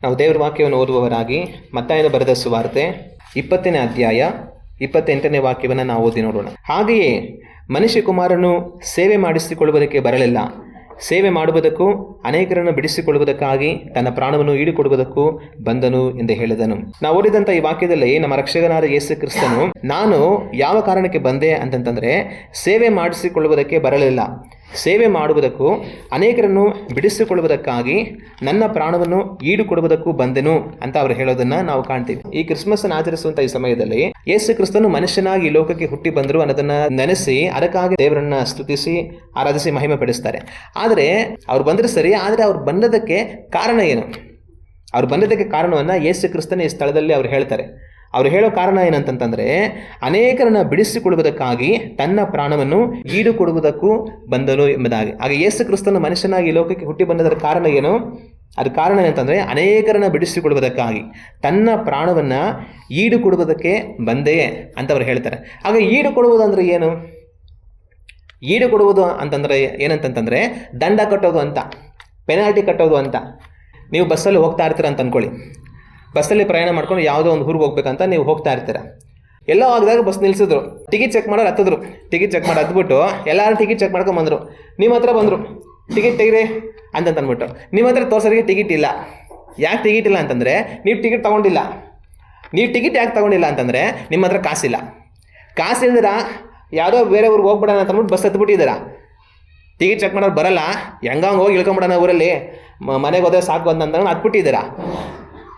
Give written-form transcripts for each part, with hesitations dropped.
ನಾವು ದೇವರ ವಾಕ್ಯವನ್ನು ಓದುವವರಾಗಿ ಮತ್ತಾಯನು ಬರೆದ ಸುವಾರ್ತೆ 20ನೇ ಅಧ್ಯಾಯ 28ನೇ ವಾಕ್ಯವನ್ನು ನಾವು ಓದಿ ನೋಡೋಣ. ಹಾಗೆಯೇ ಮನುಷ್ಯಕುಮಾರನು ಸೇವೆ ಮಾಡಿಸಿಕೊಳ್ಳುವುದಕ್ಕೆ ಬರಲಿಲ್ಲ, ಸೇವೆ ಮಾಡುವುದಕ್ಕೂ ಅನೇಕರನ್ನು ಬಿಡಿಸಿಕೊಳ್ಳುವುದಕ್ಕಾಗಿ ತನ್ನ ಪ್ರಾಣವನ್ನು ಈಡುಕೊಡುವುದಕ್ಕೂ ಬಂದನು ಎಂದು ಹೇಳಿದನು. ನಾವು ಓದಿದಂಥ ಈ ವಾಕ್ಯದಲ್ಲಿ ನಮ್ಮ ರಕ್ಷಕನಾದ ಯೇಸು ಕ್ರಿಸ್ತನು ನಾನು ಯಾವ ಕಾರಣಕ್ಕೆ ಬಂದೆ ಅಂತಂತಂದರೆ ಸೇವೆ ಮಾಡಿಸಿಕೊಳ್ಳುವುದಕ್ಕೆ ಬರಲಿಲ್ಲ, ಸೇವೆ ಮಾಡುವುದಕ್ಕೂ ಅನೇಕರನ್ನು ಬಿಡಿಸಿಕೊಳ್ಳುವುದಕ್ಕಾಗಿ ನನ್ನ ಪ್ರಾಣವನ್ನು ಈಡುಕೊಡುವುದಕ್ಕೂ ಬಂದೆನು ಅಂತ ಅವರು ಹೇಳೋದನ್ನ ನಾವು ಕಾಣ್ತೀವಿ. ಈ ಕ್ರಿಸ್ಮಸ್ ಅನ್ನು ಆಚರಿಸುವಂತ ಈ ಸಮಯದಲ್ಲಿ ಯೇಸು ಕ್ರಿಸ್ತನು ಮನುಷ್ಯನಾಗಿ ಈ ಲೋಕಕ್ಕೆ ಹುಟ್ಟಿ ಬಂದರು ಅನ್ನೋದನ್ನ ನೆನೆಸಿ ಅದಕ್ಕಾಗಿ ದೇವರನ್ನ ಸ್ತುತಿಸಿ ಆರಾಧಿಸಿ ಮಹಿಮೆ ಪಡಿಸ್ತಾರೆ. ಆದರೆ ಅವ್ರು ಬಂದ್ರೆ ಸರಿ, ಆದರೆ ಅವ್ರು ಬಂದದಕ್ಕೆ ಕಾರಣ ಏನು? ಅವ್ರು ಬಂದದಕ್ಕೆ ಕಾರಣವನ್ನ ಯೇಸು ಕ್ರಿಸ್ತನ ಈ ಸ್ಥಳದಲ್ಲಿ ಅವ್ರು ಹೇಳ್ತಾರೆ. ಅವ್ರು ಹೇಳೋ ಕಾರಣ ಏನಂತಂತಂದರೆ ಅನೇಕರನ್ನ ಬಿಡಿಸಿಕೊಳ್ಳುವುದಕ್ಕಾಗಿ ತನ್ನ ಪ್ರಾಣವನ್ನು ಈಡುಕೊಡುವುದಕ್ಕೂ ಬಂದನು ಎಂಬುದಾಗಿ. ಹಾಗೆ ಯೇಸು ಕ್ರಿಸ್ತನ ಮನುಷ್ಯನಾಗಿ ಈ ಲೋಕಕ್ಕೆ ಹುಟ್ಟಿ ಬಂದದರ ಕಾರಣ ಏನು? ಅದು ಕಾರಣ ಏನಂತಂದರೆ ಅನೇಕರನ್ನ ಬಿಡಿಸಿಕೊಳ್ಳುವುದಕ್ಕಾಗಿ ತನ್ನ ಪ್ರಾಣವನ್ನು ಈಡುಕೊಡುವುದಕ್ಕೆ ಬಂದೇ ಅಂತ ಅವ್ರು ಹೇಳ್ತಾರೆ. ಹಾಗೆ ಈಡುಕೊಡುವುದು ಅಂದರೆ ಏನು? ಈಡುಕೊಡುವುದು ಅಂತಂದರೆ ಏನಂತಂತಂದರೆ ದಂಡ ಕಟ್ಟೋದು ಅಂತ, ಪೆನಾಲ್ಟಿ ಕಟ್ಟೋದು ಅಂತ. ನೀವು ಬಸ್ಸಲ್ಲಿ ಹೋಗ್ತಾ ಇರ್ತೀರ ಅಂತ ಅಂದ್ಕೊಳ್ಳಿ. ಬಸ್ಸಲ್ಲಿ ಪ್ರಯಾಣ ಮಾಡ್ಕೊಂಡು ಯಾವುದೋ ಒಂದು ಊರಿಗೆ ಹೋಗ್ಬೇಕಂತ ನೀವು ಹೋಗ್ತಾ ಇರ್ತೀರ. ಎಲ್ಲೋ ಆಗಿದಾಗ ಬಸ್ ನಿಲ್ಲಿಸಿದ್ರು, ಟಿಕೆಟ್ ಚೆಕ್ ಮಾಡೋರು ಹತ್ತಿದ್ರು. ಟಿಕೆಟ್ ಚೆಕ್ ಮಾಡಿ ಹತ್ಬಿಟ್ಟು ಎಲ್ಲರೂ ಟಿಕೆಟ್ ಚೆಕ್ ಮಾಡ್ಕೊಂಡು ಬಂದರು. ನಿಮ್ಮ ಹತ್ರ ಬಂದರು, ಟಿಕೆಟ್ ತೆಗಿರಿ ಅಂತಂದ್ಬಿಟ್ಟು ನಿಮ್ಮ ಹತ್ರ ತೋರ್ಸೋರಿಗೆ ಟಿಕೆಟ್ ಇಲ್ಲ. ಯಾಕೆ ಟಿಕೆಟ್ ಇಲ್ಲ ಅಂತಂದರೆ ನೀವು ಟಿಕೆಟ್ ತೊಗೊಂಡಿಲ್ಲ. ನೀವು ಟಿಕೆಟ್ ಯಾಕೆ ತೊಗೊಂಡಿಲ್ಲ ಅಂತಂದರೆ ನಿಮ್ಮ ಹತ್ರ ಕಾಸಿಲ್ಲ. ಕಾಸು ಇಲ್ದಿರ ಯಾವುದೋ ಬೇರೆ ಊರಿಗೆ ಹೋಗ್ಬಿಡೋಣ ಅಂತಂದ್ಬಿಟ್ಟು ಬಸ್ ಹತ್ಬಿಟ್ಟಿದ್ದೀರ. ಟಿಕೆಟ್ ಚೆಕ್ ಮಾಡೋರು ಬರಲ್ಲ, ಹೆಂಗಂಗೆ ಹೋಗಿ ಇಳ್ಕೊಂಬಿಡೋಣ ಊರಲ್ಲಿ, ಮನೆಗೆ ಹೋದ್ರೆ ಸಾಕು ಅಂತಂದ್ರೆ ಹತ್ಬಿಟ್ಟಿದ್ದೀರ.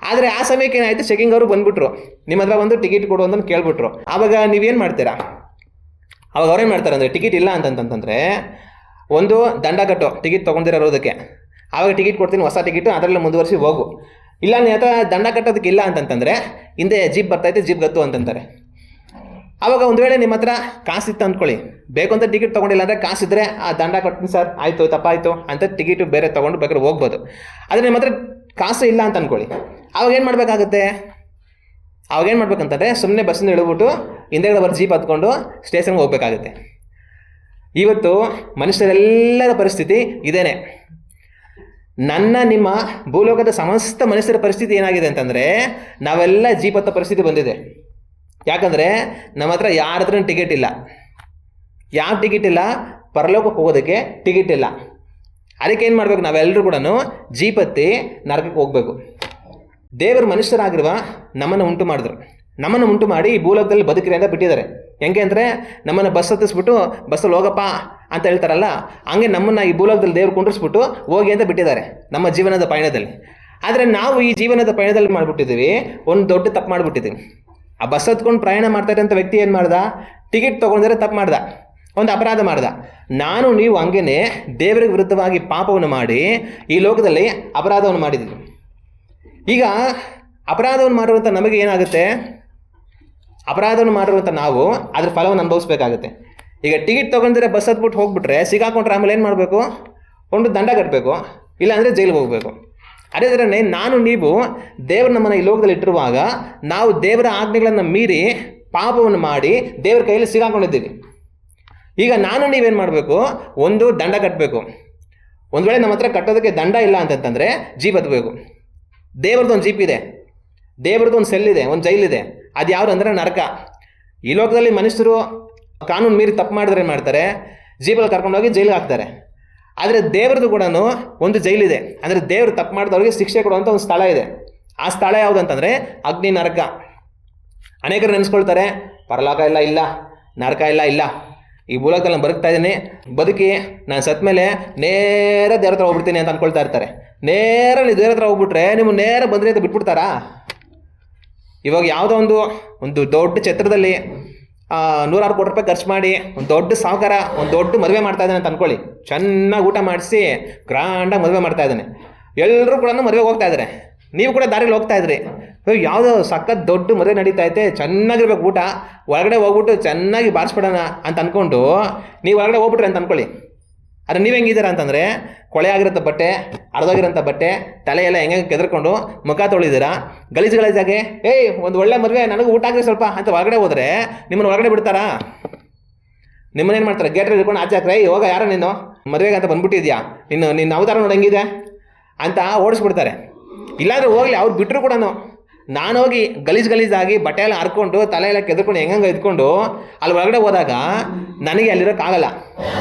ಆದರೆ ಆ ಸಮಯಕ್ಕೆ ಏನಾಯಿತು, ಚೆಕಿಂಗ್ ಅವರು ಬಂದುಬಿಟ್ರು, ನಿಮ್ಮ ಹತ್ರ ಬಂದು ಟಿಕೆಟ್ ಕೊಡು ಅಂತ ಕೇಳ್ಬಿಟ್ರು. ಆವಾಗ ನೀವೇನು ಮಾಡ್ತೀರಾ? ಅವಾಗ ಅವ್ರೇನು ಮಾಡ್ತಾರೆ ಅಂದರೆ ಟಿಕೆಟ್ ಇಲ್ಲ ಅಂತಂತಂದರೆ ಒಂದು ದಂಡ ಕಟ್ಟು, ಟಿಕೆಟ್ ತೊಗೊಂಡಿರೋದಕ್ಕೆ. ಆವಾಗ ಟಿಕೆಟ್ ಕೊಡ್ತೀನಿ, ಹೊಸ ಟಿಕೆಟು, ಅದರಲ್ಲೇ ಮುಂದುವರಿಸಿ ಹೋಗು. ಇಲ್ಲ ನೀ ಹತ್ರ ದಂಡ ಕಟ್ಟೋದಕ್ಕೆ ಇಲ್ಲ ಅಂತಂತಂದರೆ ಹಿಂದೆ ಜೀಪ್ ಬರ್ತೈತೆ, ಜೀಪ್ ಗತ್ತು ಅಂತಂತಾರೆ. ಆವಾಗ ಒಂದು ವೇಳೆ ನಿಮ್ಮ ಹತ್ರ ಕಾಸಿತ್ತು ಅಂದ್ಕೊಳ್ಳಿ, ಬೇಕು ಅಂತ ಟಿಕೆಟ್ ತೊಗೊಂಡಿಲ್ಲ ಅಂದರೆ ಕಾಸಿದ್ರೆ ಆ ದಂಡ ಕಟ್ತೀನಿ ಸರ್, ಆಯಿತು ತಪ್ಪಾಯಿತು ಅಂತ ಟಿಕೆಟು ಬೇರೆ ತೊಗೊಂಡು ಬೇಕಾದ್ರೆ ಹೋಗ್ಬೋದು. ಆದರೆ ನಿಮ್ಮ ಹತ್ರ ಕಾಸು ಇಲ್ಲ ಅಂತ ಅಂದ್ಕೊಳ್ಳಿ, ಆವಾಗ ಏನು ಮಾಡಬೇಕಾಗುತ್ತೆ? ಅವಾಗ ಏನು ಮಾಡ್ಬೇಕಂತಂದರೆ ಸುಮ್ಮನೆ ಬಸ್ಸಿಂದ ಇಳಿದ್ಬಿಟ್ಟು ಹಿಂದೆಗಡೆ ಬರೋ ಜೀಪ್ ಹತ್ಕೊಂಡು ಸ್ಟೇಷನ್ಗೆ ಹೋಗ್ಬೇಕಾಗುತ್ತೆ. ಇವತ್ತು ಮನುಷ್ಯರೆಲ್ಲರ ಪರಿಸ್ಥಿತಿ ಇದೇನೆ. ನಿಮ್ಮ ಭೂಲೋಕದ ಸಮಸ್ತ ಮನುಷ್ಯರ ಪರಿಸ್ಥಿತಿ ಏನಾಗಿದೆ ಅಂತಂದರೆ ನಾವೆಲ್ಲ ಜೀಪ್ ಹತ್ತೋ ಪರಿಸ್ಥಿತಿ ಬಂದಿದೆ. ಯಾಕಂದರೆ ನಮ್ಮ ಹತ್ರ ಯಾರ ಹತ್ರ ಟಿಕೆಟ್ ಇಲ್ಲ. ಯಾವ ಟಿಕೆಟ್ ಇಲ್ಲ? ಪರಲೋಕಕ್ಕೆ ಹೋಗೋದಕ್ಕೆ ಟಿಕೆಟ್ ಇಲ್ಲ. ಅದಕ್ಕೆ ಏನು ಮಾಡಬೇಕು? ನಾವೆಲ್ಲರೂ ಕೂಡ ಜೀಪ್ ಹತ್ತಿ ನರಕಕ್ಕೆ ಹೋಗಬೇಕು. ದೇವರು ಮನುಷ್ಯರಾಗಿರುವ ನಮ್ಮನ್ನು ಉಂಟು ಮಾಡಿದ್ರು. ನಮ್ಮನ್ನು ಉಂಟು ಮಾಡಿ ಈ ಭೂಲೋಕದಲ್ಲಿ ಬದುಕಿರಿ ಅಂತ ಬಿಟ್ಟಿದ್ದಾರೆ. ಹೆಂಗೆ ಅಂದರೆ ನಮ್ಮನ್ನು ಬಸ್ ಹತ್ತಿಸ್ಬಿಟ್ಟು ಬಸ್ಸಲ್ಲಿ ಹೋಗಪ್ಪ ಅಂತ ಹೇಳ್ತಾರಲ್ಲ, ಹಂಗೆ ನಮ್ಮನ್ನು ಈ ಭೂಲೋಕದಲ್ಲಿ ದೇವ್ರು ಕುಂಡ್ರಿಸ್ಬಿಟ್ಟು ಹೋಗಿ ಅಂತ ಬಿಟ್ಟಿದ್ದಾರೆ ನಮ್ಮ ಜೀವನದ ಪಯಣದಲ್ಲಿ. ಆದರೆ ನಾವು ಈ ಜೀವನದ ಪಯಣದಲ್ಲಿ ಮಾಡಿಬಿಟ್ಟಿದ್ದೀವಿ, ಒಂದು ದೊಡ್ಡ ತಪ್ಪು ಮಾಡಿಬಿಟ್ಟಿದ್ದೀವಿ. ಆ ಬಸ್ ಹತ್ಕೊಂಡು ಪ್ರಯಾಣ ಮಾಡ್ತಾ ಇರೋಂಥ ವ್ಯಕ್ತಿ ಏನು ಮಾಡ್ದ? ಟಿಕೆಟ್ ತೊಗೊಂಡ್ರೆ ತಪ್ಪು ಮಾಡ್ದ, ಒಂದು ಅಪರಾಧ ಮಾಡ್ದ. ನಾನು ನೀವು ಹಂಗೇ ದೇವರಿಗೆ ವಿರುದ್ಧವಾಗಿ ಪಾಪವನ್ನು ಮಾಡಿ ಈ ಲೋಕದಲ್ಲಿ ಅಪರಾಧವನ್ನು ಮಾಡಿದ್ದೀವಿ. ಈಗ ಅಪರಾಧವನ್ನು ಮಾಡಿರುವಂಥ ನಮಗೆ ಏನಾಗುತ್ತೆ? ಅಪರಾಧವನ್ನು ಮಾಡಿರುವಂಥ ನಾವು ಅದ್ರ ಫಲವನ್ನು ಅನುಭವಿಸ್ಬೇಕಾಗುತ್ತೆ. ಈಗ ಟಿಕೆಟ್ ತೊಗೊಂಡ್ರೆ ಬಸ್ ಹತ್ಬಿಟ್ಟು ಹೋಗ್ಬಿಟ್ರೆ ಸಿಗಾಕೊಂಡ್ರೆ ಆಮೇಲೆ ಏನು ಮಾಡಬೇಕು? ಒಂದು ದಂಡ ಕಟ್ಟಬೇಕು, ಇಲ್ಲಾಂದರೆ ಜೈಲಿಗೆ ಹೋಗಬೇಕು. ಅದೇ ಥರನೇ ನಾನು ನೀವು ದೇವರು ನಮ್ಮನ್ನು ಈ ಲೋಕದಲ್ಲಿ ಇಟ್ಟಿರುವಾಗ ನಾವು ದೇವರ ಆಜ್ಞೆಗಳನ್ನು ಮೀರಿ ಪಾಪವನ್ನು ಮಾಡಿ ದೇವರ ಕೈಯಲ್ಲಿ ಸಿಗಾಕೊಂಡಿದ್ದೀವಿ. ಈಗ ನಾನು ನೀವೇನು ಮಾಡಬೇಕು? ಒಂದು ದಂಡ ಕಟ್ಟಬೇಕು. ಒಂದು ವೇಳೆ ನಮ್ಮ ಹತ್ರ ಕಟ್ಟೋದಕ್ಕೆ ದಂಡ ಇಲ್ಲ ಅಂತಂತಂದರೆ ಜೀಪ್ ಹತ್ತಬೇಕು. ದೇವ್ರದ್ದು ಒಂದು ಜೀಪ್ ಇದೆ, ದೇವ್ರದ್ದು ಒಂದು ಸೆಲ್ ಇದೆ, ಒಂದು ಜೈಲಿದೆ. ಅದು ಯಾವುದು ಅಂದರೆ ನರಕ. ಈ ಲೋಕದಲ್ಲಿ ಮನುಷ್ಯರು ಕಾನೂನು ಮೀರಿ ತಪ್ಪು ಮಾಡಿದ್ರೆ ಏನು ಮಾಡ್ತಾರೆ? ಜೀಪಲ್ಲಿ ಕರ್ಕೊಂಡೋಗಿ ಜೈಲಿಗೆ ಹಾಕ್ತಾರೆ. ಆದರೆ ದೇವ್ರದ್ದು ಕೂಡ ಒಂದು ಜೈಲಿದೆ. ಅಂದರೆ ದೇವರು ತಪ್ಪು ಮಾಡಿದವ್ರಿಗೆ ಶಿಕ್ಷೆ ಕೊಡುವಂಥ ಒಂದು ಸ್ಥಳ ಇದೆ. ಆ ಸ್ಥಳ ಯಾವುದು ಅಂತಂದರೆ ಅಗ್ನಿ, ನರಕ. ಅನೇಕರು ನೆನೆಸ್ಕೊಳ್ತಾರೆ ಪರಲೋಕ ಇಲ್ಲ, ನರಕ ಇಲ್ಲ, ಈ ಭೂಲೋಕದಲ್ಲಿ ನಾನು ಬದುಕ್ತಾ ಇದ್ದೀನಿ, ಬದುಕಿ ನಾನು ಸತ್ತ ಮೇಲೆ ನೇರ ದೇವ್ರ ಹತ್ರ ಹೋಗ್ಬಿಡ್ತೀನಿ ಅಂತ ಅಂದ್ಕೊಳ್ತಾ ಇರ್ತಾರೆ. ನೇರ ನೀವು ದೇವ್ರ ಹತ್ರ ಹೋಗ್ಬಿಟ್ರೆ ನೀವು ನೇರ ಬಂದ್ರಿ ಅಂತ ಬಿಟ್ಬಿಡ್ತಾರಾ? ಇವಾಗ ಯಾವುದೋ ಒಂದು ದೊಡ್ಡ ಛತ್ರದಲ್ಲಿ 100 ಕೋಟಿ ರೂಪಾಯಿ ಖರ್ಚು ಮಾಡಿ ಒಂದು ದೊಡ್ಡ ಸಾಹುಕಾರ ಒಂದು ದೊಡ್ಡ ಮದುವೆ ಮಾಡ್ತಾ ಇದ್ದಾನೆ ಅಂತ ಅಂದ್ಕೊಳ್ಳಿ. ಚೆನ್ನಾಗಿ ಊಟ ಮಾಡಿಸಿ ಗ್ರ್ಯಾಂಡಾಗಿ ಮದುವೆ ಮಾಡ್ತಾ ಇದ್ದಾನೆ. ಎಲ್ಲರೂ ಕೂಡ ಮದುವೆಗೆ ಹೋಗ್ತಾ ಇದ್ದಾರೆ, ನೀವು ಕೂಡ ದಾರಿಲಿ ಹೋಗ್ತಾ ಇದ್ರಿ. ಯಾವುದೋ ಸಖತ್ ದೊಡ್ಡ ಮದುವೆ ನಡೀತಾ ಐತೆ, ಚೆನ್ನಾಗಿರ್ಬೇಕು ಊಟ, ಒಳಗಡೆ ಹೋಗ್ಬಿಟ್ಟು ಚೆನ್ನಾಗಿ ಬಾರಿಸ್ಬಿಡೋಣ ಅಂತ ಅಂದ್ಕೊಂಡು ನೀವು ಒಳಗಡೆ ಹೋಗ್ಬಿಟ್ರಿ ಅಂತ ಅಂದ್ಕೊಳ್ಳಿ. ಆದರೆ ನೀವು ಹೆಂಗಿದ್ದೀರ ಅಂತಂದರೆ ಕೊಳೆ ಆಗಿರೋಂಥ ಬಟ್ಟೆ, ಅರ್ಧೋಗಿರೋಂಥ ಬಟ್ಟೆ, ತಲೆ ಎಲ್ಲ ಹೆಂಗೆ ಕೆದರ್ಕೊಂಡು ಮುಖ ತೊಳಿದ್ದೀರಾ, ಗಲೀಜಾಗೆ ಒಂದು ಒಳ್ಳೆ ಮದುವೆ, ನನಗೆ ಊಟ ಆಗ್ರಿ ಸ್ವಲ್ಪ ಅಂತ ಹೊರಗಡೆ ಹೋದರೆ ನಿಮ್ಮನ್ನು ಹೊರಗಡೆ ಬಿಡ್ತಾರಾ? ನಿಮ್ಮನ್ನೇನು ಮಾಡ್ತಾರೆ? ಗೇಟ್ರಲ್ಲಿ ಹಿಡ್ಕೊಂಡು ಆಚೆ ಹಾಕ್ರೆ ಹೋಗ ಯಾರೋ ನೀನು ಮದುವೆಗೆ ಅಂತ ಬಂದ್ಬಿಟ್ಟಿದ್ಯಾ, ನಿನ್ನ ಅವತಾರ ನೋಡಿ ಹೆಂಗಿದೆ ಅಂತ ಓಡಿಸ್ಬಿಡ್ತಾರೆ. ಇಲ್ಲಾಂದ್ರೆ ಹೋಗ್ಲಿ, ಅವ್ರು ಬಿಟ್ಟರು ಕೂಡ ನಾನು ಹೋಗಿ ಗಲೀಜಾಗಿ ಬಟ್ಟೆ ಎಲ್ಲ ಹರ್ಕೊಂಡು ತಲೆ ಎಲ್ಲ ಕೆದ್ಕೊಂಡು ಹೆಂಗಂಗೆ ಎದ್ಕೊಂಡು ಅಲ್ಲಿ ಒಳಗಡೆ ಹೋದಾಗ ನನಗೆ ಅಲ್ಲಿರೋಕ್ಕಾಗಲ್ಲ.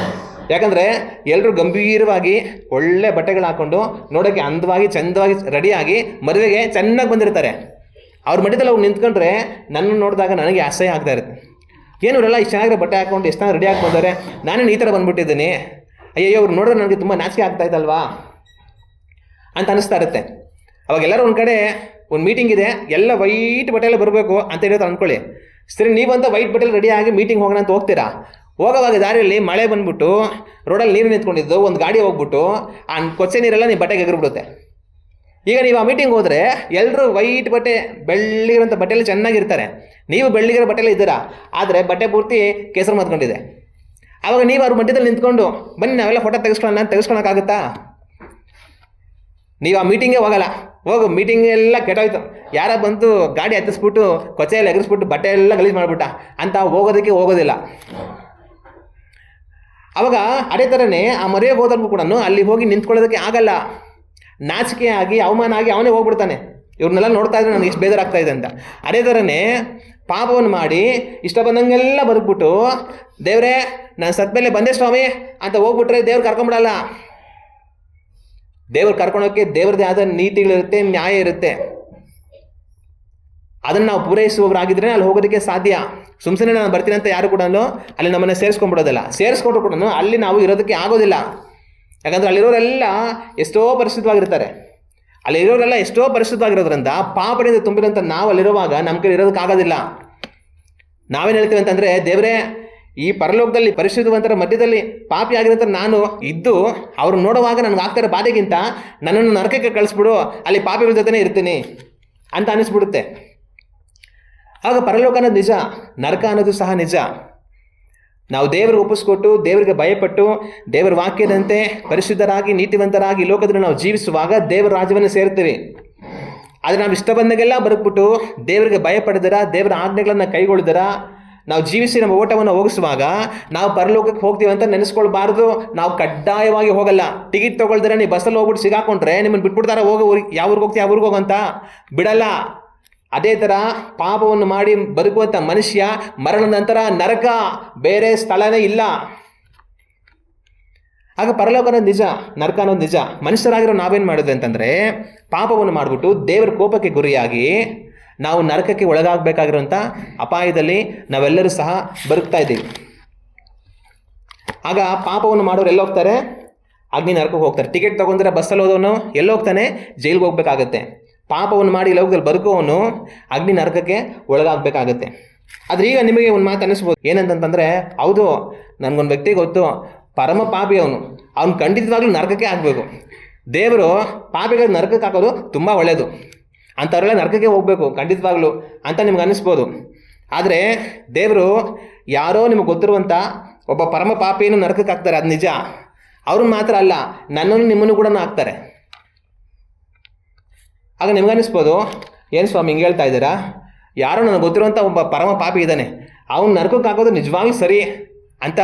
ಯಾಕಂದರೆ ಎಲ್ಲರೂ ಗಂಭೀರವಾಗಿ ಒಳ್ಳೆ ಬಟ್ಟೆಗಳು ಹಾಕ್ಕೊಂಡು ನೋಡೋಕ್ಕೆ ಅಂದವಾಗಿ ಚಂದವಾಗಿ ರೆಡಿಯಾಗಿ ಮದುವೆಗೆ ಚೆನ್ನಾಗಿ ಬಂದಿರ್ತಾರೆ. ಅವ್ರ ಮಧ್ಯದಲ್ಲಿ ಅವ್ರು ನಿಂತ್ಕೊಂಡ್ರೆ ನನ್ನ ನೋಡಿದಾಗ ನನಗೆ ಅಸಹ್ಯ ಆಗ್ತಾ ಇರುತ್ತೆ. ಏನು ಇವರೆಲ್ಲ ಇಷ್ಟು ಚೆನ್ನಾಗಿರೋ ಬಟ್ಟೆ ಹಾಕ್ಕೊಂಡು ಎಷ್ಟು ಚೆನ್ನಾಗಿ ರೆಡಿ ಹಾಕಿ ಬಂದರೆ ನಾನೇನು ಈ ಥರ ಬಂದುಬಿಟ್ಟಿದ್ದೀನಿ, ಅಯ್ಯೋ ಅವ್ರು ನೋಡಿದ್ರೆ ನನಗೆ ತುಂಬ ನಾಚಿಕೆ ಆಗ್ತಾಯಿತ್ತಲ್ವಾ ಅಂತ ಅನ್ನಿಸ್ತಾ ಇರುತ್ತೆ. ಅವಾಗೆಲ್ಲರೂ ಒಂದು ಕಡೆ ಒಂದು ಮೀಟಿಂಗ್ ಇದೆ, ಎಲ್ಲ ವೈಟ್ ಬಟ್ಟೆಲ್ಲ ಬರಬೇಕು ಅಂತ ಹೇಳೋದು ಅಂದ್ಕೊಳ್ಳಿ. ಸರಿ, ನೀವಂತ ವೈಟ್ ಬಟ್ಟೆಲ್ಲ ರೆಡಿಯಾಗಿ ಮೀಟಿಂಗ್ ಹೋಗೋಣ ಅಂತ ಹೋಗ್ತೀರಾ. ಹೋಗೋವಾಗ ದಾರಿಯಲ್ಲಿ ಮಳೆ ಬಂದುಬಿಟ್ಟು ರೋಡಲ್ಲಿ ನೀರು ನಿಂತ್ಕೊಂಡಿದ್ದು ಒಂದು ಗಾಡಿ ಹೋಗ್ಬಿಟ್ಟು ಆ ಕೊಚ್ಚೆ ನೀರೆಲ್ಲ ನಿಮ್ಮ ಬಟ್ಟೆಗೆ ಎಗರ್ಬಿಡುತ್ತೆ. ಈಗ ನೀವು ಆ ಮೀಟಿಂಗ್ ಹೋದರೆ ಎಲ್ಲರೂ ವೈಟ್ ಬಟ್ಟೆ ಬೆಳ್ಳಿಗಿರೋಂಥ ಬಟ್ಟೆಲ್ಲ ಚೆನ್ನಾಗಿರ್ತಾರೆ, ನೀವು ಬೆಳ್ಳಿಗಿರೋ ಬಟ್ಟೆಲ್ಲ ಇದ್ದೀರಾ, ಆದರೆ ಬಟ್ಟೆ ಪೂರ್ತಿ ಕೇಸರಿ ಮಾತ್ಕೊಂಡಿದೆ. ಆವಾಗ ನೀವು ಅವ್ರ ಮಧ್ಯದಲ್ಲಿ ನಿಂತ್ಕೊಂಡು ಬನ್ನಿ ನಾವೆಲ್ಲ ಫೋಟೋ ತೆಗೆಸ್ಕೊಳಕ್ಕಾಗುತ್ತಾ? ನೀವು ಆ ಮೀಟಿಂಗೇ ಹೋಗಲ್ಲ. ಹೋಗು, ಮೀಟಿಂಗ್ ಎಲ್ಲ ಕೆಟ್ಟೋಯ್ತು, ಯಾರ ಬಂತು ಗಾಡಿ ಹತ್ತಿಸ್ಬಿಟ್ಟು ಕೊಚ್ಚೆಯಲ್ಲಿ ಎಗರಿಸ್ಬಿಟ್ಟು ಬಟ್ಟೆ ಎಲ್ಲ ಗಲೀಜು ಮಾಡಿಬಿಟ್ಟ ಅಂತ ಹೋಗೋದಿಲ್ಲ. ಅವಾಗ ಅದೇ ಥರನೇ ಆ ಮರೆಯೋಕೆ ಹೋದವ್ರಿಗೂ ಕೂಡ ಅಲ್ಲಿ ಹೋಗಿ ನಿಂತ್ಕೊಳ್ಳೋದಕ್ಕೆ ಆಗಲ್ಲ. ನಾಚಿಕೆ ಆಗಿ ಅವಮಾನ ಆಗಿ ಅವನೇ ಹೋಗ್ಬಿಡ್ತಾನೆ, ಇವ್ರನ್ನೆಲ್ಲ ನೋಡ್ತಾ ಇದ್ರೆ ನನಗೆ ಎಷ್ಟು ಬೇಜಾರಾಗ್ತಾ ಇದೆ ಅಂತ. ಅದೇ ಥರನೇ ಪಾಪವನ್ನು ಮಾಡಿ ಇಷ್ಟ ಬಂದಂಗೆಲ್ಲ ಬದುಕ್ಬಿಟ್ಟು ದೇವರೇ ನಾನು ಸತ್ತ ಮೇಲೆ ಬಂದೆ ಸ್ವಾಮಿ ಅಂತ ಹೋಗ್ಬಿಟ್ರೆ ದೇವ್ರು ಕರ್ಕೊಂಬಿಡಲ್ಲ. ದೇವ್ರು ಕರ್ಕೊಳೋಕ್ಕೆ ದೇವ್ರದ್ದೇ ಆದ ನೀತಿಗಳಿರುತ್ತೆ, ನ್ಯಾಯ ಇರುತ್ತೆ. ಅದನ್ನು ನಾವು ಪೂರೈಸುವವರಾಗಿದ್ದರೆ ಅಲ್ಲಿ ಹೋಗೋದಕ್ಕೆ ಸಾಧ್ಯ. ಸುಮ್ಮನೆ ನಾನು ಬರ್ತೀನಿ ಅಂತ ಯಾರು ಕೂಡ ಅಲ್ಲಿ ನಮ್ಮನ್ನು ಸೇರಿಸ್ಕೊಂಡ್ಬಿಡೋದಿಲ್ಲ. ಸೇರಿಸ್ಕೊಂಡ್ರು ಕೂಡ ಅಲ್ಲಿ ನಾವು ಇರೋದಕ್ಕೆ ಆಗೋದಿಲ್ಲ. ಯಾಕಂದರೆ ಅಲ್ಲಿರೋರೆಲ್ಲ ಎಷ್ಟೋ ಪರಿಶುದ್ಧವಾಗಿರ್ತಾರೆ. ಅಲ್ಲಿರೋರೆಲ್ಲ ಎಷ್ಟೋ ಪರಿಶುದ್ಧವಾಗಿರೋದ್ರಿಂದ ಪಾಪದಿಂದ ತುಂಬಿರೋಂಥ ನಾವು ಅಲ್ಲಿರುವಾಗ ನಮ್ಮ ಕೈ ಇರೋದಕ್ಕಾಗೋದಿಲ್ಲ. ನಾವೇನು ಹೇಳ್ತೀವಿ ಅಂತಂದರೆ, ದೇವರೇ ಈ ಪರಲೋಕದಲ್ಲಿ ಪರಿಶುದ್ಧವಂತರ ಮಧ್ಯದಲ್ಲಿ ಪಾಪಿ ಆಗಿರೋಂಥ ನಾನು ಇದ್ದು ಅವ್ರು ನೋಡುವಾಗ ನನಗೆ ಆಗ್ತಿರೋ ಬಾಧೆಗಿಂತ ನನ್ನನ್ನು ನರಕಕ್ಕೆ ಕಳಿಸ್ಬಿಡು, ಅಲ್ಲಿ ಪಾಪಿಗಳ ಜೊತೆನೇ ಇರ್ತೀನಿ ಅಂತ ಅನ್ನಿಸ್ಬಿಡುತ್ತೆ. ಆಗ ಪರಲೋಕ ಅನ್ನೋದು ನಿಜ, ನರಕ ಅನ್ನೋದು ಸಹ ನಿಜ. ನಾವು ದೇವರಿಗೆ ಒಪ್ಪಿಸ್ಕೊಟ್ಟು ದೇವರಿಗೆ ಭಯಪಟ್ಟು ದೇವರ ವಾಕ್ಯದಂತೆ ಪರಿಶುದ್ಧರಾಗಿ ನೀತಿವಂತರಾಗಿ ಲೋಕದಲ್ಲಿ ನಾವು ಜೀವಿಸುವಾಗ ದೇವರ ರಾಜ್ಯವನ್ನು ಸೇರ್ತೀವಿ. ಆದರೆ ನಾವು ಇಷ್ಟ ಬಂದಾಗೆಲ್ಲ ಬದುಕ್ಬಿಟ್ಟು ದೇವರಿಗೆ ಭಯಪಡಿದರ, ದೇವರ ಆಜ್ಞೆಗಳನ್ನು ಕೈಗೊಳ್ಳಿದರ ನಾವು ಜೀವಿಸಿ ನಮ್ಮ ಓಟವನ್ನು ಹೋಗಿಸುವಾಗ ನಾವು ಪರಲೋಕಕ್ಕೆ ಹೋಗ್ತೀವಿ ಅಂತ ನೆನೆಸ್ಕೊಳ್ಬಾರ್ದು. ನಾವು ಕಡ್ಡಾಯವಾಗಿ ಹೋಗಲ್ಲ. ಟಿಕೆಟ್ ತೊಗೊಳ್ದಿರ ನೀವು ಬಸ್ಸಲ್ಲಿ ಹೋಗ್ಬಿಟ್ಟು ಸಿಗಾಕೊಂಡ್ರೆ ನಿಮ್ಮನ್ನು ಬಿಟ್ಬಿಡ್ತಾರೆ, ಯಾವ ಊರಿಗೆ ಹೋಗ್ತೀವಿ ಆ ಊರಿಗೆ ಹೋಗಂತ ಬಿಡಲ್ಲ. ಅದೇ ಥರ ಪಾಪವನ್ನು ಮಾಡಿ ಬದುಕುವಂಥ ಮನುಷ್ಯ ಮರಣದ ನಂತರ ನರಕ, ಬೇರೆ ಸ್ಥಳನೇ ಇಲ್ಲ. ಆಗ ಪರಲೋಕ ಅನ್ನೋದು ನಿಜ, ನರಕ ಅನ್ನೋದು ನಿಜ. ಮನುಷ್ಯರಾಗಿರೋ ನಾವೇನು ಮಾಡೋದು ಅಂತಂದರೆ, ಪಾಪವನ್ನು ಮಾಡಿಬಿಟ್ಟು ದೇವರ ಕೋಪಕ್ಕೆ ಗುರಿಯಾಗಿ ನಾವು ನರಕಕ್ಕೆ ಒಳಗಾಗಬೇಕಾಗಿರೋಂಥ ಅಪಾಯದಲ್ಲಿ ನಾವೆಲ್ಲರೂ ಸಹ ಬದುಕ್ತಾ ಇದ್ದೀವಿ. ಆಗ ಪಾಪವನ್ನು ಮಾಡೋರು ಎಲ್ಲಿ ಹೋಗ್ತಾರೆ? ಅಗ್ನಿ ನರಕಕ್ಕೆ ಹೋಗ್ತಾರೆ. ಟಿಕೆಟ್ ತೊಗೊಂಡ್ರೆ ಬಸ್ಸಲ್ಲಿ ಹೋದವನು ಎಲ್ಲಿ ಹೋಗ್ತಾನೆ? ಜೈಲಿಗೆ ಹೋಗ್ಬೇಕಾಗತ್ತೆ. ಪಾಪವನ್ನು ಮಾಡಿ ಲೋಕದಲ್ಲಿ ಬದುಕೋವನು ಅಗ್ನಿ ನರಕಕ್ಕೆ ಒಳಗಾಗಬೇಕಾಗತ್ತೆ. ಆದರೆ ಈಗ ನಿಮಗೆ ಒಂದು ಮಾತು ಅನ್ನಿಸ್ಬೋದು, ಏನಂತಂತಂದರೆ, ಹೌದು ನನಗೊಂದು ವ್ಯಕ್ತಿ ಗೊತ್ತು, ಪರಮ ಪಾಪಿ ಅವನು ಖಂಡಿತವಾಗ್ಲೂ ನರಕಕ್ಕೆ ಆಗಬೇಕು. ದೇವರು ಪಾಪಿಗಳ ನರಕಕ್ಕೆ ಹಾಕೋದು ತುಂಬ ಒಳ್ಳೆಯದು, ಅಂಥವ್ರೆಲ್ಲ ನರಕಕ್ಕೆ ಹೋಗಬೇಕು ಖಂಡಿತವಾಗ್ಲೂ ಅಂತ ನಿಮ್ಗೆ ಅನ್ನಿಸ್ಬೋದು. ಆದರೆ ದೇವರು ಯಾರೋ ನಿಮಗೆ ಗೊತ್ತಿರುವಂಥ ಒಬ್ಬ ಪರಮ ಪಾಪಿಯನ್ನು ನರಕಕ್ಕೆ ಹಾಕ್ತಾರೆ, ಅದು ನಿಜ. ಅವ್ರನ್ನ ಮಾತ್ರ ಅಲ್ಲ, ನನ್ನನ್ನು ನಿಮ್ಮನ್ನು ಕೂಡ ಹಾಕ್ತಾರೆ. ಆಗ ನಿಮ್ಗನ್ನಿಸ್ಬೋದು, ಏನು ಸ್ವಾಮಿ ಹಿಂಗೆ ಹೇಳ್ತಾ ಇದ್ದೀರಾ? ಯಾರೋ ನನಗೆ ಗೊತ್ತಿರುವಂಥ ಒಬ್ಬ ಪರಮ ಪಾಪಿ ಇದ್ದಾನೆ, ಅವ್ನು ನರಕಕ್ಕೆ ಹಾಕೋದು ನಿಜವಾಗ್ಲೂ ಸರಿ ಅಂತ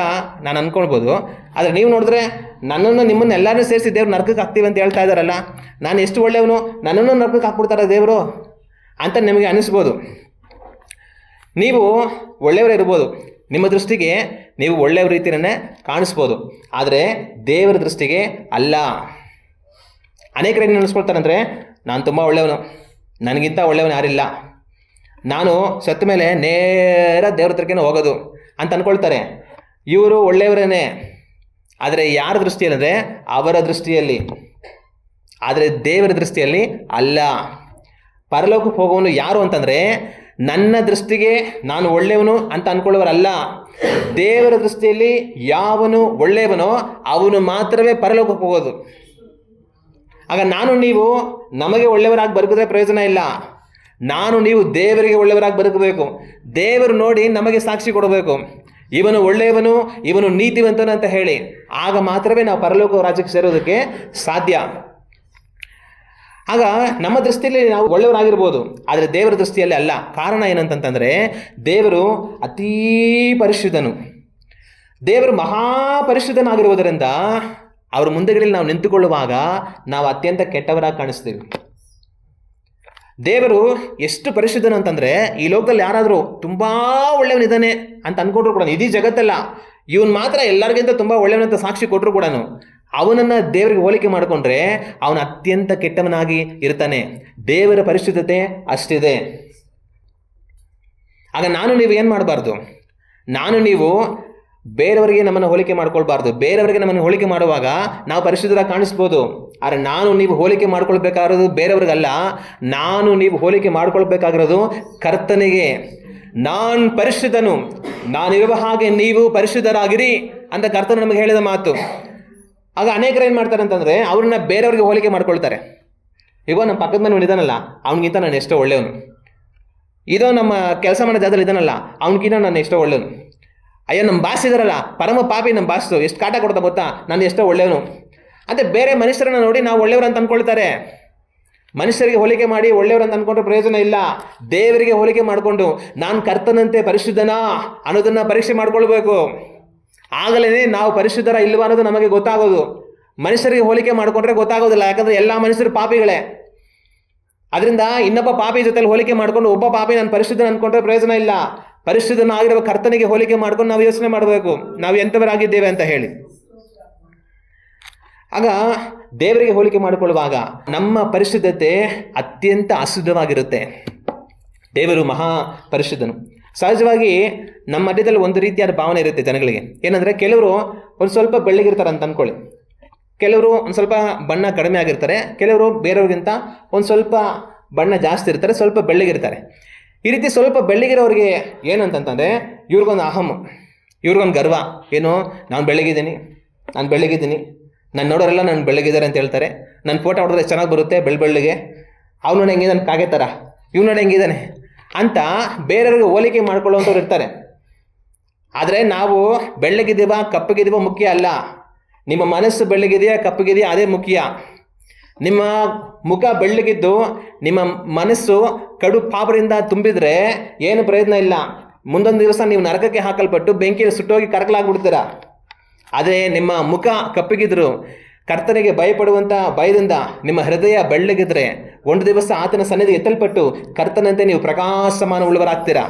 ನಾನು ಅಂದ್ಕೊಳ್ಬೋದು. ಆದರೆ ನೀವು ನೋಡಿದ್ರೆ ನನ್ನನ್ನು ನಿಮ್ಮನ್ನು ಎಲ್ಲರೂ ಸೇರಿಸಿ ದೇವ್ರು ನರಕಕ್ಕೆ ಹಾಕ್ತೀವಿ ಅಂತ ಹೇಳ್ತಾ ಇದ್ದಾರಲ್ಲ, ನಾನು ಎಷ್ಟು ಒಳ್ಳೆಯವನು, ನನ್ನನ್ನು ನರಕಕ್ಕೆ ಹಾಕ್ಬಿಡ್ತಾರೆ ದೇವರು ಅಂತ ನಿಮಗೆ ಅನ್ನಿಸ್ಬೋದು. ನೀವು ಒಳ್ಳೆಯವರೇ ಇರ್ಬೋದು, ನಿಮ್ಮ ದೃಷ್ಟಿಗೆ ನೀವು ಒಳ್ಳೆಯವ್ರ ರೀತಿಯನ್ನೇ ಕಾಣಿಸ್ಬೋದು, ಆದರೆ ದೇವರ ದೃಷ್ಟಿಗೆ ಅಲ್ಲ. ಅನೇಕರು ಏನು ಅನ್ನಿಸ್ಕೊಳ್ತಾರೆ ಅಂದರೆ, ನಾನು ತುಂಬ ಒಳ್ಳೆಯವನು, ನನಗಿಂತ ಒಳ್ಳೆಯವನು ಯಾರಿಲ್ಲ, ನಾನು ಸತ್ತ ಮೇಲೆ ನೇರ ದೇವ್ರ ಹತ್ರಕ್ಕೇ ಹೋಗೋದು ಅಂತ ಅಂದ್ಕೊಳ್ತಾರೆ. ಇವರು ಒಳ್ಳೆಯವರೇನೆ, ಆದರೆ ಯಾರ ದೃಷ್ಟಿಯಲ್ಲಿ ಅಂದರೆ ಅವರ ದೃಷ್ಟಿಯಲ್ಲಿ, ಆದರೆ ದೇವರ ದೃಷ್ಟಿಯಲ್ಲಿ ಅಲ್ಲ. ಪರಲೋಕಕ್ಕೆ ಹೋಗೋವನು ಯಾರು ಅಂತಂದರೆ, ನನ್ನ ದೃಷ್ಟಿಗೆ ನಾನು ಒಳ್ಳೆಯವನು ಅಂತ ಅಂದ್ಕೊಳ್ಳೋರಲ್ಲ. ದೇವರ ದೃಷ್ಟಿಯಲ್ಲಿ ಯಾವನು ಒಳ್ಳೆಯವನೋ ಅವನು ಮಾತ್ರವೇ ಪರಲೋಕಕ್ಕೆ ಹೋಗೋದು. ಆಗ ನಾನು ನೀವು ನಮಗೆ ಒಳ್ಳೆಯವರಾಗಿ ಬದುಕಿದ್ರೆ ಪ್ರಯೋಜನ ಇಲ್ಲ. ನಾನು ನೀವು ದೇವರಿಗೆ ಒಳ್ಳೆಯವರಾಗಿ ಬದುಕಬೇಕು. ದೇವರು ನೋಡಿ ನಮಗೆ ಸಾಕ್ಷಿ ಕೊಡಬೇಕು, ಇವನು ಒಳ್ಳೆಯವನು, ಇವನು ನೀತಿವಂತನು ಅಂತ ಹೇಳಿ. ಆಗ ಮಾತ್ರವೇ ನಾವು ಪರಲೋಕ ರಾಜ್ಯಕ್ಕೆ ಸೇರೋದಕ್ಕೆ ಸಾಧ್ಯ. ಆಗ ನಮ್ಮ ದೃಷ್ಟಿಯಲ್ಲಿ ನಾವು ಒಳ್ಳೆಯವರಾಗಿರ್ಬೋದು, ಆದರೆ ದೇವರ ದೃಷ್ಟಿಯಲ್ಲಿ ಅಲ್ಲ. ಕಾರಣ ಏನಂತಂತಂದರೆ, ದೇವರು ಅತೀ ಪರಿಶುದ್ಧನು. ದೇವರು ಮಹಾಪರಿಶುದ್ಧನಾಗಿರುವುದರಿಂದ ಅವ್ರ ಮುಂದೆಗಳಲ್ಲಿ ನಾವು ನಿಂತುಕೊಳ್ಳುವಾಗ ನಾವು ಅತ್ಯಂತ ಕೆಟ್ಟವರಾಗಿ ಕಾಣಿಸ್ತೀವಿ. ದೇವರು ಎಷ್ಟು ಪರಿಶುದ್ಧನು ಅಂತಂದರೆ, ಈ ಲೋಕದಲ್ಲಿ ಯಾರಾದರೂ ತುಂಬ ಒಳ್ಳೆಯವನಿದ್ದಾನೆ ಅಂತ ಅಂದ್ಕೊಂಡ್ರು ಕೂಡ, ಇಡೀ ಜಗತ್ತಲ್ಲ ಇವನು ಮಾತ್ರ ಎಲ್ಲರಿಗಿಂತ ತುಂಬ ಒಳ್ಳೆಯವನಂತ ಸಾಕ್ಷಿ ಕೊಟ್ಟರು ಕೂಡ ಅವನನ್ನು ದೇವರಿಗೆ ಹೋಲಿಕೆ ಮಾಡಿಕೊಂಡ್ರೆ ಅವನು ಅತ್ಯಂತ ಕೆಟ್ಟವನಾಗಿ ಇರ್ತಾನೆ. ದೇವರ ಪರಿಶುದ್ಧತೆ ಅಷ್ಟಿದೆ. ಆಗ ನಾನು ನೀವು ಏನು ಮಾಡಬಾರ್ದು? ನಾನು ನೀವು ಬೇರೆಯವರಿಗೆ ನಮ್ಮನ್ನು ಹೋಲಿಕೆ ಮಾಡ್ಕೊಳ್ಬಾರ್ದು. ಬೇರೆಯವರಿಗೆ ನಮ್ಮನ್ನು ಹೋಲಿಕೆ ಮಾಡುವಾಗ ನಾವು ಪರಿಶುದ್ಧರಾಗಿ ಕಾಣಿಸ್ಬೋದು, ಆದರೆ ನಾನು ನೀವು ಹೋಲಿಕೆ ಮಾಡ್ಕೊಳ್ಬೇಕಾಗಿರೋದು ಬೇರೆಯವ್ರಿಗಲ್ಲ, ನಾನು ನೀವು ಹೋಲಿಕೆ ಮಾಡ್ಕೊಳ್ಬೇಕಾಗಿರೋದು ಕರ್ತನಿಗೆ. ನಾನು ಪರಿಶುದ್ಧನು, ನಾನಿರುವ ಹಾಗೆ ನೀವು ಪರಿಶುದ್ಧರಾಗಿರಿ ಅಂತ ಕರ್ತನು ನಮಗೆ ಹೇಳಿದ ಮಾತು. ಆಗ ಅನೇಕರು ಏನು ಮಾಡ್ತಾರೆ ಅಂತಂದರೆ ಅವ್ರನ್ನ ಬೇರೆಯವ್ರಿಗೆ ಹೋಲಿಕೆ ಮಾಡ್ಕೊಳ್ತಾರೆ. ಈಗ ನಮ್ಮ ಪಕ್ಕದ ಮನೆ ಇದ್ದಾನಲ್ಲ, ಅವನಿಗಿಂತ ನಾನು ಎಷ್ಟೋ ಒಳ್ಳೆಯವನು. ಇದೋ ನಮ್ಮ ಕೆಲಸ ಮಾಡೋ ಜಾಗದಲ್ಲಿ ಇದ್ದಾನಲ್ಲ, ಅವನಿಗಿಂತ ನಾನು ಎಷ್ಟೋ ಒಳ್ಳೆಯವನು. ಅಯ್ಯೋ ನಮ್ಮ ಬಾಸ್ ಇದಾರಲ್ಲ, ಪರಮ ಪಾಪಿ ನಮ್ಮ ಬಾಸು, ಎಷ್ಟು ಕಾಟ ಕೊಡ್ತಾ ಗೊತ್ತಾ, ನಾನು ಎಷ್ಟೋ ಒಳ್ಳೆಯವನು ಅಂತ ಬೇರೆ ಮನುಷ್ಯರನ್ನ ನೋಡಿ ನಾವು ಒಳ್ಳೆಯವರು ಅಂತ ಅಂದ್ಕೊಳ್ತಾರೆ. ಮನುಷ್ಯರಿಗೆ ಹೋಲಿಕೆ ಮಾಡಿ ಒಳ್ಳೆಯವರು ಅಂತ ಅಂದ್ಕೊಂಡ್ರೆ ಪ್ರಯೋಜನ ಇಲ್ಲ. ದೇವರಿಗೆ ಹೋಲಿಕೆ ಮಾಡಿಕೊಂಡು ನಾನು ಕರ್ತನಂತೆ ಪರಿಶುದ್ಧನಾ ಅನ್ನೋದನ್ನು ಪರೀಕ್ಷೆ ಮಾಡ್ಕೊಳ್ಬೇಕು. ಆಗಲೇ ನಾವು ಪರಿಶುದ್ಧರ ಇಲ್ವಾ ಅನ್ನೋದು ನಮಗೆ ಗೊತ್ತಾಗೋದು. ಮನುಷ್ಯರಿಗೆ ಹೋಲಿಕೆ ಮಾಡಿಕೊಂಡ್ರೆ ಗೊತ್ತಾಗೋದಿಲ್ಲ, ಯಾಕಂದರೆ ಎಲ್ಲ ಮನುಷ್ಯರು ಪಾಪಿಗಳೇ. ಅದರಿಂದ ಇನ್ನೊಬ್ಬ ಪಾಪಿ ಜೊತೆಲಿ ಹೋಲಿಕೆ ಮಾಡಿಕೊಂಡು ಒಬ್ಬ ಪಾಪಿ ನಾನು ಪರಿಶುದ್ಧನ ಅಂದ್ಕೊಂಡ್ರೆ ಪ್ರಯೋಜನ ಇಲ್ಲ. ಪರಿಶುದ್ಧನಾಗಿರುವ ಕರ್ತನಿಗೆ ಹೋಲಿಕೆ ಮಾಡ್ಕೊಂಡು ನಾವು ಯೋಚನೆ ಮಾಡಬೇಕು, ನಾವು ಎಂಥವರಾಗಿದ್ದೇವೆ ಅಂತ ಹೇಳಿ. ಆಗ ದೇವರಿಗೆ ಹೋಲಿಕೆ ಮಾಡಿಕೊಳ್ಳುವಾಗ ನಮ್ಮ ಪರಿಶುದ್ಧತೆ ಅತ್ಯಂತ ಅಶುದ್ಧವಾಗಿರುತ್ತೆ. ದೇವರು ಮಹಾ ಪರಿಶುದ್ಧನು. ಸಹಜವಾಗಿ ನಮ್ಮ ಮಧ್ಯದಲ್ಲಿ ಒಂದು ರೀತಿಯಾದ ಭಾವನೆ ಇರುತ್ತೆ ಜನಗಳಿಗೆ. ಏನಂದರೆ ಕೆಲವರು ಒಂದು ಸ್ವಲ್ಪ ಬೆಳ್ಳಗಿರ್ತಾರೆ ಅಂತ ಅಂದ್ಕೊಳ್ಳಿ, ಕೆಲವರು ಒಂದು ಸ್ವಲ್ಪ ಬಣ್ಣ ಕಡಿಮೆ ಆಗಿರ್ತಾರೆ, ಕೆಲವರು ಬೇರೆಯವ್ರಿಗಿಂತ ಒಂದು ಸ್ವಲ್ಪ ಬಣ್ಣ ಜಾಸ್ತಿ ಇರ್ತಾರೆ, ಸ್ವಲ್ಪ ಬೆಳ್ಳಗಿರ್ತಾರೆ. ಈ ರೀತಿ ಸ್ವಲ್ಪ ಬೆಳ್ಳಗಿರೋರಿಗೆ ಏನಂತಂತಂದರೆ ಇವ್ರಿಗೊಂದು ಅಹಂ, ಇವ್ರಿಗೊಂದು ಗರ್ವ. ಏನು, ನಾನು ಬೆಳ್ಳಗಿದ್ದೀನಿ, ನಾನು ನೋಡೋರೆಲ್ಲ ನಾನು ಬೆಳ್ಳಗಿದ್ದಾರೆ ಅಂತ ಹೇಳ್ತಾರೆ. ನನ್ನ ಫೋಟೋ ಹೊಡೆದ್ರೆ ಎಷ್ಟು ಚೆನ್ನಾಗಿ ಬರುತ್ತೆ ಬೆಳ್ಳಗೆ, ಅವ್ನು ನೋಡಿ ಹೆಂಗಿದ್ದಾನೆ ಕಾಗೆ ಥರ, ಇವ್ನು ನೋಡಿ ಹೆಂಗಿದ್ದಾನೆ ಅಂತ ಬೇರೆಯವ್ರಿಗೆ ಹೋಲಿಕೆ ಮಾಡ್ಕೊಳ್ಳುವಂಥವ್ರು ಇರ್ತಾರೆ. ಆದರೆ ನಾವು ಬೆಳ್ಳಗಿದ್ದೀವಾ ಕಪ್ಪಗಿದ್ದೀವೋ ಮುಖ್ಯ ಅಲ್ಲ, ನಿಮ್ಮ ಮನಸ್ಸು ಬೆಳ್ಳಗಿದೆಯಾ ಕಪ್ಪಗಿದೆಯಾ ಅದೇ ಮುಖ್ಯ. ನಿಮ್ಮ ಮುಖ ಬೆಳ್ಳಗಿದ್ದು ನಿಮ್ಮ ಮನಸ್ಸು ಕಡು ಪಾಪರಿಂದ ತುಂಬಿದರೆ ಏನು ಪ್ರಯೋಜನ ಇಲ್ಲ. ಮುಂದೊಂದು ದಿವಸ ನೀವು ನರಕಕ್ಕೆ ಹಾಕಲ್ಪಟ್ಟು ಬೆಂಕಿಯಲ್ಲಿ ಸುಟ್ಟೋಗಿ ಕರಕಲಾಗ್ಬಿಡ್ತೀರ. ಅದೇ ನಿಮ್ಮ ಮುಖ ಕಪ್ಪಗಿದ್ರು, ಕರ್ತನಿಗೆ ಭಯಪಡುವಂಥ ಭಯದಿಂದ ನಿಮ್ಮ ಹೃದಯ ಬೆಳ್ಳಗಿದ್ರೆ, ಒಂದು ದಿವಸ ಆತನ ಸನ್ನಿಧಿ ಎತ್ತಲ್ಪಟ್ಟು ಕರ್ತನಂತೆ ನೀವು ಪ್ರಕಾಶಮಾನ ಉಳ್ಳವರಾಗ್ತೀರಾ.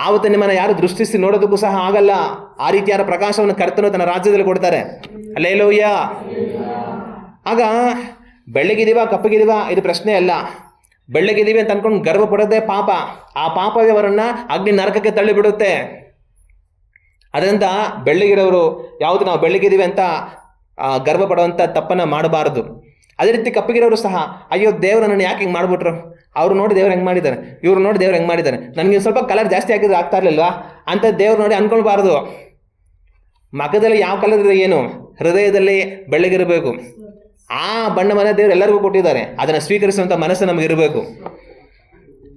ಆವತ್ತು ನಿಮ್ಮನ್ನು ಯಾರು ದೃಷ್ಟಿಸಿ ನೋಡೋದಕ್ಕೂ ಸಹ ಆಗಲ್ಲ. ಆ ರೀತಿಯಾದ ಪ್ರಕಾಶವನ್ನು ಕರ್ತನು ತನ್ನ ರಾಜ್ಯದಲ್ಲಿ ಕೊಡ್ತಾರೆ. ಹಲ್ಲೆಲೂಯಾ. ಆಗ ಬೆಳ್ಳಗಿದ್ದೀವಾ ಕಪ್ಪಗಿದ್ದೀವಾ ಇದು ಪ್ರಶ್ನೆ ಅಲ್ಲ. ಬೆಳ್ಳಗಿದ್ದೀವಿ ಅಂತ ಅಂದ್ಕೊಂಡು ಗರ್ವ ಪಡೋದೇ ಪಾಪ. ಆ ಪಾಪವೇ ಅವರನ್ನು ಅಗ್ನಿ ನರಕಕ್ಕೆ ತಳ್ಳಿಬಿಡುತ್ತೆ. ಅದರಿಂದ ಬೆಳ್ಳಗಿರೋರು ಯಾವುದು ನಾವು ಬೆಳ್ಳಗಿದ್ದೀವಿ ಅಂತ ಗರ್ವ ಪಡುವಂಥ ತಪ್ಪನ್ನು ಮಾಡಬಾರ್ದು. ಅದೇ ರೀತಿ ಕಪ್ಪಗಿರೋರು ಸಹ ಅಯ್ಯೋ ದೇವರು ನನ್ನನ್ನು ಯಾಕೆ ಹಿಂಗೆ ಮಾಡಿಬಿಟ್ರು, ಅವ್ರು ನೋಡಿ ದೇವ್ರು ಹೆಂಗೆ ಮಾಡಿದ್ದಾರೆ, ಇವ್ರು ನೋಡಿ ದೇವ್ರು ಹೆಂಗೆ ಮಾಡಿದ್ದಾರೆ, ನನಗೆ ಸ್ವಲ್ಪ ಕಲರ್ ಜಾಸ್ತಿ ಹಾಕಿದ್ರೆ ಆಗ್ತಾ ಇರಲಿಲ್ವಾ ಅಂತ ದೇವ್ರು ನೋಡಿ ಅಂದ್ಕೊಳ್ಬಾರ್ದು. ಮಖದಲ್ಲಿ ಯಾವ ಕಲರ್ ಇದೆ ಏನು, ಹೃದಯದಲ್ಲಿ ಬೆಳ್ಳಗಿರಬೇಕು. ಆ ಬಣ್ಣವನ್ನು ದೇವರು ಎಲ್ಲರಿಗೂ ಕೊಟ್ಟಿದ್ದಾರೆ. ಅದನ್ನು ಸ್ವೀಕರಿಸುವಂಥ ಮನಸ್ಸು ನಮಗಿರಬೇಕು.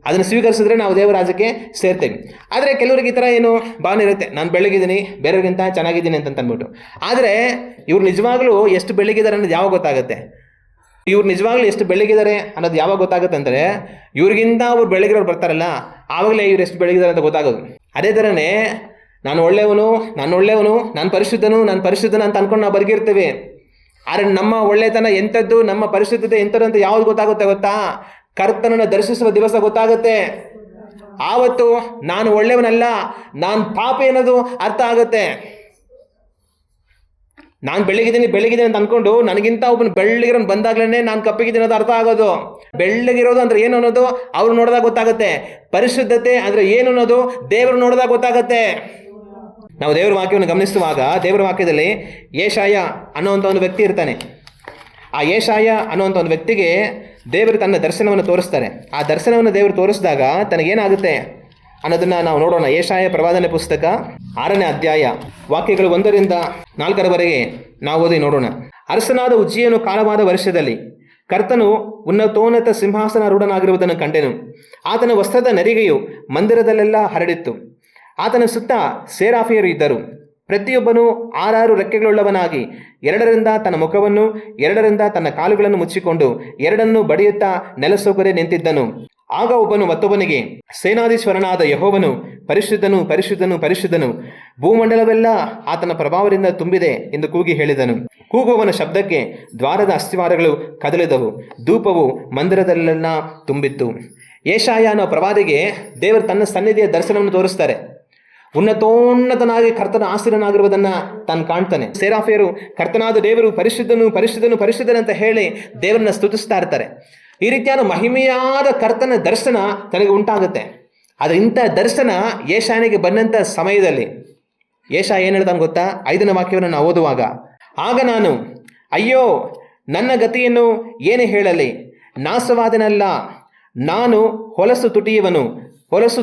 ಅದನ್ನು ಸ್ವೀಕರಿಸಿದ್ರೆ ನಾವು ದೇವರ ರಾಜ್ಯಕ್ಕೆ ಸೇರ್ತೇವೆ. ಆದರೆ ಕೆಲವರಿಗೆ ಈ ಥರ ಏನು ಭಾವನೆ ಇರುತ್ತೆ, ನಾನು ಬೆಳಗಿದ್ದೀನಿ ಬೇರೆಯವ್ರಿಗಿಂತ ಚೆನ್ನಾಗಿದ್ದೀನಿ ಅಂತ ಅಂದ್ಬಿಟ್ಟು. ಆದರೆ ಇವ್ರು ನಿಜವಾಗ್ಲೂ ಎಷ್ಟು ಬೆಳಗಿದ್ದಾರೆ ಅನ್ನೋದು ಯಾವಾಗ ಗೊತ್ತಾಗುತ್ತೆ? ಇವ್ರು ನಿಜವಾಗ್ಲೂ ಎಷ್ಟು ಬೆಳಗಿದ್ದಾರೆ ಅನ್ನೋದು ಯಾವಾಗ ಗೊತ್ತಾಗುತ್ತೆ ಅಂದರೆ, ಇವ್ರಿಗಿಂತ ಅವ್ರು ಬೆಳಗಿರೋರು ಬರ್ತಾರಲ್ಲ, ಆವಾಗಲೇ ಇವ್ರು ಎಷ್ಟು ಬೆಳಗಿದ್ದಾರೆ ಅಂತ ಗೊತ್ತಾಗೋದು. ಅದೇ ಥರನೇ ನಾನು ಒಳ್ಳೆಯವನು, ನಾನು ಪರಿಶುದ್ಧನು ಅಂತ ಅಂದ್ಕೊಂಡು ನಾವು ಬದುಕಿರ್ತೇವೆ. ಆದರೆ ನಮ್ಮ ಒಳ್ಳೆತನ ಎಂಥದ್ದು, ನಮ್ಮ ಪರಿಶುದ್ಧತೆ ಎಂಥದ್ದು ಅಂತ ಯಾವುದು ಗೊತ್ತಾಗುತ್ತೆ ಗೊತ್ತಾ? ಕರ್ತನನ್ನು ದರ್ಶಿಸುವ ದಿವಸ ಗೊತ್ತಾಗುತ್ತೆ. ಆವತ್ತು ನಾನು ಒಳ್ಳೆಯವನಲ್ಲ, ನಾನು ಪಾಪಿ ಅನ್ನೋದು ಅರ್ಥ ಆಗುತ್ತೆ. ನಾನು ಬೆಳ್ಳಗಿದ್ದೀನಿ ಅಂತ ಅಂದ್ಕೊಂಡು ನನಗಿಂತ ಒಬ್ಬನು ಬೆಳ್ಳಗಿರೋನು ಬಂದಾಗ್ಲೇ ನಾನು ಕಪ್ಪಗಿದ್ದೀನಿ ಅನ್ನೋದು ಅರ್ಥ ಆಗೋದು. ಬೆಳ್ಳಗಿರೋದು ಅಂದರೆ ಏನು ಅನ್ನೋದು ಅವ್ರು ನೋಡಿದಾಗ ಗೊತ್ತಾಗುತ್ತೆ. ಪರಿಶುದ್ಧತೆ ಅಂದರೆ ಏನು ಅನ್ನೋದು ದೇವರು ನೋಡಿದಾಗ ಗೊತ್ತಾಗುತ್ತೆ. ನಾವು ದೇವರ ವಾಕ್ಯವನ್ನು ಗಮನಿಸುವಾಗ ದೇವರ ವಾಕ್ಯದಲ್ಲಿ ಯೆಶಾಯ ಅನ್ನುವಂಥ ಒಂದು ವ್ಯಕ್ತಿ ಇರ್ತಾನೆ. ಆ ಯೆಶಾಯ ಅನ್ನುವಂಥ ಒಂದು ವ್ಯಕ್ತಿಗೆ ದೇವರು ತನ್ನ ದರ್ಶನವನ್ನು ತೋರಿಸ್ತಾರೆ. ಆ ದರ್ಶನವನ್ನು ದೇವರು ತೋರಿಸಿದಾಗ ತನಗೇನಾಗುತ್ತೆ ಅನ್ನೋದನ್ನು ನಾವು ನೋಡೋಣ. ಯೆಶಾಯ ಪ್ರವಾದನೆ ಪುಸ್ತಕ 6ನೇ ಅಧ್ಯಾಯ ವಾಕ್ಯಗಳು 1ರಿಂದ 4ರವರೆಗೆ ನಾವು ಓದಿ ನೋಡೋಣ. ಅರಸನಾದ ಉಜ್ಜೀಯನು ಕಾಲವಾದ ವರ್ಷದಲ್ಲಿ ಕರ್ತನು ಉನ್ನತೋನ್ನತ ಸಿಂಹಾಸನಾರೂಢನಾಗಿರುವುದನ್ನು ಕಂಡೆನು. ಆತನ ವಸ್ತ್ರದ ನರಿಗೆಯು ಮಂದಿರದಲ್ಲೆಲ್ಲ ಹರಡಿತ್ತು. ಆತನ ಸುತ್ತ ಸೇರಾಫಿಯರು ಇದ್ದರು. ಪ್ರತಿಯೊಬ್ಬನು 6 ರೆಕ್ಕೆಗಳುಳ್ಳವನಾಗಿ 2ರಿಂದ ತನ್ನ ಮುಖವನ್ನು 2ರಿಂದ ತನ್ನ ಕಾಲುಗಳನ್ನು ಮುಚ್ಚಿಕೊಂಡು 2 ಬಡಿಯುತ್ತಾ ನೆಲಸೋಗದೆ ನಿಂತಿದ್ದನು. ಆಗ ಒಬ್ಬನು ಮತ್ತೊಬ್ಬನಿಗೆ, ಸೇನಾಧೀಶ್ವರನಾದ ಯೆಹೋವನು ಪರಿಶುದ್ಧನು, ಪರಿಶುದ್ಧನು, ಪರಿಶುದ್ಧನು, ಭೂಮಂಡಲವೆಲ್ಲ ಆತನ ಪ್ರಭಾವದಿಂದ ತುಂಬಿದೆ ಎಂದು ಕೂಗಿ ಹೇಳಿದನು. ಕೂಗುವವನ ಶಬ್ದಕ್ಕೆ ದ್ವಾರದ ಅಸ್ಥಿವಾರಗಳು ಕದಲಿದವು, ಧೂಪವು ಮಂದಿರದಲ್ಲೆಲ್ಲ ತುಂಬಿತ್ತು. ಯೆಶಾಯ ಅನ್ನೋ ಪ್ರವಾದಿಗೆ ದೇವರು ತನ್ನ ಸನ್ನಿಧಿಯ ದರ್ಶನವನ್ನು ತೋರಿಸ್ತಾರೆ. ಉನ್ನತೋನ್ನತನಾಗಿ ಕರ್ತನ ಆಸೀನನಾಗಿರುವುದನ್ನು ತಾನು ಕಾಣ್ತಾನೆ. ಸೇರಾಫಿಯರು ಕರ್ತನಾದ ದೇವರು ಪರಿಶುದ್ಧನು, ಪರಿಶುದ್ಧನು, ಪರಿಶುದ್ಧನು ಅಂತ ಹೇಳಿ ದೇವರನ್ನ ಸ್ತುತಿಸ್ತಾ ಇರ್ತಾರೆ. ಈ ರೀತಿಯಾದ ಮಹಿಮೆಯಾದ ಕರ್ತನ ದರ್ಶನ ತನಗೆ ಉಂಟಾಗುತ್ತೆ. ಆದರೆ ಇಂಥ ದರ್ಶನ ಯೆಶಾಯನಿಗೆ ಬಂದಂಥ ಸಮಯದಲ್ಲಿ ಯೆಶಾಯ ಏನು ಹೇಳ್ತಾನೆ ಗೊತ್ತಾ? 5ನೇ ವಾಕ್ಯವನ್ನು ನಾವು ಓದುವಾಗ, ಆಗ ನಾನು, ಅಯ್ಯೋ ನನ್ನ ಗತಿಯನ್ನು ಏನು ಹೇಳಲಿ, ನಾಶವಾದನಲ್ಲ, ನಾನು ಹೊಲಸು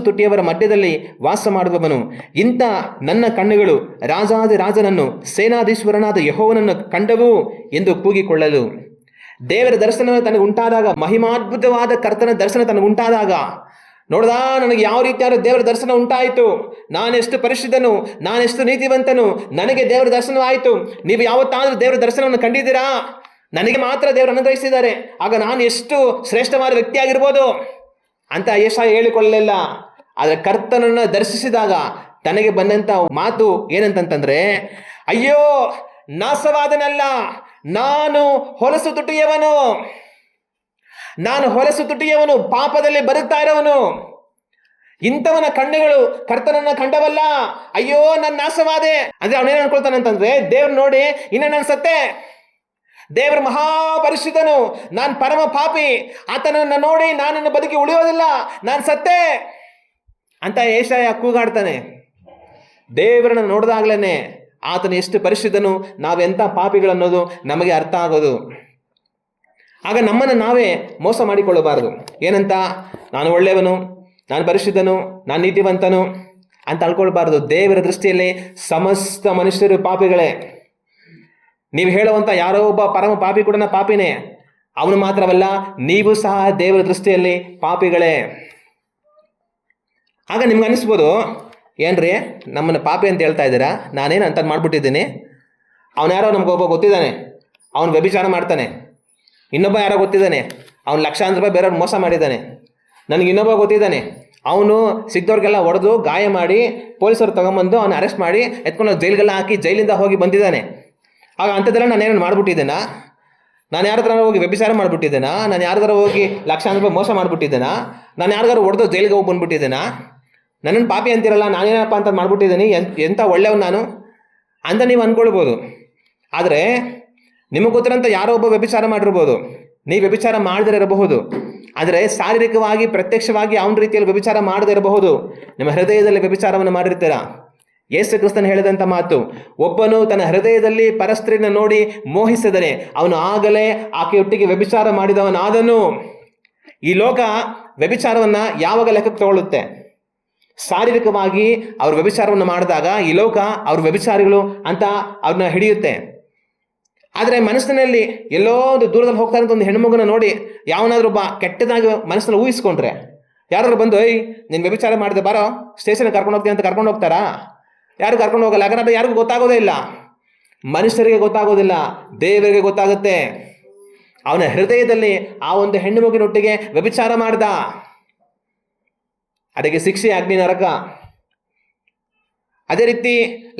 ತುಟಿಯವರ ಮಧ್ಯದಲ್ಲಿ ವಾಸ ಮಾಡುವವನು. ಇಂಥ ನನ್ನ ಕಣ್ಣುಗಳು ರಾಜನನ್ನು, ಸೇನಾಧೀಶ್ವರನಾದ ಯೆಹೋವನನ್ನು ಕಂಡವು ಎಂದು ಕೂಗಿಕೊಳ್ಳಲು. ದೇವರ ದರ್ಶನ ತನಗೆ ಉಂಟಾದಾಗ, ಮಹಿಮಾದ್ಭುತವಾದ ಕರ್ತನ ದರ್ಶನ ತನಗೆ ಉಂಟಾದಾಗ, ನೋಡ್ದಾ ನನಗೆ ಯಾವ ರೀತಿಯಾದ ದೇವರ ದರ್ಶನ ಉಂಟಾಯಿತು, ನಾನೆಷ್ಟು ಪರಿಶುದ್ಧನು, ನಾನೆಷ್ಟು ನೀತಿವಂತನು, ನನಗೆ ದೇವರ ದರ್ಶನವಾಯಿತು. ನೀವು ಯಾವತ್ತಾದರೂ ದೇವರ ದರ್ಶನವನ್ನು ಕಂಡಿದ್ದೀರಾ? ನನಗೆ ಮಾತ್ರ ದೇವರು ಅನುಗ್ರಹಿಸಿದ್ದಾರೆ, ಆಗ ನಾನು ಎಷ್ಟು ಶ್ರೇಷ್ಠವಾದ ವ್ಯಕ್ತಿಯಾಗಿರ್ಬೋದು ಅಂತ ಯೆಶಾಯ ಹೇಳಿಕೊಳ್ಳಲಿಲ್ಲ. ಆದರೆ ಕರ್ತನನ್ನು ದರ್ಶಿಸಿದಾಗ ತನಗೆ ಬಂದಂಥ ಮಾತು ಏನಂತಂತಂದ್ರೆ, ಅಯ್ಯೋ ನಾಶವಾದನಲ್ಲ, ನಾನು ಹೊಲಸು ತುಟಿಯವನು, ಪಾಪದಲ್ಲಿ ಬದುಕ್ತಾ ಇರೋವನು. ಇಂಥವನ ಕಣ್ಣುಗಳು ಕರ್ತನನ್ನ ಕಂಡವಲ್ಲ, ಅಯ್ಯೋ ನನ್ನ ನಾಶವಾದೆ. ಅಂದ್ರೆ ಅವನೇನು ಅನ್ಕೊಳ್ತಾನೆ ಅಂತಂದ್ರೆ, ದೇವ್ರು ನೋಡಿ ಇನ್ನು ನಾನು ಸತ್ತೆ, ದೇವರು ಮಹಾಪರಿಶುದ್ಧನು, ನಾನು ಪರಮ ಪಾಪಿ, ಆತನನ್ನು ನೋಡಿ ನಾನಿನ್ನು ಬದುಕಿ ಉಳಿಯೋದಿಲ್ಲ, ನಾನು ಸತ್ತೆ ಅಂತ ಯೆಶಾಯ ಕೂಗಾಡ್ತಾನೆ. ದೇವರನ್ನು ನೋಡಿದಾಗ್ಲೇ ಆತನು ಎಷ್ಟು ಪರಿಶುದ್ಧನು, ನಾವೆಂಥ ಪಾಪಿಗಳನ್ನೋದು ನಮಗೆ ಅರ್ಥ ಆಗೋದು. ಆಗ ನಮ್ಮನ್ನು ನಾವೇ ಮೋಸ ಮಾಡಿಕೊಳ್ಳಬಾರದು. ಏನಂತ? ನಾನು ಒಳ್ಳೆಯವನು, ನಾನು ಪರಿಶುದ್ಧನು, ನಾನು ನೀತಿವಂತನು ಅಂತ ಅಳ್ಕೊಳ್ಬಾರ್ದು. ದೇವರ ದೃಷ್ಟಿಯಲ್ಲಿ ಸಮಸ್ತ ಮನುಷ್ಯರು ಪಾಪಿಗಳೇ. ನೀವು ಹೇಳುವಂಥ ಯಾರೋ ಒಬ್ಬ ಪರಮ ಪಾಪಿ ಕೂಡ ಪಾಪಿನೇ. ಅವನು ಮಾತ್ರವಲ್ಲ, ನೀವು ಸಹ ದೇವರ ದೃಷ್ಟಿಯಲ್ಲಿ ಪಾಪಿಗಳೇ. ಆಗ ನಿಮ್ಗೆ ಅನಿಸ್ಬೋದು, ಏನ್ರಿ ನಮ್ಮನ್ನು ಪಾಪಿ ಅಂತ ಹೇಳ್ತಾ ಇದ್ದೀರಾ, ನಾನೇನು ಅಂತ ಮಾಡ್ಬಿಟ್ಟಿದ್ದೀನಿ. ಅವನು ಯಾರೋ ನಮಗೊಬ್ಬ ಗೊತ್ತಿದ್ದಾನೆ, ಅವನು ವ್ಯಭಿಚಾರ ಮಾಡ್ತಾನೆ. ಇನ್ನೊಬ್ಬ ಯಾರೋ ಗೊತ್ತಿದ್ದಾನೆ, ಅವನು ಲಕ್ಷಾಂತರ ರೂಪಾಯಿ ಬೇರೆಯವ್ರು ಮೋಸ ಮಾಡಿದ್ದಾನೆ. ನನಗೆ ಇನ್ನೊಬ್ಬ ಗೊತ್ತಿದ್ದಾನೆ, ಅವನು ಸಿಗ್ದವ್ರಿಗೆಲ್ಲ ಹೊಡೆದು ಗಾಯ ಮಾಡಿ ಪೊಲೀಸರು ತೊಗೊಂಬಂದು ಅವನು ಅರೆಸ್ಟ್ ಮಾಡಿ ಎತ್ಕೊಂಡು ಜೈಲಿಗೆಲ್ಲ ಹಾಕಿ ಜೈಲಿಂದ ಹೋಗಿ ಬಂದಿದ್ದಾನೆ. ಆಗ ಅಂಥದ್ದೆಲ್ಲ ನಾನೇನು ಮಾಡ್ಬಿಟ್ಟಿದ್ದೇನಾ? ನಾನು ಯಾರತ್ರ ಹೋಗಿ ವ್ಯಭಿಚಾರ ಮಾಡಿಬಿಟ್ಟಿದ್ದೇನಾ? ನಾನು ಯಾರದಾರ ಹೋಗಿ ಲಕ್ಷಾಂತರ ರೂಪಾಯಿ ಮೋಸ ಮಾಡಿಬಿಟ್ಟಿದ್ದೇನಾ? ನಾನು ಯಾರಿಗಾರು ಹೊಡೆದು ಜೈಲಿಗೆ ಹೋಗಿ ಬಂದುಬಿಟ್ಟಿದ್ದೇನಾ? ನನ್ನನ್ನು ಪಾಪಿ ಅಂತಿರಲ್ಲ, ನಾನೇನಪ್ಪ ಅಂತ ಮಾಡ್ಬಿಟ್ಟಿದ್ದೀನಿ, ಎಂಥ ಒಳ್ಳೆಯವನು ನಾನು ಅಂತ ನೀವು ಅಂದ್ಕೊಳ್ಬೋದು. ಆದರೆ ನಿಮಗೆ ಗೊತ್ತಿರೋಂಥ ಯಾರೋ ಒಬ್ಬ ವ್ಯಭಿಚಾರ ಮಾಡಿರ್ಬೋದು, ನೀವು ವ್ಯಭಿಚಾರ ಮಾಡದೇ ಇರಬಹುದು. ಆದರೆ ಶಾರೀರಿಕವಾಗಿ ಪ್ರತ್ಯಕ್ಷವಾಗಿ ಅವನ ರೀತಿಯಲ್ಲಿ ವ್ಯಭಿಚಾರ ಮಾಡದೇ ಇರಬಹುದು. ನಿಮ್ಮ ಹೃದಯದಲ್ಲಿ ವ್ಯಭಿಚಾರವನ್ನು ಮಾಡಿರ್ತೀರಾ. ಯೇಸು ಕ್ರಿಸ್ತನು ಹೇಳಿದಂಥ ಮಾತು, ಒಬ್ಬನು ತನ್ನ ಹೃದಯದಲ್ಲಿ ಪರಸ್ತ್ರೀನ ನೋಡಿ ಮೋಹಿಸಿದರೆ ಅವನು ಆಗಲೇ ಆಕೆಯೊಟ್ಟಿಗೆ ವ್ಯಭಿಚಾರ ಮಾಡಿದವನಾದನು. ಈ ಲೋಕ ವ್ಯಭಿಚಾರವನ್ನು ಯಾವಾಗ ಲೆಕ್ಕಕ್ಕೆ ತಗೊಳ್ಳುತ್ತೆ? ಶಾರೀರಿಕವಾಗಿ ಅವ್ರ ವ್ಯಭಿಚಾರವನ್ನು ಮಾಡಿದಾಗ ಈ ಲೋಕ ಅವ್ರ ವ್ಯಭಿಚಾರಿಗಳು ಅಂತ ಅವ್ರನ್ನ ಹಿಡಿಯುತ್ತೆ. ಆದರೆ ಮನಸ್ಸಿನಲ್ಲಿ ಎಲ್ಲೋ ಒಂದು ದೂರದಲ್ಲಿ ಹೋಗ್ತಾ ಇರೋಂಥ ಒಂದು ಹೆಣ್ಮಗುನ ನೋಡಿ ಯಾವನಾದ್ರೂ ಒಬ್ಬ ಕೆಟ್ಟದಾಗಿ ಮನಸ್ಸನ್ನು ಊಹಿಸ್ಕೊಂಡ್ರೆ, ಯಾರು ಬಂದು ನೀನು ವ್ಯಭಿಚಾರ ಮಾಡಿದೆ ಬಾರೋ ಸ್ಟೇಷನ್ಗೆ ಕರ್ಕೊಂಡು ಹೋಗ್ತೀನಿ ಅಂತ ಕರ್ಕೊಂಡು ಹೋಗ್ತಾರಾ? ಯಾರು ಕರ್ಕೊಂಡು ಹೋಗಲ್ಲ. ಯಾಕಂದ್ರೆ ಯಾರಿಗೂ ಗೊತ್ತಾಗೋದೇ ಇಲ್ಲ. ಮನುಷ್ಯರಿಗೆ ಗೊತ್ತಾಗೋದಿಲ್ಲ, ದೇವರಿಗೆ ಗೊತ್ತಾಗುತ್ತೆ. ಅವನ ಹೃದಯದಲ್ಲಿ ಆ ಒಂದು ಹೆಣ್ಣು ಮಗುವಿನೊಟ್ಟಿಗೆ ವ್ಯಭಿಚಾರ ಮಾಡ್ದ, ಅದಕ್ಕೆ ಶಿಕ್ಷೆ ಅಗ್ನಿ ನರಕ. ಅದೇ ರೀತಿ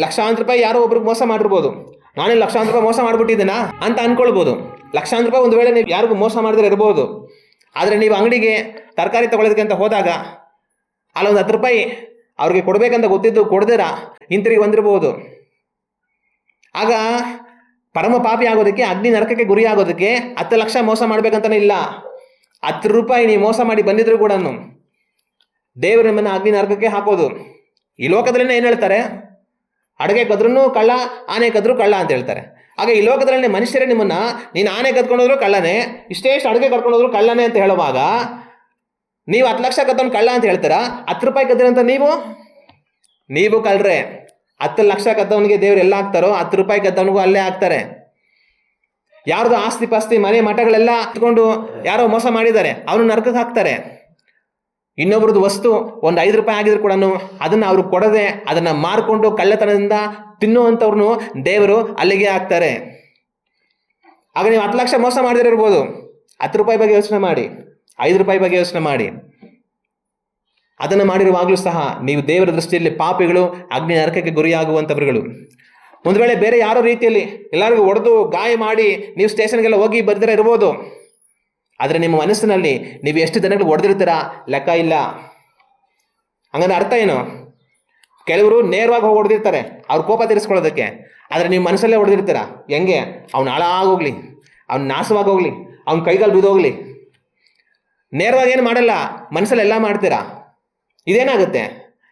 ಲಕ್ಷಾಂತರ ರೂಪಾಯಿ ಯಾರೋ ಒಬ್ರಿಗೆ ಮೋಸ ಮಾಡಿರ್ಬೋದು. ನಾನೇ ಲಕ್ಷಾಂತರ ರೂಪಾಯಿ ಮೋಸ ಮಾಡಿಬಿಟ್ಟಿದ್ದೀನಾ ಅಂತ ಅಂದ್ಕೊಳ್ಬೋದು. ಲಕ್ಷಾಂತರ ರೂಪಾಯಿ ಒಂದು ವೇಳೆ ನೀವು ಯಾರಿಗೂ ಮೋಸ ಮಾಡಿದ್ರೆ ಇರ್ಬೋದು. ಆದರೆ ನೀವು ಅಂಗಡಿಗೆ ತರಕಾರಿ ತೊಗೊಳೋದಕ್ಕೆ ಅಂತ ಹೋದಾಗ ಅಲ್ಲೊಂದು 10 ರೂಪಾಯಿ ಅವ್ರಿಗೆ ಕೊಡಬೇಕಂತ ಗೊತ್ತಿದ್ದು ಕೊಡ್ದಿರ ಹಿಂತಿರುಗಿ ಬಂದಿರ್ಬೋದು. ಆಗ ಪರಮ ಪಾಪಿ ಆಗೋದಕ್ಕೆ, ಅಗ್ನಿ ನರಕಕ್ಕೆ ಗುರಿ ಆಗೋದಕ್ಕೆ 10 ಲಕ್ಷ ಮೋಸ ಮಾಡ್ಬೇಕಂತಲೇ ಇಲ್ಲ. 10 ರೂಪಾಯಿ ನೀವು ಮೋಸ ಮಾಡಿ ಬಂದಿದ್ರು ಕೂಡ ದೇವರು ನಿಮ್ಮನ್ನು ಅಗ್ನಿ ನರಕಕ್ಕೆ ಹಾಕೋದು. ಈ ಲೋಕದಲ್ಲೇ ಏನು ಹೇಳ್ತಾರೆ? ಅಡುಗೆ ಕದ್ರೂ ಕಳ್ಳ, ಆನೆ ಕದ್ರೂ ಕಳ್ಳ ಅಂತ ಹೇಳ್ತಾರೆ. ಆಗ ಈ ಲೋಕದಲ್ಲಿ ಮನುಷ್ಯರೇ ನಿಮ್ಮನ್ನು, ನೀನು ಆನೆ ಕದ್ಕೊಂಡೋದ್ರು ಕಳ್ಳನೇ, ಇಷ್ಟೇ ಅಡುಗೆ ಕರ್ಕೊಂಡೋದ್ರು ಕಳ್ಳನೇ ಅಂತ ಹೇಳುವಾಗ ನೀವು 10 ಲಕ್ಷ ಕದ್ದವನು ಕಳ್ಳ ಅಂತ ಹೇಳ್ತೀರಾ? 10 ರೂಪಾಯಿ ಕದ್ದಿರಂತ ನೀವು ಕಳ್ರೆ. 10 ಲಕ್ಷ ಕದ್ದವನಿಗೆ ದೇವ್ರು ಎಲ್ಲ ಹಾಕ್ತಾರೋ 10 ರೂಪಾಯಿ ಕದ್ದವನಿಗೂ ಅಲ್ಲೇ ಹಾಕ್ತಾರೆ. ಯಾರ್ದು ಆಸ್ತಿ ಪಾಸ್ತಿ ಮನೆ ಮಠಗಳೆಲ್ಲ ಹತ್ಕೊಂಡು ಯಾರೋ ಮೋಸ ಮಾಡಿದ್ದಾರೆ, ಅವನು ನರಕಕ್ಕೆ ಹಾಕ್ತಾರೆ. ಇನ್ನೊಬ್ರದ್ದು ವಸ್ತು ಒಂದು 5 ರೂಪಾಯಿ ಆಗಿದ್ರು ಕೂಡ ಅದನ್ನು ಅವ್ರಿಗೆ ಕೊಡದೆ ಅದನ್ನು ಮಾರ್ಕೊಂಡು ಕಳ್ಳತನದಿಂದ ತಿನ್ನುವಂಥವ್ರನ್ನು ದೇವರು ಅಲ್ಲಿಗೆ ಹಾಕ್ತಾರೆ. ಆಗ ನೀವು 10 ಲಕ್ಷ ಮೋಸ ಮಾಡಿದಿರ್ಬೋದು. 10 ರೂಪಾಯಿ ಬಗ್ಗೆ ಯೋಚನೆ ಮಾಡಿ, 5 ರೂಪಾಯಿ ಬಗ್ಗೆ ಯೋಚನೆ ಮಾಡಿ. ಅದನ್ನು ಮಾಡಿರುವಾಗಲೂ ಸಹ ನೀವು ದೇವರ ದೃಷ್ಟಿಯಲ್ಲಿ ಪಾಪಿಗಳು, ಅಗ್ನಿ ನರಕಕ್ಕೆ ಗುರಿಯಾಗುವಂಥವರುಗಳು. ಒಂದು ವೇಳೆ ಬೇರೆ ಯಾರೋ ರೀತಿಯಲ್ಲಿ ಎಲ್ಲರಿಗೂ ಹೊಡೆದು ಗಾಯ ಮಾಡಿ ನೀವು ಸ್ಟೇಷನ್ಗೆಲ್ಲ ಹೋಗಿ ಬರ್ದಿರ ಇರ್ಬೋದು, ಆದರೆ ನಿಮ್ಮ ಮನಸ್ಸಿನಲ್ಲಿ ನೀವು ಎಷ್ಟು ಜನಗಳು ಹೊಡೆದಿರ್ತೀರಾ ಲೆಕ್ಕ ಇಲ್ಲ. ಹಂಗಂದ್ರೆ ಅರ್ಥ ಏನು? ಕೆಲವರು ನೇರವಾಗಿ ಹೋಗಿ ಹೊಡೆದಿರ್ತಾರೆ ಅವ್ರ ಕೋಪ ತೀರಿಸ್ಕೊಳ್ಳೋದಕ್ಕೆ, ಆದರೆ ನೀವು ಮನಸ್ಸಲ್ಲೇ ಹೊಡೆದಿರ್ತೀರ. ಹೆಂಗೆ? ಅವ್ನು ಹಾಳಾಗೋಗ್ಲಿ, ಅವ್ನು ನಾಶವಾಗೋಗ್ಲಿ, ಅವ್ನ ಕೈಗಾಲು ಬಿದ್ದೋಗ್ಲಿ. ನೇರವಾಗಿ ಏನು ಮಾಡಲ್ಲ, ಮನಸ್ಸಲ್ಲಿ ಎಲ್ಲ ಮಾಡ್ತೀರಾ. ಇದೇನಾಗುತ್ತೆ?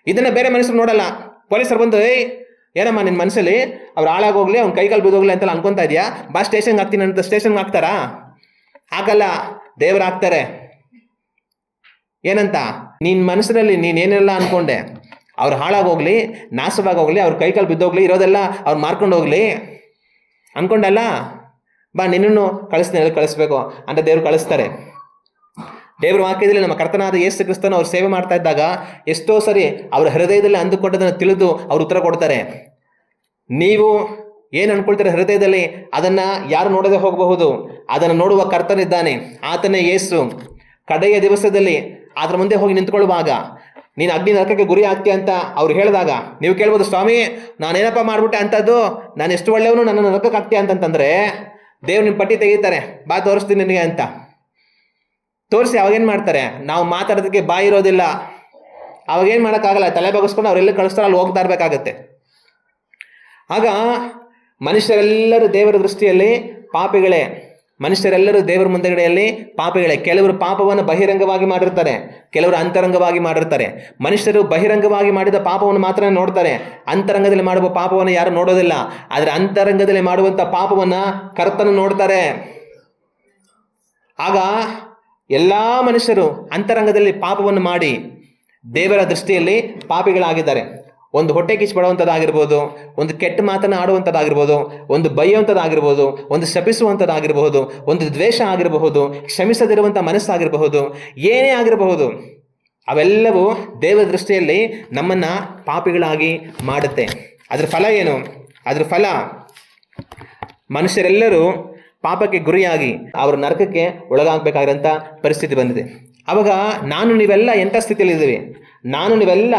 ಇದನ್ನು ಬೇರೆ ಮನುಷ್ಯರು ನೋಡಲ್ಲ. ಪೊಲೀಸರು ಬಂದು ಏನಮ್ಮ ನಿನ್ನ ಮನಸ್ಸಲ್ಲಿ ಅವ್ರು ಹಾಳಾಗೋಗ್ಲಿ, ಅವ್ನ ಕೈಗಾಲು ಬಿದ್ದೋಗ್ಲಿ ಅಂತೆಲ್ಲ ಅನ್ಕೊತಾ ಇದೆಯಾ, ಬಾ ಸ್ಟೇಷನ್ಗೆ ಹಾಕ್ತೀನಿ ಅಂತ ಸ್ಟೇಷನ್ಗೆ ಹಾಕ್ತಾರಾ? ಹಾಕಲ್ಲ, ದೇವ್ರು ಹಾಕ್ತಾರೆ. ಏನಂತ? ನಿನ್ನ ಮನಸ್ಸಿನಲ್ಲಿ ನೀನೇನೆಲ್ಲ ಅನ್ಕೊಂಡೆ, ಅವ್ರು ಹಾಳಾಗೋಗ್ಲಿ, ನಾಶವಾಗೋಗ್ಲಿ, ಅವ್ರ ಕೈಕಾಲು ಬಿದ್ದೋಗ್ಲಿ, ಇರೋದೆಲ್ಲ ಅವ್ರು ಮಾರ್ಕೊಂಡು ಹೋಗ್ಲಿ ಅನ್ಕೊಂಡಲ್ಲ, ಬಾ ನಿನ್ನನ್ನು ಕಳಿಸ್ಬೇಕು ಅಂತ ದೇವ್ರು ಕಳಿಸ್ತಾರೆ. ದೇವ್ರ ವಾಕ್ಯದಲ್ಲಿ ನಮ್ಮ ಕರ್ತನಾದ ಯೇಸು ಕ್ರಿಸ್ತನ ಅವ್ರು ಸೇವೆ ಮಾಡ್ತಾ ಇದ್ದಾಗ ಎಷ್ಟೋ ಸರಿ ಅವರ ಹೃದಯದಲ್ಲಿ ಅಂದುಕೊಂಡದನ್ನು ತಿಳಿದು ಅವ್ರು ಉತ್ತರ ಕೊಡ್ತಾರೆ. ನೀವು ಏನು ಅನ್ಕೊಳ್ತೀರ ಹೃದಯದಲ್ಲಿ, ಅದನ್ನು ಯಾರು ನೋಡದೆ ಹೋಗಬಹುದು, ಅದನ್ನು ನೋಡುವ ಕರ್ತನಿದ್ದಾನೆ, ಆತನೇ ಯೇಸು. ಕಡೆಯ ದಿವಸದಲ್ಲಿ ಅದರ ಮುಂದೆ ಹೋಗಿ ನಿಂತ್ಕೊಳ್ಳುವಾಗ ನೀನು ಅಗ್ನಿ ನರಕಕ್ಕೆ ಗುರಿ ಆಗ್ತೀಯ ಅಂತ ಅವ್ರು ಹೇಳಿದಾಗ ನೀವು ಕೇಳ್ಬೋದು, ಸ್ವಾಮಿ ನಾನೇನಪ್ಪ ಮಾಡ್ಬಿಟ್ಟೆ ಅಂಥದ್ದು, ನಾನು ಎಷ್ಟು ಒಳ್ಳೆಯವನು, ನನ್ನ ನರಕಕ್ಕೆ ಆಗ್ತೀಯ ಅಂತಂತಂದರೆ ದೇವ್ರು ನಿಮ್ಮ ಪಟ್ಟಿ ತೆಗಿತಾರೆ, ಬಾ ತೋರಿಸ್ತೀನಿ ನಿನಗೆ ಅಂತ ತೋರಿಸಿ. ಅವಾಗೇನು ಮಾಡ್ತಾರೆ? ನಾವು ಮಾತಾಡೋದಕ್ಕೆ ಬಾಯಿ ಇರೋದಿಲ್ಲ, ಅವಾಗೇನು ಮಾಡೋಕ್ಕಾಗಲ್ಲ, ತಲೆ ಬಗ್ಗಿಸ್ಕೊಂಡು ಅವರೆಲ್ಲ ಕಳಿಸ್ತಾರೆ, ಅಲ್ಲಿ ಹೋಗ್ತಾ ಇರಬೇಕಾಗತ್ತೆ. ಆಗ ಮನುಷ್ಯರೆಲ್ಲರೂ ದೇವರ ದೃಷ್ಟಿಯಲ್ಲಿ ಪಾಪಿಗಳೇ, ಮನುಷ್ಯರೆಲ್ಲರೂ ದೇವರ ಮುಂದಗಡೆಯಲ್ಲಿ ಪಾಪಿಗಳೇ. ಕೆಲವರು ಪಾಪವನ್ನು ಬಹಿರಂಗವಾಗಿ ಮಾಡಿರ್ತಾರೆ, ಕೆಲವರು ಅಂತರಂಗವಾಗಿ ಮಾಡಿರ್ತಾರೆ. ಮನುಷ್ಯರು ಬಹಿರಂಗವಾಗಿ ಮಾಡಿದ ಪಾಪವನ್ನು ಮಾತ್ರ ನೋಡ್ತಾರೆ, ಅಂತರಂಗದಲ್ಲಿ ಮಾಡುವ ಪಾಪವನ್ನು ಯಾರು ನೋಡೋದಿಲ್ಲ. ಆದರೆ ಅಂತರಂಗದಲ್ಲಿ ಮಾಡುವಂಥ ಪಾಪವನ್ನು ಕರ್ತನು ನೋಡ್ತಾರೆ. ಆಗ ಎಲ್ಲ ಮನುಷ್ಯರು ಅಂತರಂಗದಲ್ಲಿ ಪಾಪವನ್ನು ಮಾಡಿ ದೇವರ ದೃಷ್ಟಿಯಲ್ಲಿ ಪಾಪಿಗಳಾಗಿದ್ದಾರೆ. ಒಂದು ಹೊಟ್ಟೆ ಕಿಚ್ಚುಪಡುವಂಥದ್ದಾಗಿರ್ಬೋದು, ಒಂದು ಕೆಟ್ಟ ಮಾತನ್ನು ಆಡುವಂಥದ್ದಾಗಿರ್ಬೋದು, ಒಂದು ಬೈಯುವಂಥದ್ದಾಗಿರ್ಬೋದು, ಒಂದು ಶಪಿಸುವಂಥದ್ದಾಗಿರಬಹುದು, ಒಂದು ದ್ವೇಷ ಆಗಿರಬಹುದು, ಕ್ಷಮಿಸದಿರುವಂಥ ಮನಸ್ಸಾಗಿರಬಹುದು, ಏನೇ ಆಗಿರಬಹುದು, ಅವೆಲ್ಲವೂ ದೇವರ ದೃಷ್ಟಿಯಲ್ಲಿ ನಮ್ಮನ್ನು ಪಾಪಿಗಳಾಗಿ ಮಾಡುತ್ತೆ. ಅದರ ಫಲ ಏನು? ಅದರ ಫಲ ಮನುಷ್ಯರೆಲ್ಲರೂ ಪಾಪಕ್ಕೆ ಗುರಿಯಾಗಿ ಅವರು ನರಕಕ್ಕೆ ಒಳಗಾಗಬೇಕಾಗಿರೋಂಥ ಪರಿಸ್ಥಿತಿ ಬಂದಿದೆ. ಆವಾಗ ನಾನು ನೀವೆಲ್ಲ ಎಂಥ ಸ್ಥಿತಿಯಲ್ಲಿದ್ದೀವಿ? ನಾನು ನೀವೆಲ್ಲ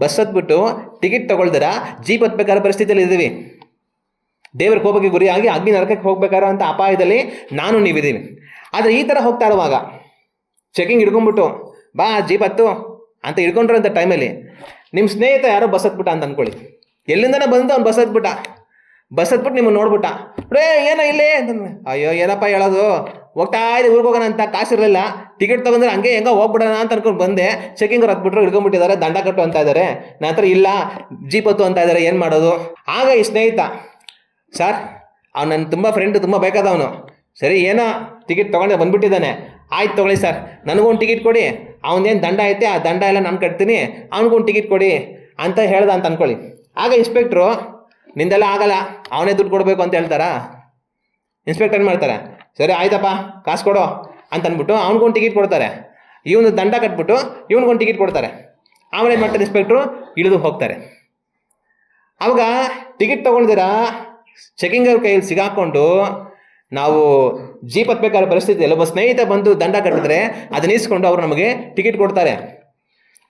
ಬಸ್ ಹತ್ಬಿಟ್ಟು ಟಿಕೆಟ್ ತೊಗೊಳ್ದಿರ ಜೀಪ್ ಹತ್ಬೇಕಾದ ಪರಿಸ್ಥಿತಿಯಲ್ಲಿ ಇದ್ದೀವಿ. ದೇವರ ಕೋಪಕ್ಕೆ ಗುರಿಯಾಗಿ ಅಗ್ನಿ ನರಕಕ್ಕೆ ಹೋಗ್ಬೇಕಾರೋ ಅಂತ ಅಪಾಯದಲ್ಲಿ ನಾನು ನೀವಿದ್ದೀವಿ. ಆದರೆ ಈ ಥರ ಹೋಗ್ತಾ ಇರುವಾಗ ಚೆಕಿಂಗ್ ಹಿಡ್ಕೊಂಡ್ಬಿಟ್ಟು ಬಾ ಜೀಪ್ ಹತ್ತು ಅಂತ ಹಿಡ್ಕೊಂಡಿರೋಂಥ ಟೈಮಲ್ಲಿ ನಿಮ್ಮ ಸ್ನೇಹಿತ ಯಾರೋ ಬಸ್ ಹತ್ಬಿಟ್ಟ ಅಂತ ಅಂದ್ಕೊಳ್ಳಿ. ಎಲ್ಲಿಂದನೇ ಬಂದು ಅವ್ನು ಬಸ್ ಹತ್ಬಿಟ್ಟು ನಿಮ್ಮನ್ನು ನೋಡ್ಬಿಟ್ಟ, ರೇ ಏನೋ ಇಲ್ಲೇ ಅಂತಂದ್ರೆ, ಅಯ್ಯೋ ಏನಪ್ಪ ಹೇಳೋದು, ಹೋಗ್ತಾ ಇದೆ ಊರಿಗೆ ಹೋಗೋಣ ಅಂತ ಕಾಸಿರಲಿಲ್ಲ, ಟಿಕೆಟ್ ತೊಗೊಂಡ್ರೆ ಹಂಗೆ ಹೆಂಗೋ ಹೋಗ್ಬಿಡೋಣ ಅಂತ ಅನ್ಕೊಂಡು ಬಂದೆ, ಚೆಕಿಂಗ್ ಹತ್ಬಿಟ್ರು ಹಿಡ್ಕೊಂಡ್ಬಿಟ್ಟಿದ್ದಾರೆ, ದಂಡ ಕಟ್ಟು ಅಂತ ಇದ್ದಾರೆ, ನನ್ನ ಹತ್ರ ಇಲ್ಲ ಜೀಪ್ ಹತ್ತು ಅಂತ ಇದ್ದಾರೆ, ಏನು ಮಾಡೋದು? ಆಗ ಈ ಸ್ನೇಹಿತ, ಸರ್ ಅವ್ನು ನನ್ನ ತುಂಬ ಫ್ರೆಂಡು, ತುಂಬ ಬೇಕಾದವನು, ಸರಿ ಏನೋ ಟಿಕೆಟ್ ತೊಗೊಂಡೆ ಬಂದುಬಿಟ್ಟಿದ್ದಾನೆ, ಆಯ್ತು ತೊಗೊಳ್ಳಿ ಸರ್, ನನಗೊಂದು ಟಿಕೆಟ್ ಕೊಡಿ, ಅವನೇನು ದಂಡ ಐತೆ ಆ ದಂಡ ಎಲ್ಲ ನಾನು ಕಟ್ತೀನಿ, ಅವ್ನಿಗೊಂದು ಟಿಕೆಟ್ ಕೊಡಿ ಅಂತ ಹೇಳ್ದ ಅಂತ ಅಂದ್ಕೊಳ್ಳಿ. ಆಗ ಇನ್ಸ್ಪೆಕ್ಟ್ರು ನಿಂದೆಲ್ಲ ಆಗಲ್ಲ, ಅವನೇ ದುಡ್ಡು ಕೊಡಬೇಕು ಅಂತ ಹೇಳ್ತಾರಾ? ಇನ್ಸ್ಪೆಕ್ಟರ್ ಏನು ಮಾಡ್ತಾರೆ, ಸರಿ ಆಯ್ತಪ್ಪ ಕಾಸು ಕೊಡೋ ಅಂತ ಅಂದ್ಬಿಟ್ಟು ಅವ್ನಿಗೊಂದು ಟಿಕೆಟ್ ಕೊಡ್ತಾರೆ, ಇವನು ದಂಡ ಕಟ್ಬಿಟ್ಟು ಇವನಿಗೊಂದು ಟಿಕೆಟ್ ಕೊಡ್ತಾರೆ. ಆಮೇಲೆ ಏನು ಮಾಡ್ತಾರೆ, ಇನ್ಸ್ಪೆಕ್ಟ್ರು ಇಳಿದು ಹೋಗ್ತಾರೆ. ಅವಾಗ ಟಿಕೆಟ್ ತೊಗೊಂಡಿದ್ದೀರಾ ಚೆಕಿಂಗ್ ಅವ್ರ ಕೈಯಲ್ಲಿ ಸಿಗಾಕೊಂಡು ನಾವು ಜೀಪ್ ಹತ್ಬೇಕಾದ ಪರಿಸ್ಥಿತಿಯಲ್ಲಿ ಒಬ್ಬ ಸ್ನೇಹಿತ ಬಂದು ದಂಡ ಕಟ್ಟಿದ್ರೆ ಅದನ್ನ ಇಸ್ಕೊಂಡು ಅವರು ನಮಗೆ ಟಿಕೆಟ್ ಕೊಡ್ತಾರೆ.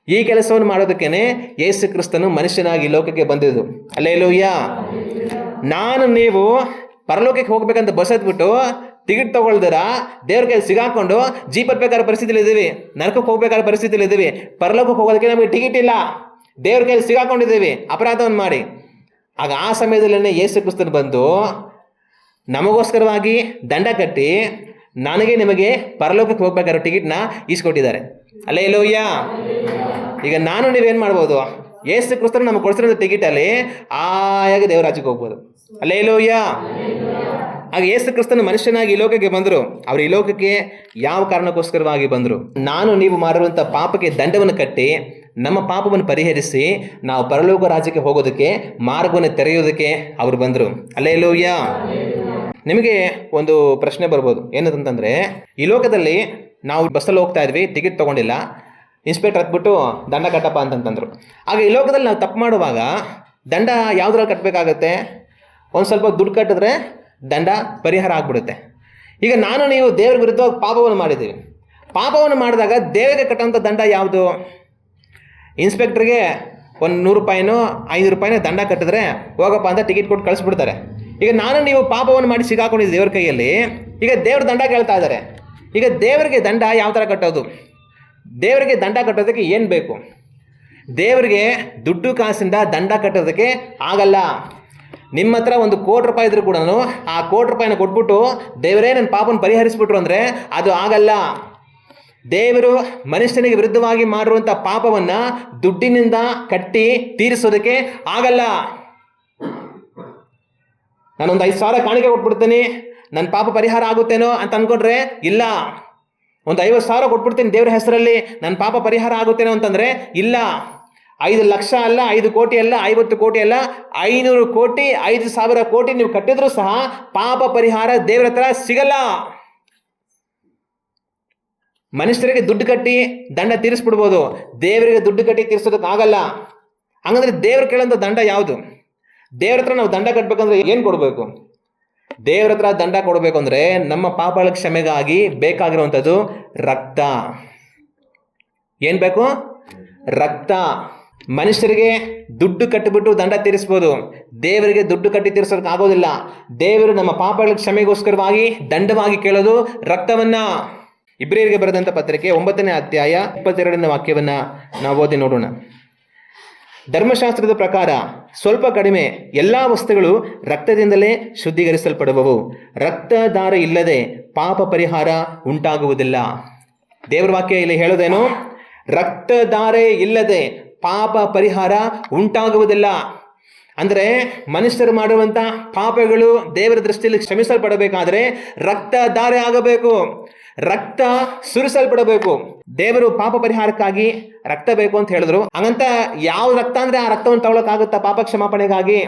ಈ ಕೆಲಸವನ್ನು ಮಾಡೋದಕ್ಕೇನೆ ಯೇಸು ಕ್ರಿಸ್ತನು ಮನುಷ್ಯನಾಗಿ ಲೋಕಕ್ಕೆ ಬಂದಿದ್ದು. ಹಲ್ಲೆಲೂಯಾ. ನಾನು ನೀವು ಪರಲೋಕಕ್ಕೆ ಹೋಗ್ಬೇಕಂತ ಬಸ್ ಹತ್ಬಿಟ್ಟು ಟಿಕೆಟ್ ತೊಗೊಳ್ದಿರ ದೇವ್ರ ಕೈಯಲ್ಲಿ ಸಿಗಾಕೊಂಡು ಜೀಪ್ ಹತ್ಬೇಕಾದ ಪರಿಸ್ಥಿತಿಯಲ್ಲಿ ಇದ್ದೀವಿ, ನರಕಕ್ಕೆ ಹೋಗ್ಬೇಕಾದ ಪರಿಸ್ಥಿತಿಯಲ್ಲಿ ಇದ್ದೀವಿ. ಪರಲೋಕಕ್ಕೆ ಹೋಗೋದಕ್ಕೆ ನಮಗೆ ಟಿಕೆಟ್ ಇಲ್ಲ, ದೇವ್ರ ಕೈಯಲ್ಲಿ ಸಿಗಾಕೊಂಡಿದ್ದೀವಿ ಅಪರಾಧವನ್ನು ಮಾಡಿ. ಆಗ ಆ ಸಮಯದಲ್ಲೇ ಯೇಸು ಕ್ರಿಸ್ತನು ಬಂದು ನಮಗೋಸ್ಕರವಾಗಿ ದಂಡ ಕಟ್ಟಿ ನನಗೆ ನಿಮಗೆ ಪರಲೋಕಕ್ಕೆ ಹೋಗ್ಬೇಕಾದ್ರೆ ಟಿಕೆಟ್ನ ಈಸ್ಕೊಟ್ಟಿದ್ದಾರೆ. ಹಲ್ಲೆಲೂಯಾ. ಈಗ ನಾನು ನೀವೇನು ಮಾಡ್ಬೋದು, ಯೇಸು ಕ್ರಿಸ್ತನು ನಮಗೆ ಕೊಡಿಸಿರೋ ಟಿಕೆಟಲ್ಲಿ ಆಯಾಗಿ ದೇವರ ರಾಜ್ಯಕ್ಕೆ ಹೋಗ್ಬೋದು. ಹಲ್ಲೆಲೂಯಾ. ಆಗ ಯೇಸು ಕ್ರಿಸ್ತನು ಮನುಷ್ಯನಾಗಿ ಈ ಲೋಕಕ್ಕೆ ಬಂದರು. ಅವರು ಈ ಲೋಕಕ್ಕೆ ಯಾವ ಕಾರಣಕ್ಕೋಸ್ಕರವಾಗಿ ಬಂದರು? ನಾನು ನೀವು ಮಾಡಿರುವಂಥ ಪಾಪಕ್ಕೆ ದಂಡವನ್ನು ಕಟ್ಟಿ ನಮ್ಮ ಪಾಪವನ್ನು ಪರಿಹರಿಸಿ ನಾವು ಪರಲೋಕ ರಾಜ್ಯಕ್ಕೆ ಹೋಗೋದಕ್ಕೆ ಮಾರ್ಗವನ್ನು ತೆರೆಯೋದಕ್ಕೆ ಅವರು ಬಂದರು. ಹಲ್ಲೆಲೂಯಾ. ನಿಮಗೆ ಒಂದು ಪ್ರಶ್ನೆ ಬರ್ಬೋದು, ಏನಂತಂದರೆ ಈ ಲೋಕದಲ್ಲಿ ನಾವು ಬಸ್ಸಲ್ಲಿ ಹೋಗ್ತಾ ಇದ್ವಿ, ಟಿಕೆಟ್ ತೊಗೊಂಡಿಲ್ಲ, ಇನ್ಸ್ಪೆಕ್ಟರ್ ಹತ್ಬಿಟ್ಟು ದಂಡ ಕಟ್ಟಪ್ಪ ಅಂತಂತಂದರು. ಆಗ ಈ ಲೋಕದಲ್ಲಿ ನಾವು ತಪ್ಪು ಮಾಡುವಾಗ ದಂಡ ಯಾವುದ್ರಲ್ಲಿ ಕಟ್ಟಬೇಕಾಗತ್ತೆ? ಒಂದು ಸ್ವಲ್ಪ ದುಡ್ಡು ಕಟ್ಟಿದ್ರೆ ದಂಡ ಪರಿಹಾರ ಆಗಿಬಿಡುತ್ತೆ. ಈಗ ನಾನು ನೀವು ದೇವ್ರ ವಿರುದ್ಧವಾಗಿ ಪಾಪವನ್ನು ಮಾಡಿದ್ದೀವಿ. ಪಾಪವನ್ನು ಮಾಡಿದಾಗ ದೇವರಿಗೆ ಕಟ್ಟುವಂಥ ದಂಡ ಯಾವುದು? ಇನ್ಸ್ಪೆಕ್ಟ್ರಿಗೆ ಒಂದು 100 ರೂಪಾಯಿನೋ 500 ರೂಪಾಯಿನೋ ದಂಡ ಕಟ್ಟಿದ್ರೆ ಹೋಗಪ್ಪ ಅಂತ ಟಿಕೆಟ್ ಕೊಟ್ಟು ಕಳಿಸ್ಬಿಡ್ತಾರೆ. ಈಗ ನಾನು ನೀವು ಪಾಪವನ್ನು ಮಾಡಿ ಸಿಗಾಕೊಂಡಿದ್ದು ದೇವ್ರ ಕೈಯಲ್ಲಿ, ಈಗ ದೇವ್ರ ದಂಡ ಕೇಳ್ತಾ ಇದ್ದಾರೆ. ಈಗ ದೇವರಿಗೆ ದಂಡ ಯಾವ ಥರ ಕಟ್ಟೋದು? ದೇವರಿಗೆ ದಂಡ ಕಟ್ಟೋದಕ್ಕೆ ಏನು ಬೇಕು? ದೇವರಿಗೆ ದುಡ್ಡು ಕಾಸಿಂದ ದಂಡ ಕಟ್ಟೋದಕ್ಕೆ ಆಗಲ್ಲ. ನಿಮ್ಮ ಹತ್ರ 1 ಕೋಟಿ ರೂಪಾಯಿ ಇದ್ರೂ ಕೂಡ ಆ 1 ಕೋಟಿ ರೂಪಾಯಿನ ಕೊಟ್ಬಿಟ್ಟು ದೇವರೇ ನನ್ನ ಪಾಪನ ಪರಿಹರಿಸ್ಬಿಟ್ರು ಅಂದರೆ ಅದು ಆಗಲ್ಲ. ದೇವರು ಮನುಷ್ಯನಿಗೆ ವಿರುದ್ಧವಾಗಿ ಮಾಡಿರುವಂಥ ಪಾಪವನ್ನು ದುಡ್ಡಿನಿಂದ ಕಟ್ಟಿ ತೀರಿಸೋದಕ್ಕೆ ಆಗಲ್ಲ. ನಾನೊಂದು 5,000 ಕಾಣಿಕೆ ಕೊಟ್ಬಿಡ್ತೀನಿ, ನನ್ನ ಪಾಪ ಪರಿಹಾರ ಆಗುತ್ತೇನೋ ಅಂತ ಅಂದ್ಕೊಂಡ್ರೆ ಇಲ್ಲ. ಒಂದು 50,000 ಕೊಟ್ಬಿಡ್ತೀನಿ ದೇವ್ರ ಹೆಸರಲ್ಲಿ, ನನ್ನ ಪಾಪ ಪರಿಹಾರ ಆಗುತ್ತೇನೋ ಅಂತಂದರೆ ಇಲ್ಲ. 5 ಲಕ್ಷ ಅಲ್ಲ, 5 ಕೋಟಿ ಅಲ್ಲ, 50 ಕೋಟಿ ಅಲ್ಲ, 500 ಕೋಟಿ 5,000 ಕೋಟಿ ನೀವು ಕಟ್ಟಿದ್ರೂ ಸಹ ಪಾಪ ಪರಿಹಾರ ದೇವ್ರ ಹತ್ರ ಸಿಗಲ್ಲ. ಮನುಷ್ಯರಿಗೆ ದುಡ್ಡು ಕಟ್ಟಿ ದಂಡ ತೀರಿಸ್ಬಿಡ್ಬೋದು, ದೇವರಿಗೆ ದುಡ್ಡು ಕಟ್ಟಿ ತೀರಿಸೋದಕ್ಕಾಗಲ್ಲ. ಹಂಗಂದ್ರೆ ದೇವ್ರು ಕೇಳೋಂಥ ದಂಡ ಯಾವುದು? ದೇವ್ರ ಹತ್ರ ನಾವು ದಂಡ ಕಟ್ಟಬೇಕಂದ್ರೆ ಏನು ಕೊಡಬೇಕು? ದೇವ್ರ ಹತ್ರ ದಂಡ ಕೊಡಬೇಕು ಅಂದರೆ ನಮ್ಮ ಪಾಪಗಳ ಕ್ಷಮೆಗಾಗಿ ಬೇಕಾಗಿರುವಂಥದ್ದು ರಕ್ತ. ಏನು ಬೇಕು? ರಕ್ತ. ಮನುಷ್ಯರಿಗೆ ದುಡ್ಡು ಕಟ್ಟಿಬಿಟ್ಟು ದಂಡ ತೀರಿಸ್ಬೋದು, ದೇವರಿಗೆ ದುಡ್ಡು ಕಟ್ಟಿ ತೀರಿಸೋದಕ್ಕೆ ಆಗೋದಿಲ್ಲ. ದೇವರು ನಮ್ಮ ಪಾಪಗಳ ಕ್ಷಮೆಗೋಸ್ಕರವಾಗಿ ದಂಡವಾಗಿ ಕೇಳೋದು ರಕ್ತವನ್ನ. ಇಬ್ರಿಯರಿಗೆ ಬರೆದಂಥ ಪತ್ರಿಕೆ 9ನೇ ಅಧ್ಯಾಯ 22ನೇ ವಾಕ್ಯವನ್ನ ನಾವು ಓದಿ ನೋಡೋಣ. ಧರ್ಮಶಾಸ್ತ್ರದ ಪ್ರಕಾರ ಸ್ವಲ್ಪ ಕಡಿಮೆ ಎಲ್ಲ ವಸ್ತುಗಳು ರಕ್ತದಿಂದಲೇ ಶುದ್ಧೀಕರಿಸಲ್ಪಡುವವು. ರಕ್ತಧಾರೆ ಇಲ್ಲದೆ ಪಾಪ ಪರಿಹಾರ ಉಂಟಾಗುವುದಿಲ್ಲ. ದೇವರ ವಾಕ್ಯ ಇಲ್ಲಿ ಹೇಳೋದೇನು? ರಕ್ತಧಾರೆ ಇಲ್ಲದೆ ಪಾಪ ಪರಿಹಾರ ಉಂಟಾಗುವುದಿಲ್ಲ. ಅಂದರೆ ಮನುಷ್ಯರು ಮಾಡುವಂಥ ಪಾಪಗಳು ದೇವರ ದೃಷ್ಟಿಯಲ್ಲಿ ಕ್ಷಮಿಸಲ್ಪಡಬೇಕಾದ್ರೆ ರಕ್ತಧಾರೆ ಆಗಬೇಕು, ರಕ್ತ ಸುರಿಸಲ್ಪಡಬೇಕು. ದೇವರು ಪಾಪ ಪರಿಹಾರಕ್ಕಾಗಿ ರಕ್ತ ಬೇಕು ಅಂತ ಹೇಳಿದ್ರು. ಹಂಗಂತ ಯಾವ ರಕ್ತ ಅಂದ್ರೆ ಆ ರಕ್ತವನ್ನು ತಗೊಳಕ್ಕಾಗುತ್ತಾ? ಪಾಪ ಕ್ಷಮಾಪಣೆಗಾಗಿ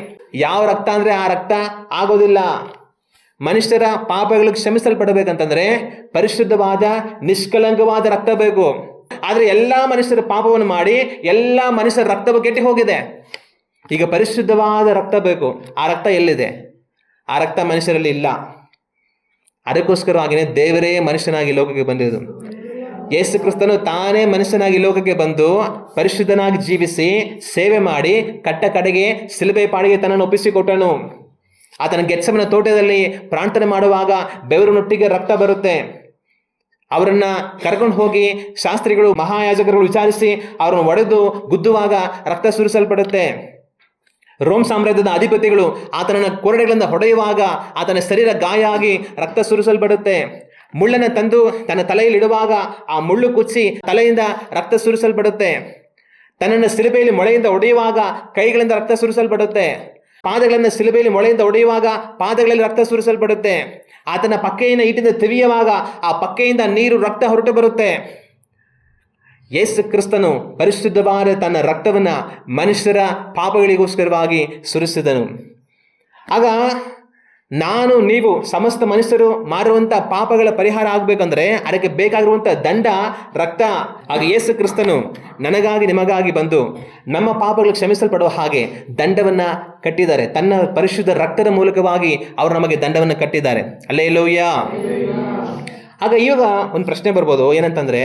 ಯಾವ ರಕ್ತ ಅಂದ್ರೆ ಆ ರಕ್ತ ಆಗೋದಿಲ್ಲ. ಮನುಷ್ಯರ ಪಾಪಗಳು ಕ್ಷಮಿಸಲ್ಪಡಬೇಕಂತಂದ್ರೆ ಪರಿಶುದ್ಧವಾದ ನಿಷ್ಕಲಂಕವಾದ ರಕ್ತ ಬೇಕು. ಆದ್ರೆ ಎಲ್ಲಾ ಮನುಷ್ಯರ ಪಾಪವನ್ನು ಮಾಡಿ ಎಲ್ಲಾ ಮನುಷ್ಯರ ರಕ್ತವು ಕೆಟ್ಟಿ ಹೋಗಿದೆ. ಈಗ ಪರಿಶುದ್ಧವಾದ ರಕ್ತ ಬೇಕು. ಆ ರಕ್ತ ಎಲ್ಲಿದೆ? ಆ ರಕ್ತ ಮನುಷ್ಯರಲ್ಲಿ ಇಲ್ಲ. ಅದಕ್ಕೋಸ್ಕರವಾಗಿಯೇ ದೇವರೇ ಮನುಷ್ಯನಾಗಿ ಲೋಕಕ್ಕೆ ಬಂದಿದ್ದು. ಯೇಸು ಕ್ರಿಸ್ತನು ತಾನೇ ಮನುಷ್ಯನಾಗಿ ಲೋಕಕ್ಕೆ ಬಂದು ಪರಿಶುದ್ಧನಾಗಿ ಜೀವಿಸಿ ಸೇವೆ ಮಾಡಿ ಕಡೆಗೆ ಶಿಲುಬೆ ಪಾಡಿಗೆ ತನ್ನನ್ನು ಒಪ್ಪಿಸಿಕೊಟ್ಟನು. ಆತನ ಗೆತ್ಸೆಮನೆ ತೋಟದಲ್ಲಿ ಪ್ರಾರ್ಥನೆ ಮಾಡುವಾಗ ಬೆವರಿನೊಟ್ಟಿಗೆ ರಕ್ತ ಬರುತ್ತೆ. ಅವರನ್ನ ಕರ್ಕೊಂಡು ಹೋಗಿ ಶಾಸ್ತ್ರಿಗಳು ಮಹಾಯಾಜಕರುಗಳು ವಿಚಾರಿಸಿ ಅವರನ್ನು ಒಡೆದು ಗುದ್ದುವಾಗ ರಕ್ತ ಸುರಿಸಲ್ಪಡುತ್ತೆ. ರೋಮ್ ಸಾಮ್ರಾಜ್ಯದ ಅಧಿಪತಿಗಳು ಆತನನ್ನು ಕೊರಡೆಗಳಿಂದ ಹೊಡೆಯುವಾಗ ಆತನ ಶರೀರ ಗಾಯ ಆಗಿ ರಕ್ತ ಸುರಿಸಲ್ಪಡುತ್ತೆ. ಮುಳ್ಳನ್ನು ತಂದು ತನ್ನ ತಲೆಯಲ್ಲಿ ಇಡುವಾಗ ಆ ಮುಳ್ಳು ಕುಚ್ಚಿ ತಲೆಯಿಂದ ರಕ್ತ ಸುರಿಸಲ್ಪಡುತ್ತೆ. ತನ್ನನ್ನು ಶಿಲುಬೆಯಲ್ಲಿ ಮೊಳೆಯಿಂದ ಹೊಡೆಯುವಾಗ ಕೈಗಳಿಂದ ರಕ್ತ ಸುರಿಸಲ್ಪಡುತ್ತೆ. ಪಾದಗಳನ್ನು ಶಿಲುಬೆಯಲ್ಲಿ ಮೊಳೆಯಿಂದ ಹೊಡೆಯುವಾಗ ಪಾದಗಳಲ್ಲಿ ರಕ್ತ ಸುರಿಸಲ್ಪಡುತ್ತೆ. ಆತನ ಪಕ್ಕೆಯನ್ನು ಈಟಿಂದ ತೆವಿಯುವಾಗ ಆ ಪಕ್ಕೆಯಿಂದ ನೀರು ರಕ್ತ ಹೊರಟು ಬರುತ್ತೆ. ಯೇಸು ಕ್ರಿಸ್ತನು ಪರಿಶುದ್ಧವಾದ ತನ್ನ ರಕ್ತವನ್ನು ಮನುಷ್ಯರ ಪಾಪಗಳಿಗೋಸ್ಕರವಾಗಿ ಸುರಿಸಿದನು. ಆಗ ನಾನು ನೀವು ಸಮಸ್ತ ಮನುಷ್ಯರು ಮಾಡುವಂಥ ಪಾಪಗಳ ಪರಿಹಾರ ಆಗಬೇಕಂದ್ರೆ ಅದಕ್ಕೆ ಬೇಕಾಗಿರುವಂಥ ದಂಡ ರಕ್ತ. ಆಗ ಯೇಸು ಕ್ರಿಸ್ತನು ನನಗಾಗಿ ನಿಮಗಾಗಿ ಬಂದು ನಮ್ಮ ಪಾಪಗಳು ಕ್ಷಮಿಸಲ್ಪಡುವ ಹಾಗೆ ದಂಡವನ್ನು ಕಟ್ಟಿದ್ದಾರೆ. ತನ್ನ ಪರಿಶುದ್ಧ ರಕ್ತದ ಮೂಲಕವಾಗಿ ಅವರು ನಮಗೆ ದಂಡವನ್ನು ಕಟ್ಟಿದ್ದಾರೆ. ಹಲ್ಲೆಲೂಯಾ. ಆಗ ಇವಾಗ ಒಂದು ಪ್ರಶ್ನೆ ಬರ್ಬೋದು, ಏನಂತಂದರೆ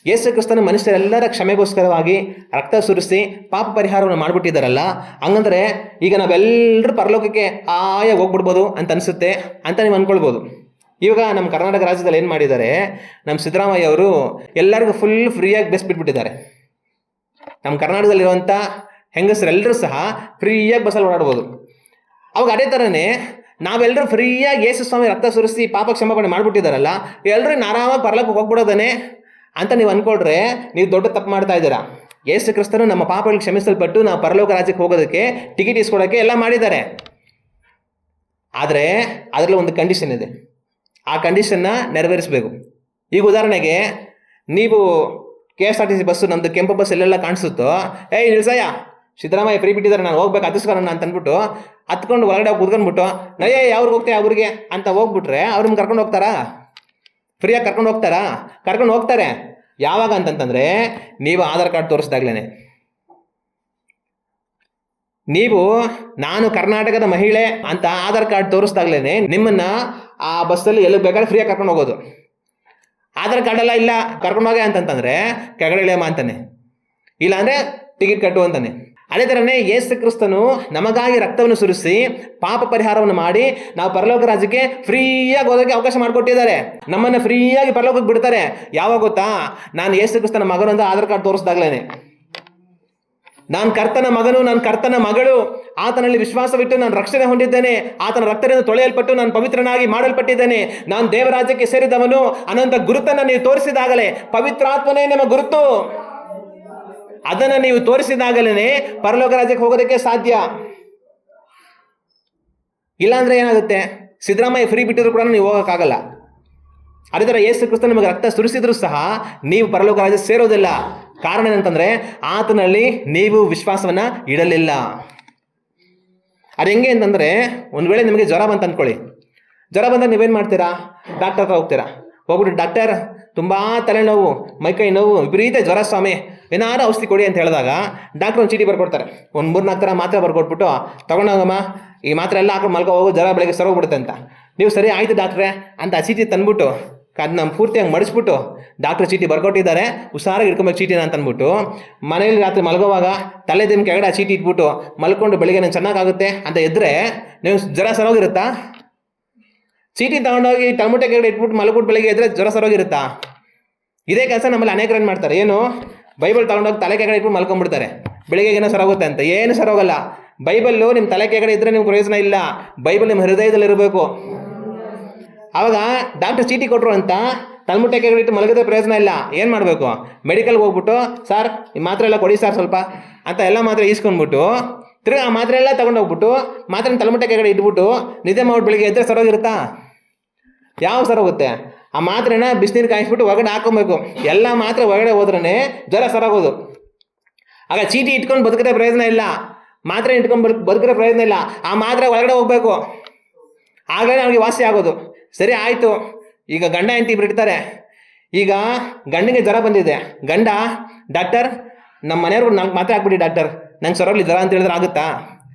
ಯೇಸು ಕ್ರಿಸ್ತನ ಮನುಷ್ಯರೆಲ್ಲರ ಕ್ಷಮೆಗೋಸ್ಕರವಾಗಿ ರಕ್ತ ಸುರಿಸಿ ಪಾಪ ಪರಿಹಾರವನ್ನು ಮಾಡಿಬಿಟ್ಟಿದ್ದಾರಲ್ಲ, ಹಂಗಂದ್ರೆ ಈಗ ನಾವೆಲ್ಲರೂ ಪರಲೋಕಕ್ಕೆ ಹೋಗ್ಬಿಡ್ಬೋದು ಅಂತ ಅನಿಸುತ್ತೆ ಅಂತ ನೀವು ಅಂದ್ಕೊಳ್ಬೋದು. ಇವಾಗ ನಮ್ಮ ಕರ್ನಾಟಕ ರಾಜ್ಯದಲ್ಲಿ ಏನು ಮಾಡಿದ್ದಾರೆ, ನಮ್ಮ ಸಿದ್ದರಾಮಯ್ಯ ಅವರು ಎಲ್ಲರಿಗೂ ಫುಲ್ ಫ್ರೀಯಾಗಿ ಬಸ್ ಬಿಟ್ಬಿಟ್ಟಿದ್ದಾರೆ. ನಮ್ಮ ಕರ್ನಾಟಕದಲ್ಲಿರುವಂಥ ಹೆಂಗಸರೆಲ್ಲರೂ ಸಹ ಫ್ರೀಯಾಗಿ ಬಸ್ಸಲ್ಲಿ ಓಡಾಡ್ಬೋದು. ಅವಾಗ ಅದೇ ಥರನೇ ನಾವೆಲ್ಲರೂ ಫ್ರೀಯಾಗಿ ಯೇಸು ಸ್ವಾಮಿ ರಕ್ತ ಸುರಿಸಿ ಪಾಪ ಕ್ಷಮಾಪಣೆ ಮಾಡಿಬಿಟ್ಟಿದ್ದಾರಲ್ಲ, ಎಲ್ಲರೂ ಆರಾಮಾಗಿ ಪರಲೋಕಕ್ಕೆ ಹೋಗ್ಬಿಡೋದನ್ನೇ ಅಂತ ನೀವು ಅಂದ್ಕೊಂಡ್ರೆ ನೀವು ದೊಡ್ಡ ತಪ್ಪು ಮಾಡ್ತಾ ಇದ್ದೀರಾ. ಯೇಸು ಕ್ರಿಸ್ತನು ನಮ್ಮ ಪಾಪಗಳು ಕ್ಷಮಿಸಲ್ಪಟ್ಟು ನಾವು ಪರಲೋಕ ರಾಜ್ಯಕ್ಕೆ ಹೋಗೋದಕ್ಕೆ ಟಿಕೆಟ್ ಇಸ್ಕೊಡೋಕ್ಕೆ ಎಲ್ಲ ಮಾಡಿದ್ದಾರೆ. ಆದರೆ ಅದರಲ್ಲಿ ಒಂದು ಕಂಡೀಷನ್ ಇದೆ, ಆ ಕಂಡೀಷನ್ನ ನೆರವೇರಿಸಬೇಕು. ಈಗ ಉದಾಹರಣೆಗೆ ನೀವು KSRTC ಬಸ್ಸು ನಮ್ಮದು ಕೆಂಪು ಬಸ್ ಎಲ್ಲೆಲ್ಲ ಕಾಣಿಸುತ್ತೋ, ಏಯ್ ನಿಲ್ಸಯ್ಯ ಸಿದ್ದರಾಮಯ್ಯ ಫ್ರೀ ಬಿಟ್ಟಿದ್ದಾರೆ ನಾನು ಹೋಗ್ಬೇಕು ಹತ್ತಿಸ್ಕೊಳ್ಳೋಣ ಅಂತ ಅಂದ್ಬಿಟ್ಟು ಹತ್ಕೊಂಡು ಒಳಗಡೆ ಹೋಗಿ ಕೂತ್ಕೊಂಡ್ಬಿಟ್ಟು ನಯ್ಯ ಯಾವ್ರಿಗೆ ಹೋಗ್ತೇವೆ ಅವ್ರಿಗೆ ಅಂತ ಹೋಗ್ಬಿಟ್ರೆ ಅವ್ರು ನಿಮ್ಗೆ ಕರ್ಕೊಂಡು ಹೋಗ್ತಾರಾ? ಫ್ರೀಯಾಗಿ ಕರ್ಕೊಂಡು ಹೋಗ್ತಾರಾ? ಕರ್ಕೊಂಡು ಹೋಗ್ತಾರೆ. ಯಾವಾಗ ಅಂತಂತಂದರೆ ನೀವು ಆಧಾರ್ ಕಾರ್ಡ್ ತೋರಿಸ್ದಾಗ್ಲೇ, ನೀವು ನಾನು ಕರ್ನಾಟಕದ ಮಹಿಳೆ ಅಂತ ಆಧಾರ್ ಕಾರ್ಡ್ ತೋರಿಸ್ದಾಗ್ಲೇ ನಿಮ್ಮನ್ನು ಆ ಬಸ್ಸಲ್ಲಿ ಎಲ್ಲಿ ಬೇಕಾದ್ರೆ ಫ್ರೀಯಾಗಿ ಕರ್ಕೊಂಡು ಹೋಗೋದು. ಆಧಾರ್ ಕಾರ್ಡ್ ಎಲ್ಲ ಇಲ್ಲ ಕರ್ಕೊಂಡು ಹೋಗಿ ಅಂತಂತಂದರೆ ಕೆಳಗಡೆ ಇಳಿಯಮ್ಮ ಅಂತಾನೆ. ಇಲ್ಲಾಂದ್ರೆ ಟಿಕೆಟ್ ಕಟ್ಟು ಅಂತಾನೆ. ಅದೇ ಥರನೇ ಯೇಸು ಕ್ರಿಸ್ತನು ನಮಗಾಗಿ ರಕ್ತವನ್ನು ಸುರಿಸಿ ಪಾಪ ಪರಿಹಾರವನ್ನು ಮಾಡಿ ನಾವು ಪರಲೋಕ ರಾಜ್ಯಕ್ಕೆ ಫ್ರೀಯಾಗಿ ಹೋಗೋದಕ್ಕೆ ಅವಕಾಶ ಮಾಡಿಕೊಟ್ಟಿದ್ದಾರೆ. ನಮ್ಮನ್ನು ಫ್ರೀಯಾಗಿ ಪರಲೋಕಕ್ಕೆ ಬಿಡ್ತಾರೆ. ಯಾವಾಗ ಗೊತ್ತಾ? ನಾನು ಯೇಸು ಕ್ರಿಸ್ತನ ಮಗನು ಅಂತ ಆಧಾರ್ ಕಾರ್ಡ್ ತೋರಿಸ್ದಾಗ್ಲೇನೆ. ನಾನು ಕರ್ತನ ಮಗನು, ನಾನು ಕರ್ತನ ಮಗಳು, ಆತನಲ್ಲಿ ವಿಶ್ವಾಸವಿಟ್ಟು ನಾನು ರಕ್ಷಣೆ ಹೊಂದಿದ್ದೇನೆ, ಆತನ ರಕ್ತದಿಂದ ತೊಳೆಯಲ್ಪಟ್ಟು ನಾನು ಪವಿತ್ರನಾಗಿ ಮಾಡಲ್ಪಟ್ಟಿದ್ದೇನೆ, ನಾನು ದೇವರಾಜ್ಯಕ್ಕೆ ಸೇರಿದವನು ಅನ್ನೋಂಥ ಗುರುತನ್ನು ನೀವು ತೋರಿಸಿದಾಗಲೇ, ಪವಿತ್ರಾತ್ಮನೇ ನಿಮ್ಮ ಗುರುತು, ಅದನ್ನು ನೀವು ತೋರಿಸಿದಾಗಲೇ ಪರಲೋಕ ರಾಜ್ಯಕ್ಕೆ ಹೋಗೋದಕ್ಕೆ ಸಾಧ್ಯ. ಇಲ್ಲಾಂದ್ರೆ ಏನಾಗುತ್ತೆ? ಸಿದ್ದರಾಮಯ್ಯ ಫ್ರೀ ಬಿಟ್ಟಿದ್ರು ಕೂಡ ನೀವು ಹೋಗೋಕ್ಕಾಗಲ್ಲ. ಅದೇ ಥರ ಯೇಸು ಕ್ರಿಸ್ತ ನಿಮಗೆ ರಕ್ತ ಸುರಿಸಿದ್ರು ಸಹ ನೀವು ಪರಲೋಕ ರಾಜ್ಯ ಸೇರೋದಿಲ್ಲ. ಕಾರಣ ಏನಂತಂದರೆ ಆತನಲ್ಲಿ ನೀವು ವಿಶ್ವಾಸವನ್ನು ಇಡಲಿಲ್ಲ. ಅದು ಹೆಂಗೆ ಅಂತಂದರೆ, ಒಂದು ವೇಳೆ ನಿಮಗೆ ಜ್ವರ ಬಂತು ಅಂದ್ಕೊಳ್ಳಿ. ಜ್ವರ ಬಂದಾಗ ನೀವೇನು ಮಾಡ್ತೀರಾ? ಡಾಕ್ಟರ್ ಹತ್ರ ಹೋಗ್ತೀರಾ. ಹೋಗ್ಬಿಟ್ಟು ಡಾಕ್ಟರ್ ತುಂಬ ತಲೆನೋವು, ಮೈಕೈ ನೋವು, ವಿಪರೀತ ಜ್ವರ ಸ್ವಾಮಿ, ಏನಾರು ಔಷಧಿ ಕೊಡಿ ಅಂತ ಹೇಳಿದಾಗ ಡಾಕ್ಟ್ರ್ ಒಂದು ಚೀಟಿ ಬರ್ಕೊಡ್ತಾರೆ. ಒಂದು 3-4 ಥರ ಮಾತ್ರೆ ಬರ್ಕೊಟ್ಬಿಟ್ಟು ತಗೊಂಡೋಗಮ್ಮ, ಈ ಮಾತ್ರೆ ಎಲ್ಲ ಹಾಕೊಂಡು ಮಲ್ಕೊ ಹೋಗು, ಜ್ವರ ಬೆಳಗ್ಗೆ ಸರೋಗ್ಬಿಡುತ್ತೆ ಅಂತ. ನೀವು ಸರಿ ಆಯಿತು ಡಾಕ್ಟ್ರೆ ಅಂತ ಆ ಚೀಟಿ ತಂದ್ಬಿಟ್ಟು ಅದನ್ನ ಪೂರ್ತಿಯಾಗಿ ಮಡಿಸ್ಬಿಟ್ಟು ಡಾಕ್ಟ್ರ್ ಚೀಟಿ ಬರ್ಕೊಟ್ಟಿದ್ದಾರೆ, ಹುಷಾರಾಗಿ ಇಟ್ಕೊಬೇಕು ಚೀಟಿನ ಅಂತ ಅಂದ್ಬಿಟ್ಟು ಮನೇಲಿ ರಾತ್ರಿ ಮಲಗೋವಾಗ ತಲೆ ದಿನ ಕೆಳಗಡೆ ಆ ಚೀಟಿ ಇಟ್ಬಿಟ್ಟು ಮಲ್ಕೊಂಡು ಬೆಳಿಗ್ಗೆ ನಾನು ಚೆನ್ನಾಗಾಗುತ್ತೆ ಅಂತ ಎದ್ರೆ ನೀವು ಜ್ವರ ಸರೋಗಿರುತ್ತಾ? ಚೀಟಿ ತಗೊಂಡೋಗಿ ಟಮಟೆ ಕೆಳಗಡೆ ಇಟ್ಬಿಟ್ಟು ಮಲಗ್ಬಿಟ್ಟು ಬೆಳಿಗ್ಗೆ ಎದ್ರೆ ಜ್ವರ ಸರೋಗಿರುತ್ತಾ? ಇದೇ ಕೆಲಸ ನಮ್ಮಲ್ಲಿ ಅನೇಕರು ಏನು ಮಾಡ್ತಾರೆ, ಏನು ಬೈಬಲ್ ತಗೊಂಡೋಗಿ ತಲೆ ಕೆಳಗಡೆ ಇಟ್ಬಿಟ್ಟು ಮಲ್ಕೊಂಡ್ಬಿಡ್ತಾರೆ, ಬೆಳಿಗ್ಗೆ ಏನೋ ಸರೋಗುತ್ತೆ ಅಂತ. ಏನು ಸರೋಗಲ್ಲ. ಬೈಬಲ್ಲು ನಿಮ್ಮ ತಲೆ ಕೆಳಗಡೆ ಇದ್ದರೆ ನಿಮ್ಗೆ ಪ್ರಯೋಜನ ಇಲ್ಲ. ಬೈಬಲ್ ನಿಮ್ಮ ಹೃದಯದಲ್ಲಿರಬೇಕು. ಆವಾಗ ಡಾಕ್ಟರ್ ಚೀಟಿ ಕೊಟ್ಟರು ಅಂತ ತಲೆಮುಟ್ಟೆ ಕೆಳಗಡೆ ಇಟ್ಟು ಮಲಗಿದ್ರೆ ಪ್ರಯೋಜನ ಇಲ್ಲ. ಏನು ಮಾಡಬೇಕು? ಮೆಡಿಕಲ್ಗೆ ಹೋಗ್ಬಿಟ್ಟು ಸರ್ ಈ ಮಾತ್ರೆ ಎಲ್ಲ ಕೊಡಿ ಸರ್ ಸ್ವಲ್ಪ ಅಂತ ಎಲ್ಲ ಮಾತ್ರೆ ಈಸ್ಕೊಂಡ್ಬಿಟ್ಟು ತಿರ್ಗಿ ಆ ಮಾತ್ರೆ ಎಲ್ಲ ತೊಗೊಂಡೋಗ್ಬಿಟ್ಟು ಮಾತ್ರೆ ತಲೆಮುಟ್ಟೆ ಕೆಳಗಡೆ ಇಟ್ಬಿಟ್ಟು ನಿದ್ದೆ ಮಾಡ್ಬಿಟ್ಟು ಬೆಳಿಗ್ಗೆ ಎದ್ರೆ ಸರೋಗಿರುತ್ತಾ? ಯಾವ ಸರೋಗುತ್ತೆ? ಆ ಮಾತ್ರೆನ ಬಿಸಿನೀರು ಕಾಯಿಸ್ಬಿಟ್ಟು ಹೊರಗಡೆ ಹಾಕೊಬೇಕು. ಎಲ್ಲ ಮಾತ್ರೆ ಹೊರಗಡೆ ಹೋದ್ರೇ ಜ್ವರ ಸರೋಗೋದು. ಆಗ ಚೀಟಿ ಇಟ್ಕೊಂಡು ಬದುಕಿದ್ರೆ ಪ್ರಯೋಜನ ಇಲ್ಲ, ಮಾತ್ರೆ ಇಟ್ಕೊಂಡು ಬದುಕಿದ್ರೆ ಪ್ರಯೋಜನ ಇಲ್ಲ. ಆ ಮಾತ್ರೆ ಒಳಗಡೆ ಹೋಗಬೇಕು, ಆಗಲೇ ನಮಗೆ ವಾಸಿ ಆಗೋದು. ಸರಿ ಆಯಿತು, ಈಗ ಗಂಡ ಹೆಂಡತಿ ಇಬ್ರು ಇರ್ತಾರೆ. ಈಗ ಗಂಡಿಗೆ ಜ್ವರ ಬಂದಿದೆ. ಗಂಡ ಡಾಕ್ಟರ್ ನಮ್ಮ ಮನೆಯವ್ರಿಗೆ 4 ಮಾತ್ರೆ ಹಾಕ್ಬಿಡಿ ಡಾಕ್ಟರ್, ನಂಗೆ ಸರೋಗ್ಲಿ ಜ್ವರ ಅಂತ ಹೇಳಿದ್ರೆ ಆಗುತ್ತಾ?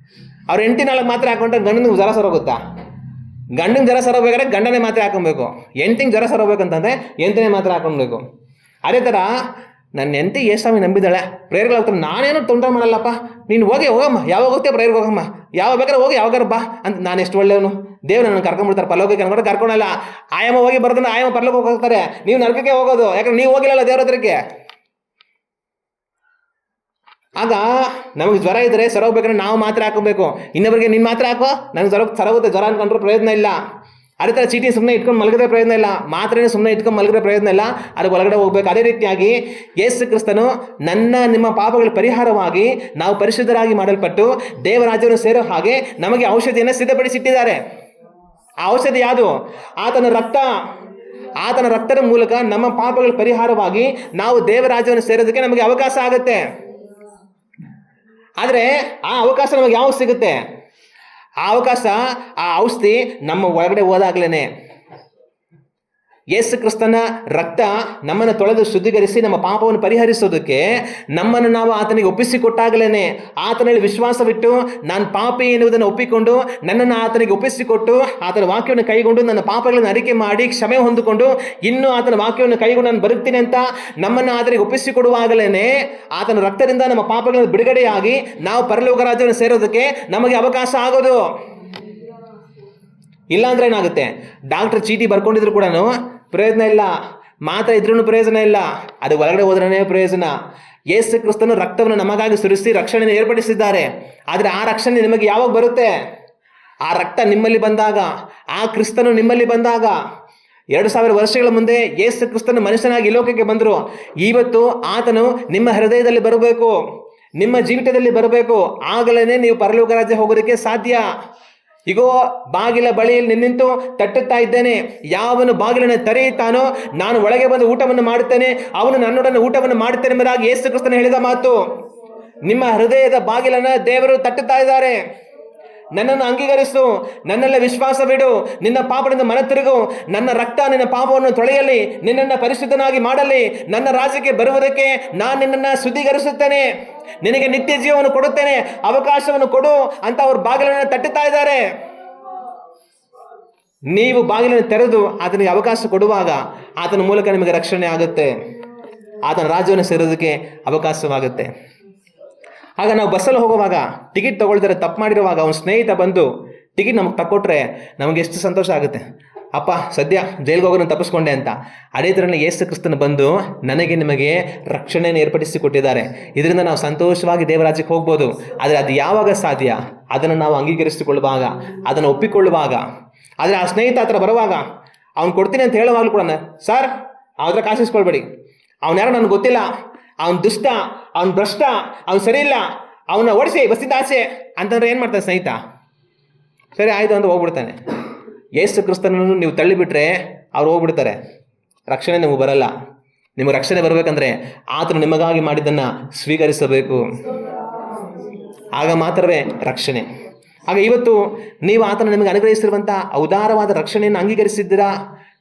ಅವ್ರು ಹೆಂಡತಿ 4 ಮಾತ್ರೆ ಹಾಕೊಂಡ್ರೆ ಗಂಡನಿಗೆ ಜ್ವರ ಸರೋಗುತ್ತಾ? ಗಂಡಂಗೆ ಜ್ವರ ಸರೋಬೇಕಾದ್ರೆ ಗಂಡನೇ ಮಾತ್ರೆ ಹಾಕೊಬೇಕು. ಹೆಂಡತಿಗೆ ಜ್ವರ ಸರೋಬೇಕಂತಂದರೆ ಹೆಂಡತಿನೇ ಮಾತ್ರೆ ಹಾಕೊಬೇಕು. ಅದೇ ಥರ ನನ್ನ ಹೆಂಡತಿ ಸ್ವಾಮಿ ನಂಬಿದ್ದಾಳೆ, ಪ್ರೇಯರ್ಗಳು ಹೋಗ್ತಾರೆ, ನಾನೇನು ತೊಂದರೆ ಮಾಡಲ್ಲಪ್ಪ, ನೀನು ಹೋಗಮ್ಮ, ಯಾವಾಗ ಹೋಗ್ತೀಯ ಪ್ರೇಯರ್ಗೆ ಹೋಗಮ್ಮ, ಯಾವಾಗ ಬೇಕಾದ್ರೆ ಹೋಗಿ ಯಾವಾಗಾರ ಬಾ ಅಂತ. ನಾನು ಎಷ್ಟು ಒಳ್ಳೆಯವನು, ದೇವ್ರು ನನ್ನ ಕರ್ಕೊಂಡ್ಬಿಡ್ತಾರೆ ಪರಲೋಕಕ್ಕೆ ಅನ್ಕೊಂಡು ಕರ್ಕೊಳಲ್ಲ. ಆಯಮ್ಮ ಹೋಗಿ ಬರ್ತಾನೆ, ಆಯಮ್ಮ ಪರಲೋಕಕ್ಕೆ ಹೋಗ್ತಾರೆ, ನೀವು ನರಕಕ್ಕೆ ಹೋಗೋದು. ಯಾಕಂದ್ರೆ ನೀವು ಹೋಗಿಲ್ಲಲ್ಲ ದೇವ್ರ ಹತ್ರಕ್ಕೆ. ಆಗ ನಮಗೆ ಜ್ವರ ಇದ್ದರೆ ಸರೋಗ್ಬೇಕಂದ್ರೆ ನಾವು ಮಾತ್ರೆ ಹಾಕೋಬೇಕು. ಇನ್ನೊಬ್ಬರಿಗೆ ನಿನ್ನ ಮಾತ್ರೆ ಹಾಕೋ, ನನಗೆ ಸರೋಗುತ್ತೆ ಜ್ವರ ಅನ್ಕೊಂಡ್ರೆ ಪ್ರಯೋಜನ ಇಲ್ಲ. ಅದೇ ಥರ ಚೀಟಿ ಸುಮ್ಮನೆ ಇಟ್ಕೊಂಡು ಮಲಗಿದ್ರೆ ಪ್ರಯೋಜನ ಇಲ್ಲ, ಮಾತ್ರೆನೇ ಸುಮ್ಮನೆ ಇಟ್ಕೊಂಡು ಮಲಗಿದ್ರೆ ಪ್ರಯೋಜನ ಇಲ್ಲ, ಅದಕ್ಕೆ ಒಳಗಡೆ ಹೋಗ್ಬೇಕು. ಅದೇ ರೀತಿಯಾಗಿ ಯೇಸು ಕ್ರಿಸ್ತನು ನಿಮ್ಮ ಪಾಪಗಳ ಪರಿಹಾರವಾಗಿ ನಾವು ಪರಿಶುದ್ಧರಾಗಿ ಮಾಡಲ್ಪಟ್ಟು ದೇವರಾಜ್ಯವನ್ನು ಸೇರೋ ಹಾಗೆ ನಮಗೆ ಔಷಧಿಯನ್ನು ಸಿದ್ಧಪಡಿಸಿಟ್ಟಿದ್ದಾರೆ. ಆ ಔಷಧಿ ಯಾವುದು? ಆತನ ರಕ್ತ. ಆತನ ರಕ್ತದ ಮೂಲಕ ನಮ್ಮ ಪಾಪಗಳ ಪರಿಹಾರವಾಗಿ ನಾವು ದೇವರಾಜ್ಯವನ್ನು ಸೇರೋದಕ್ಕೆ ನಮಗೆ ಅವಕಾಶ ಆಗುತ್ತೆ. ಆದರೆ ಆ ಅವಕಾಶ ನಮಗೆ ಯಾವಾಗ ಸಿಗುತ್ತೆ? ಆ ಅವಕಾಶ, ಆ ಔಷಧಿ ನಮ್ಮ ಒಳಗಡೆ ಹೋದಾಗ್ಲೇ. ಯೇಸು ಕ್ರಿಸ್ತನ ರಕ್ತ ನಮ್ಮನ್ನು ತೊಳೆದು ಶುದ್ಧೀಕರಿಸಿ ನಮ್ಮ ಪಾಪವನ್ನು ಪರಿಹರಿಸೋದಕ್ಕೆ ನಮ್ಮನ್ನು ನಾವು ಆತನಿಗೆ ಒಪ್ಪಿಸಿಕೊಟ್ಟಾಗಲೇ, ಆತನಲ್ಲಿ ವಿಶ್ವಾಸವಿಟ್ಟು ನಾನು ಪಾಪಿ ಎನ್ನುವುದನ್ನು ಒಪ್ಪಿಕೊಂಡು ನನ್ನನ್ನು ಆತನಿಗೆ ಒಪ್ಪಿಸಿಕೊಟ್ಟು ಆತನ ವಾಕ್ಯವನ್ನು ಕೈಗೊಂಡು ನನ್ನ ಪಾಪಗಳನ್ನು ಅರಿಕೆ ಮಾಡಿ ಕ್ಷಮೆ ಹೊಂದಿಕೊಂಡು ಇನ್ನೂ ಆತನ ವಾಕ್ಯವನ್ನು ಕೈಗೊಂಡು ನಾನು ಬರುತ್ತೀನಿ ಅಂತ ನಮ್ಮನ್ನು ಆತನಿಗೆ ಒಪ್ಪಿಸಿಕೊಡುವಾಗಲೇ ಆತನ ರಕ್ತದಿಂದ ನಮ್ಮ ಪಾಪಗಳನ್ನು ಬಿಡುಗಡೆಯಾಗಿ ನಾವು ಪರಲೋಕ ರಾಜ್ಯವನ್ನು ಸೇರೋದಕ್ಕೆ ನಮಗೆ ಅವಕಾಶ ಆಗೋದು. ಇಲ್ಲಾಂದ್ರೆ ಏನಾಗುತ್ತೆ? ಡಾಕ್ಟರ್ ಚೀಟಿ ಬರ್ಕೊಂಡಿದ್ರು ಕೂಡ ಪ್ರಯೋಜನ ಇಲ್ಲ, ಮಾತ್ರ ಇದ್ರೂ ಪ್ರಯೋಜನ ಇಲ್ಲ, ಅದು ಒಳಗಡೆ ಹೋದ್ರೇ ಪ್ರಯೋಜನ. ಯೇಸು ಕ್ರಿಸ್ತನು ರಕ್ತವನ್ನು ನಮಗಾಗಿ ಸುರಿಸಿ ರಕ್ಷಣೆಯನ್ನು ಏರ್ಪಡಿಸಿದ್ದಾರೆ. ಆದರೆ ಆ ರಕ್ಷಣೆ ನಿಮಗೆ ಯಾವಾಗ ಬರುತ್ತೆ? ಆ ರಕ್ತ ನಿಮ್ಮಲ್ಲಿ ಬಂದಾಗ, ಆ ಕ್ರಿಸ್ತನು ನಿಮ್ಮಲ್ಲಿ ಬಂದಾಗ. 2000 ವರ್ಷಗಳ ಮುಂದೆ ಯೇಸು ಕ್ರಿಸ್ತನು ಮನುಷ್ಯನಾಗಿ ಲೋಕಕ್ಕೆ ಬಂದರು. ಇವತ್ತು ಆತನು ನಿಮ್ಮ ಹೃದಯದಲ್ಲಿ ಬರಬೇಕು, ನಿಮ್ಮ ಜೀವಿತದಲ್ಲಿ ಬರಬೇಕು. ಆಗಲೇ ನೀವು ಪರಲೋಕ ರಾಜ್ಯ ಹೋಗೋದಕ್ಕೆ ಸಾಧ್ಯ. ಇಗೋ ಬಾಗಿಲ ಬಳಿಯಲ್ಲಿ ನಿಂತು ತಟ್ಟುತ್ತಾ ಇದ್ದೇನೆ, ಯಾವನು ಬಾಗಿಲನ್ನು ತೆರೆಯುತ್ತಾನೋ ನಾನು ಒಳಗೆ ಬಂದು ಊಟವನ್ನು ಮಾಡುತ್ತೇನೆ, ಅವನು ನನ್ನೊಡನೆ ಊಟವನ್ನು ಮಾಡುತ್ತೇನೆ ಎಂಬುದಾಗಿ ಯೇಸು ಕ್ರಿಸ್ತನು ಹೇಳಿದ ಮಾತು. ನಿಮ್ಮ ಹೃದಯದ ಬಾಗಿಲನ್ನು ದೇವರು ತಟ್ಟುತ್ತಾ ಇದ್ದಾರೆ. ನನ್ನನ್ನು ಅಂಗೀಕರಿಸು, ನನ್ನೆಲ್ಲ ವಿಶ್ವಾಸವಿಡು, ನಿನ್ನ ಪಾಪದಿಂದ ಮನ ತಿರುಗು, ನನ್ನ ರಕ್ತ ನಿನ್ನ ಪಾಪವನ್ನು ತೊಳೆಯಲಿ, ನಿನ್ನನ್ನು ಪರಿಶುದ್ಧನಾಗಿ ಮಾಡಲಿ, ನನ್ನ ರಾಜ್ಯಕ್ಕೆ ಬರುವುದಕ್ಕೆ ನಾನು ನಿನ್ನನ್ನು ಶುದ್ಧೀಕರಿಸುತ್ತೇನೆ, ನಿನಗೆ ನಿತ್ಯ ಜೀವವನ್ನು ಕೊಡುತ್ತೇನೆ, ಅವಕಾಶವನ್ನು ಕೊಡು ಅಂತ ಅವರು ಬಾಗಿಲನ್ನು ತಟ್ಟುತ್ತಾ ಇದ್ದಾರೆ. ನೀವು ಬಾಗಿಲನ್ನು ತೆರೆದು ಆತನಿಗೆ ಅವಕಾಶ ಕೊಡುವಾಗ ಆತನ ಮೂಲಕ ನಿಮಗೆ ರಕ್ಷಣೆ ಆಗುತ್ತೆ. ಆತನ ರಾಜ್ಯವನ್ನು ಸೇರೋದಕ್ಕೆ ಅವಕಾಶವಾಗುತ್ತೆ. ಆಗ ನಾವು ಬಸ್ಸಲ್ಲಿ ಹೋಗುವಾಗ ಟಿಕೆಟ್ ತೊಗೊಳ್ತಾರೆ ತಪ್ಪು ಮಾಡಿರುವಾಗ ಅವನ ಸ್ನೇಹಿತ ಬಂದು ಟಿಕೆಟ್ ನಮಗೆ ತಕ್ಕೊಟ್ರೆ ನಮಗೆ ಎಷ್ಟು ಸಂತೋಷ ಆಗುತ್ತೆ. ಅಪ್ಪ ಸದ್ಯ ಜೈಲಿಗೆ ಹೋಗೋಣ ತಪ್ಪಿಸ್ಕೊಂಡೆ ಅಂತ. ಅದೇ ಥರನೇ ಯೇಸು ಕ್ರಿಸ್ತನ ಬಂದು ನನಗೆ ನಿಮಗೆ ರಕ್ಷಣೆಯನ್ನು ಏರ್ಪಡಿಸಿ ಕೊಟ್ಟಿದ್ದಾರೆ. ಇದರಿಂದ ನಾವು ಸಂತೋಷವಾಗಿ ದೇವರಾಜ್ಯಕ್ಕೆ ಹೋಗ್ಬೋದು. ಆದರೆ ಅದು ಯಾವಾಗ ಸಾಧ್ಯ? ಅದನ್ನು ನಾವು ಅಂಗೀಕರಿಸಿಕೊಳ್ಳುವಾಗ, ಅದನ್ನು ಒಪ್ಪಿಕೊಳ್ಳುವಾಗ. ಆದರೆ ಆ ಸ್ನೇಹಿತ ಹತ್ರ ಬರುವಾಗ ಅವ್ನು ಕೊಡ್ತೀನಿ ಅಂತ ಹೇಳುವಾಗಲೂ ಕೂಡ ಸರ್ ಅವ್ರ ಕಾಸಿಸ್ಕೊಳ್ಬೇಡಿ, ಅವನ್ಯಾರೋ ನನಗೆ ಗೊತ್ತಿಲ್ಲ, ಅವ್ನು ದುಷ್ಟ, ಅವ್ನು ಭ್ರಷ್ಟ, ಅವ್ನು ಸರಿ ಇಲ್ಲ, ಅವನ್ನ ಓಡಿಸಿ ಬಸ್ಸಿಂದ ಆಸೆ ಅಂತಂದ್ರೆ ಏನು ಮಾಡ್ತಾನೆ ಸ್ನೇಹಿತ? ಸರಿ ಆಯಿತು ಅಂತ ಹೋಗ್ಬಿಡ್ತಾನೆ. ಯೇಸು ಕ್ರಿಸ್ತನನ್ನು ನೀವು ತಳ್ಳಿಬಿಟ್ರೆ ಅವ್ರು ಹೋಗ್ಬಿಡ್ತಾರೆ. ರಕ್ಷಣೆ ನಿಮಗೆ ಬರಲ್ಲ. ನಿಮಗೆ ರಕ್ಷಣೆ ಬರಬೇಕಂದ್ರೆ ಆತನು ನಿಮಗಾಗಿ ಮಾಡಿದ್ದನ್ನು ಸ್ವೀಕರಿಸಬೇಕು. ಆಗ ಮಾತ್ರವೇ ರಕ್ಷಣೆ. ಆಗ ಇವತ್ತು ನೀವು ಆತನ ನಿಮಗೆ ಅನುಗ್ರಹಿಸಿರುವಂಥ ಉದಾರವಾದ ರಕ್ಷಣೆಯನ್ನು ಅಂಗೀಕರಿಸಿದ್ದೀರಾ?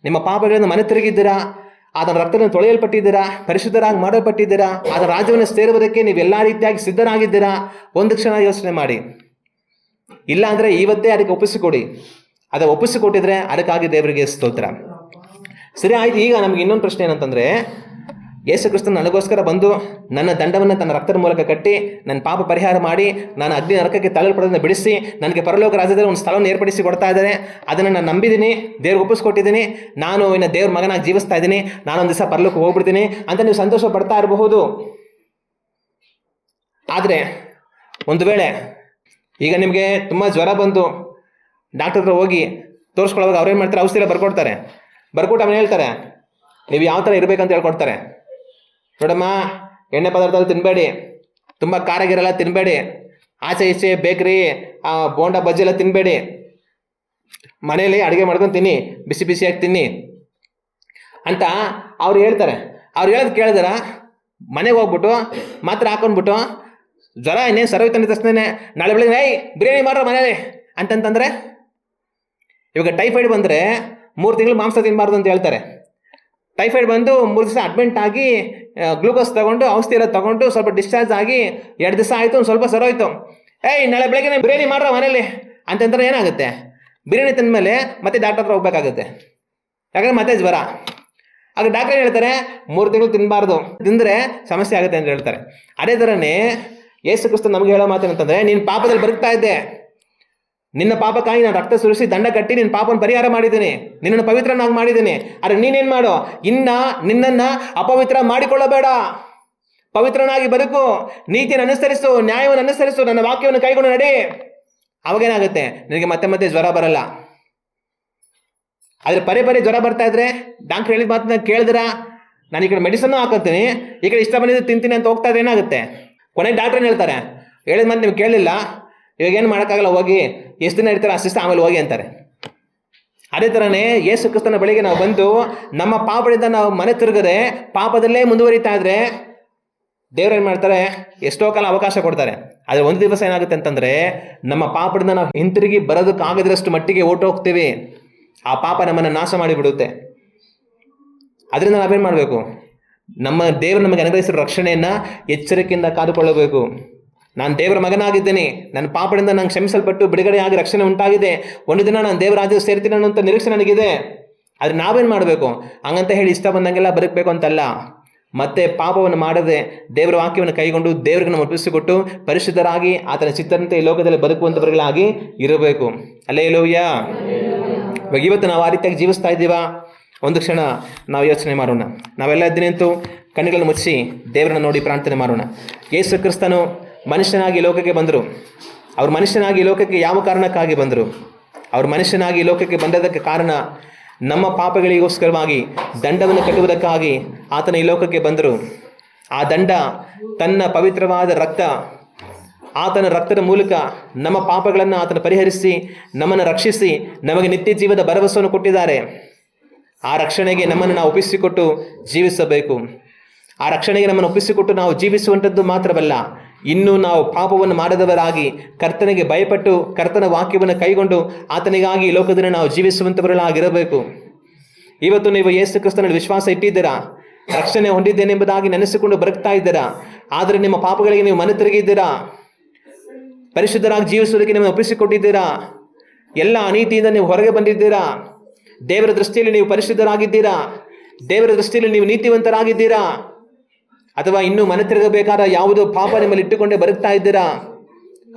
ನಿಮ್ಮ ಪಾಪಗಳನ್ನು ಮನೆ ತಿರುಗಿದ್ದೀರಾ? ಆತನ ರಕ್ತವನ್ನು ತೊಳೆಯಲ್ಪಟ್ಟಿದ್ದೀರಾ? ಪರಿಶುದ್ಧರಾಗಿ ಮಾಡಲ್ಪಟ್ಟಿದ್ದೀರಾ? ಆತನ ರಾಜ್ಯವನ್ನು ಸೇರುವುದಕ್ಕೆ ನೀವೆಲ್ಲ ರೀತಿಯಾಗಿ ಸಿದ್ಧರಾಗಿದ್ದೀರಾ? ಒಂದು ಕ್ಷಣ ಯೋಚನೆ ಮಾಡಿ. ಇಲ್ಲ ಅಂದರೆ ಇವತ್ತೇ ಅದಕ್ಕೆ ಒಪ್ಪಿಸಿಕೊಡಿ. ಅದು ಒಪ್ಪಿಸಿಕೊಟ್ಟಿದ್ರೆ ಅದಕ್ಕಾಗಿ ದೇವರಿಗೆ ಸ್ತೋತ್ರ. ಸರಿ ಆಯ್ತು. ಈಗ ನಮಗೆ ಇನ್ನೊಂದು ಪ್ರಶ್ನೆ ಏನಂತಂದರೆ, ಯೇಸು ಕ್ರಿಸ್ತನು ನನಗೋಸ್ಕರ ಬಂದು ನನ್ನ ದಂಡವನ್ನು ತನ್ನ ರಕ್ತದ ಮೂಲಕ ಕಟ್ಟಿ ನನ್ನ ಪಾಪ ಪರಿಹಾರ ಮಾಡಿ ನಾನು ಅಗ್ನಿ ನರಕಕ್ಕೆ ತಳ್ಳಲ್ಪಡೋದನ್ನು ಬಿಡಿಸಿ ನನಗೆ ಪರಲೋಕ ರಾಜ್ಯದಲ್ಲಿ ಒಂದು ಸ್ಥಳವನ್ನು ಏರ್ಪಡಿಸಿ ಕೊಡ್ತಾ ಇದ್ದಾರೆ. ಅದನ್ನು ನಾನು ನಂಬಿದ್ದೀನಿ, ದೇವ್ರಿಗೆ ಒಪ್ಪಿಸ್ಕೊಟ್ಟಿದ್ದೀನಿ, ನಾನು ಇನ್ನು ದೇವ್ರ ಮಗನಾಗಿ ಜೀವಿಸ್ತಾ ಇದ್ದೀನಿ, ನಾನೊಂದು ದಿವಸ ಪರಲೋಕಕ್ಕೆ ಹೋಗ್ಬಿಡ್ತೀನಿ ಅಂತ ನೀವು ಸಂತೋಷ ಪಡ್ತಾ ಇರಬಹುದು. ಆದರೆ ಒಂದು ವೇಳೆ ಈಗ ನಿಮಗೆ ತುಂಬ ಜ್ವರ ಬಂದು ಡಾಕ್ಟರ್ ಹತ್ರ ಹೋಗಿ ತೋರಿಸ್ಕೊಳ್ಳೋವಾಗ ಅವ್ರೇನು ಮಾಡ್ತಾರೆ? ಔಷಧಿ ಎಲ್ಲ ಬರ್ಕೊಡ್ತಾರೆ. ಬರ್ಕೊಟ್ಟು ಅವನು ಹೇಳ್ತಾರೆ ನೀವು ಯಾವ ಥರ ಇರಬೇಕಂತ ಹೇಳ್ಕೊಡ್ತಾರೆ. ನೋಡಮ್ಮ, ಎಣ್ಣೆ ಪದಾರ್ಥ ತಿನ್ನಬೇಡಿ, ತುಂಬ ಖಾರಾಗಿರಲ್ಲ ತಿನ್ನಬೇಡಿ, ಆಚೆ ಈಚೆ ಬೇಕ್ರಿ ಬೋಂಡ ಬಜ್ಜಿ ಎಲ್ಲ ತಿನ್ನಬೇಡಿ, ಮನೇಲಿ ಅಡುಗೆ ಮಾಡ್ಕೊಂಡು ತಿನ್ನಿ, ಬಿಸಿ ಬಿಸಿಯಾಗಿ ತಿನ್ನಿ ಅಂತ ಅವ್ರು ಹೇಳ್ತಾರೆ. ಅವ್ರು ಹೇಳೋದು ಕೇಳಿದಾರ? ಮನೆಗೆ ಹೋಗ್ಬಿಟ್ಟು ಮಾತ್ರ ಹಾಕೊಂಡ್ಬಿಟ್ಟು ಜ್ವರ ಇನ್ನೇನು ಸರೋಯ್ತಾನೆ ತಕ್ಷಣ ನಾಳೆ ಬೆಳಗ್ಗೆ ಬಿರಿಯಾನಿ ಮಾಡ್ರ ಮನೇಲಿ ಅಂತಂತಂದರೆ, ಇವಾಗ ಟೈಫಾಯ್ಡ್ ಬಂದರೆ 3 ತಿಂಗಳು ಮಾಂಸ ತಿನ್ನಬಾರ್ದು ಅಂತ ಹೇಳ್ತಾರೆ. ಟೈಫಾಯ್ಡ್ ಬಂದು 3 ದಿವಸ ಅಡ್ಮಿಂಟ್ ಆಗಿ ಗ್ಲೂಕೋಸ್ ತೊಗೊಂಡು ಔಷಧಿ ಎಲ್ಲ ತೊಗೊಂಡು ಸ್ವಲ್ಪ ಡಿಸ್ಚಾರ್ಜ್ ಆಗಿ 2 ದಿವಸ ಆಯಿತು, ಒಂದು ಸ್ವಲ್ಪ ಸರೋಯ್ತು, ನಾಳೆ ಬೆಳಗ್ಗೆ ಬಿರಿಯಾನಿ ಮಾಡ್ರ ಮನೇಲಿ ಅಂತಂದ್ರೆ ಏನಾಗುತ್ತೆ? ಬಿರಿಯಾನಿ ತಿಂದಮೇಲೆ ಮತ್ತೆ ಡಾಕ್ಟರ್ ಹತ್ರ ಹೋಗ್ಬೇಕಾಗುತ್ತೆ, ಯಾಕಂದರೆ ಮತ್ತೆ ಜ್ವರ. ಆಗ ಡಾಕ್ಟರ್ ಏನು ಹೇಳ್ತಾರೆ? 3 ತಿಂಗಳು ತಿನ್ನಬಾರ್ದು, ತಿಂದರೆ ಸಮಸ್ಯೆ ಆಗುತ್ತೆ ಅಂತ ಹೇಳ್ತಾರೆ. ಅದೇ ಥರನೇ ಯೇಸು ಕ್ರಿಸ್ತ ನಮಗೆ ಹೇಳೋ ಮಾತೇನಂತಂದರೆ, ನೀನು ಪಾಪದಲ್ಲಿ ಬದುಕ್ತಾ ಇದ್ದೆ, ನಿನ್ನ ಪಾಪಕ್ಕಾಗಿ ನಾನು ರಕ್ತ ಸುರಿಸಿ ದಂಡ ಕಟ್ಟಿ ನಿನ್ನ ಪಾಪವನ್ನು ಪರಿಹಾರ ಮಾಡಿದ್ದೀನಿ, ನಿನ್ನನ್ನು ಪವಿತ್ರನಾಗಿ ಮಾಡಿದ್ದೀನಿ. ಆದರೆ ನೀನೇನು ಮಾಡು? ನಿನ್ನನ್ನು ಅಪವಿತ್ರ ಮಾಡಿಕೊಳ್ಳಬೇಡ, ಪವಿತ್ರನಾಗಿ ಬದುಕು, ನೀತಿಯನ್ನು ಅನುಸರಿಸು, ನ್ಯಾಯವನ್ನು ಅನುಸರಿಸು, ನನ್ನ ವಾಕ್ಯವನ್ನು ಕೈಗೊಂಡು ನಡಿ. ಅವಾಗೇನಾಗುತ್ತೆ? ನಿನಗೆ ಮತ್ತೆ ಮತ್ತೆ ಜ್ವರ ಬರಲ್ಲ. ಆದರೆ ಪದೇ ಜ್ವರ ಬರ್ತಾ ಇದ್ರೆ ಡಾಕ್ಟರ್ ಹೇಳಿದ ಮಾತನ್ನ ಕೇಳಿದ್ರ, ನಾನು ಈ ಕಡೆ ಮೆಡಿಸನ್ನು ಹಾಕೋತೀನಿ, ಈ ಕಡೆ ಇಷ್ಟ ಬಂದಿದ್ದು ತಿಂತೀನಿ ಅಂತ ಹೋಗ್ತಾ ಇದ್ರೆ ಏನಾಗುತ್ತೆ? ಕೊನೆಗೆ ಡಾಕ್ಟ್ರ್ ಏನು ಹೇಳ್ತಾರೆ? ಹೇಳಿದ ಮಾತು ನೀವು ಕೇಳಲಿಲ್ಲ, ಇವಾಗ ಏನು ಮಾಡೋಕ್ಕಾಗಲ್ಲ, ಹೋಗಿ ಎಷ್ಟು ದಿನ ಇರ್ತಾರೆ ಅಷ್ಟಿಷ್ಟ, ಆಮೇಲೆ ಹೋಗಿ ಅಂತಾರೆ. ಅದೇ ಥರನೇ ಯೇಸು ಕ್ರಿಸ್ತನ ಬಳಿಗೆ ನಾವು ಬಂದು ನಮ್ಮ ಪಾಪದಿಂದ ನಾವು ಮನೆ ತಿರುಗದೆ ಪಾಪದಲ್ಲೇ ಮುಂದುವರಿತಾ ಇದ್ರೆ ದೇವ್ರು ಏನು ಮಾಡ್ತಾರೆ? ಎಷ್ಟೋ ಕಾಲ ಅವಕಾಶ ಕೊಡ್ತಾರೆ. ಆದರೆ ಒಂದು ದಿವಸ ಏನಾಗುತ್ತೆ ಅಂತಂದರೆ, ನಮ್ಮ ಪಾಪದಿಂದ ನಾವು ಹಿಂತಿರುಗಿ ಬರೋದಕ್ಕಾಗದಿರಷ್ಟು ಮಟ್ಟಿಗೆ ಹೋಗ್ತೀವಿ. ಆ ಪಾಪ ನಮ್ಮನ್ನು ನಾಶ ಮಾಡಿಬಿಡುತ್ತೆ. ಅದರಿಂದ ನಾವೇನು ಮಾಡಬೇಕು? ನಮ್ಮ ದೇವರು ನಮಗೆ ಅನುಗ್ರಹಿಸಿರೋ ರಕ್ಷಣೆಯನ್ನು ಎಚ್ಚರಿಕೆಯಿಂದ ಕಾದುಕೊಳ್ಳಬೇಕು. ನಾನು ದೇವರ ಮಗನಾಗಿದ್ದೇನೆ, ನನ್ನ ಪಾಪದಿಂದ ನಾನು ಕ್ಷಮಿಸಲ್ಪಟ್ಟು ಬಿಡುಗಡೆಯಾಗಿ ರಕ್ಷಣೆ ಉಂಟಾಗಿದೆ, ಒಂದು ದಿನ ನಾನು ದೇವರ ರಾಜ್ಯಕ್ಕೆ ಸೇರ್ತೀನಿ ಅನ್ನೋಂಥ ನಿರೀಕ್ಷೆ ನನಗಿದೆ. ಆದರೆ ನಾವೇನು ಮಾಡಬೇಕು? ಹಂಗಂತ ಹೇಳಿ ಇಷ್ಟ ಬಂದಂಗೆಲ್ಲ ಬದುಕಬೇಕು ಅಂತಲ್ಲ. ಮತ್ತೆ ಪಾಪವನ್ನು ಮಾಡದೆ ದೇವರ ವಾಕ್ಯವನ್ನು ಕೈಗೊಂಡು ದೇವರಿಗೆ ನಾವು ಒಪ್ಪಿಸಿಕೊಟ್ಟು ಪರಿಶುದ್ಧರಾಗಿ ಆತನ ಚಿತ್ತದಂತೆ ಈ ಲೋಕದಲ್ಲಿ ಬದುಕುವಂಥವர்களಾಗಿ ಇರಬೇಕು. ಹಲ್ಲೆಲೂಯಾ. ಇವಾಗ ಇವತ್ತು ನಾವು ಆ ರೀತಿಯಾಗಿ ಜೀವಿಸ್ತಾ ಇದ್ದೀವಾ? ಒಂದು ಕ್ಷಣ ನಾವು ಯೋಚನೆ ಮಾಡೋಣ. ನಾವೆಲ್ಲ ನಿಂತು ಕಣ್ಣುಗಳನ್ನು ಮುಚ್ಚಿ ದೇವರನ್ನು ನೋಡಿ ಪ್ರಾರ್ಥನೆ ಮಾಡೋಣ. ಯೇಸು ಕ್ರಿಸ್ತನು ಮನುಷ್ಯನಾಗಿ ಲೋಕಕ್ಕೆ ಬಂದರು. ಅವರು ಮನುಷ್ಯನಾಗಿ ಲೋಕಕ್ಕೆ ಯಾವ ಕಾರಣಕ್ಕಾಗಿ ಬಂದರು? ಅವರು ಮನುಷ್ಯನಾಗಿ ಲೋಕಕ್ಕೆ ಬಂದದಕ್ಕೆ ಕಾರಣ ನಮ್ಮ ಪಾಪಗಳಿಗೋಸ್ಕರವಾಗಿ ದಂಡವನ್ನು ಕಟ್ಟುವುದಕ್ಕಾಗಿ ಆತನ ಈ ಲೋಕಕ್ಕೆ ಬಂದರು. ಆ ದಂಡ ತನ್ನ ಪವಿತ್ರವಾದ ರಕ್ತ, ಆತನ ರಕ್ತದ ಮೂಲಕ ನಮ್ಮ ಪಾಪಗಳನ್ನು ಆತನ ಪರಿಹರಿಸಿ ನಮ್ಮನ್ನು ರಕ್ಷಿಸಿ ನಮಗೆ ನಿತ್ಯ ಜೀವದ ಭರವಸೆಯನ್ನು ಕೊಟ್ಟಿದ್ದಾರೆ. ಆ ರಕ್ಷಣೆಗೆ ನಮ್ಮನ್ನು ನಾವು ಒಪ್ಪಿಸಿಕೊಟ್ಟು ಜೀವಿಸಬೇಕು. ಆ ರಕ್ಷಣೆಗೆ ನಮ್ಮನ್ನು ಒಪ್ಪಿಸಿಕೊಟ್ಟು ನಾವು ಜೀವಿಸುವಂಥದ್ದು ಮಾತ್ರವಲ್ಲ, ಇನ್ನೂ ನಾವು ಪಾಪವನ್ನು ಮಾಡದವರಾಗಿ ಕರ್ತನಿಗೆ ಭಯಪಟ್ಟು ಕರ್ತನ ವಾಕ್ಯವನ್ನು ಕೈಗೊಂಡು ಆತನಿಗಾಗಿ ಈ ಲೋಕದಲ್ಲಿ ನಾವು ಜೀವಿಸುವಂಥವರಾಗಿರಬೇಕು. ಇವತ್ತು ನೀವು ಯೇಸು ಕ್ರಿಸ್ತನಲ್ಲಿ ವಿಶ್ವಾಸ ಇಟ್ಟಿದ್ದೀರಾ, ರಕ್ಷಣೆ ಹೊಂದಿದ್ದೇನೆಂಬುದಾಗಿ ನೆನೆಸಿಕೊಂಡು ಬದುಕ್ತಾ ಇದ್ದೀರಾ. ಆದರೆ ನಿಮ್ಮ ಪಾಪಗಳಿಗೆ ನೀವು ಮನೆ ತಿರುಗಿದ್ದೀರಾ, ಪರಿಶುದ್ಧರಾಗಿ ಜೀವಿಸುವುದಕ್ಕೆ ನಿಮ್ಮನ್ನು ಒಪ್ಪಿಸಿಕೊಟ್ಟಿದ್ದೀರಾ, ಎಲ್ಲ ಅನೀತಿಯಿಂದ ನೀವು ಹೊರಗೆ ಬಂದಿದ್ದೀರಾ. ದೇವರ ದೃಷ್ಟಿಯಲ್ಲಿ ನೀವು ಪರಿಶುದ್ಧರಾಗಿದ್ದೀರಾ, ದೇವರ ದೃಷ್ಟಿಯಲ್ಲಿ ನೀವು ನೀತಿವಂತರಾಗಿದ್ದೀರಾ. ಅಥವಾ ಇನ್ನೂ ಮನೆ ತಿರುಗಬೇಕಾದ ಯಾವುದೋ ಪಾಪ ನಿಮ್ಮಲ್ಲಿ ಇಟ್ಟುಕೊಂಡೇ ಬರುತ್ತಾ ಇದ್ದೀರಾ?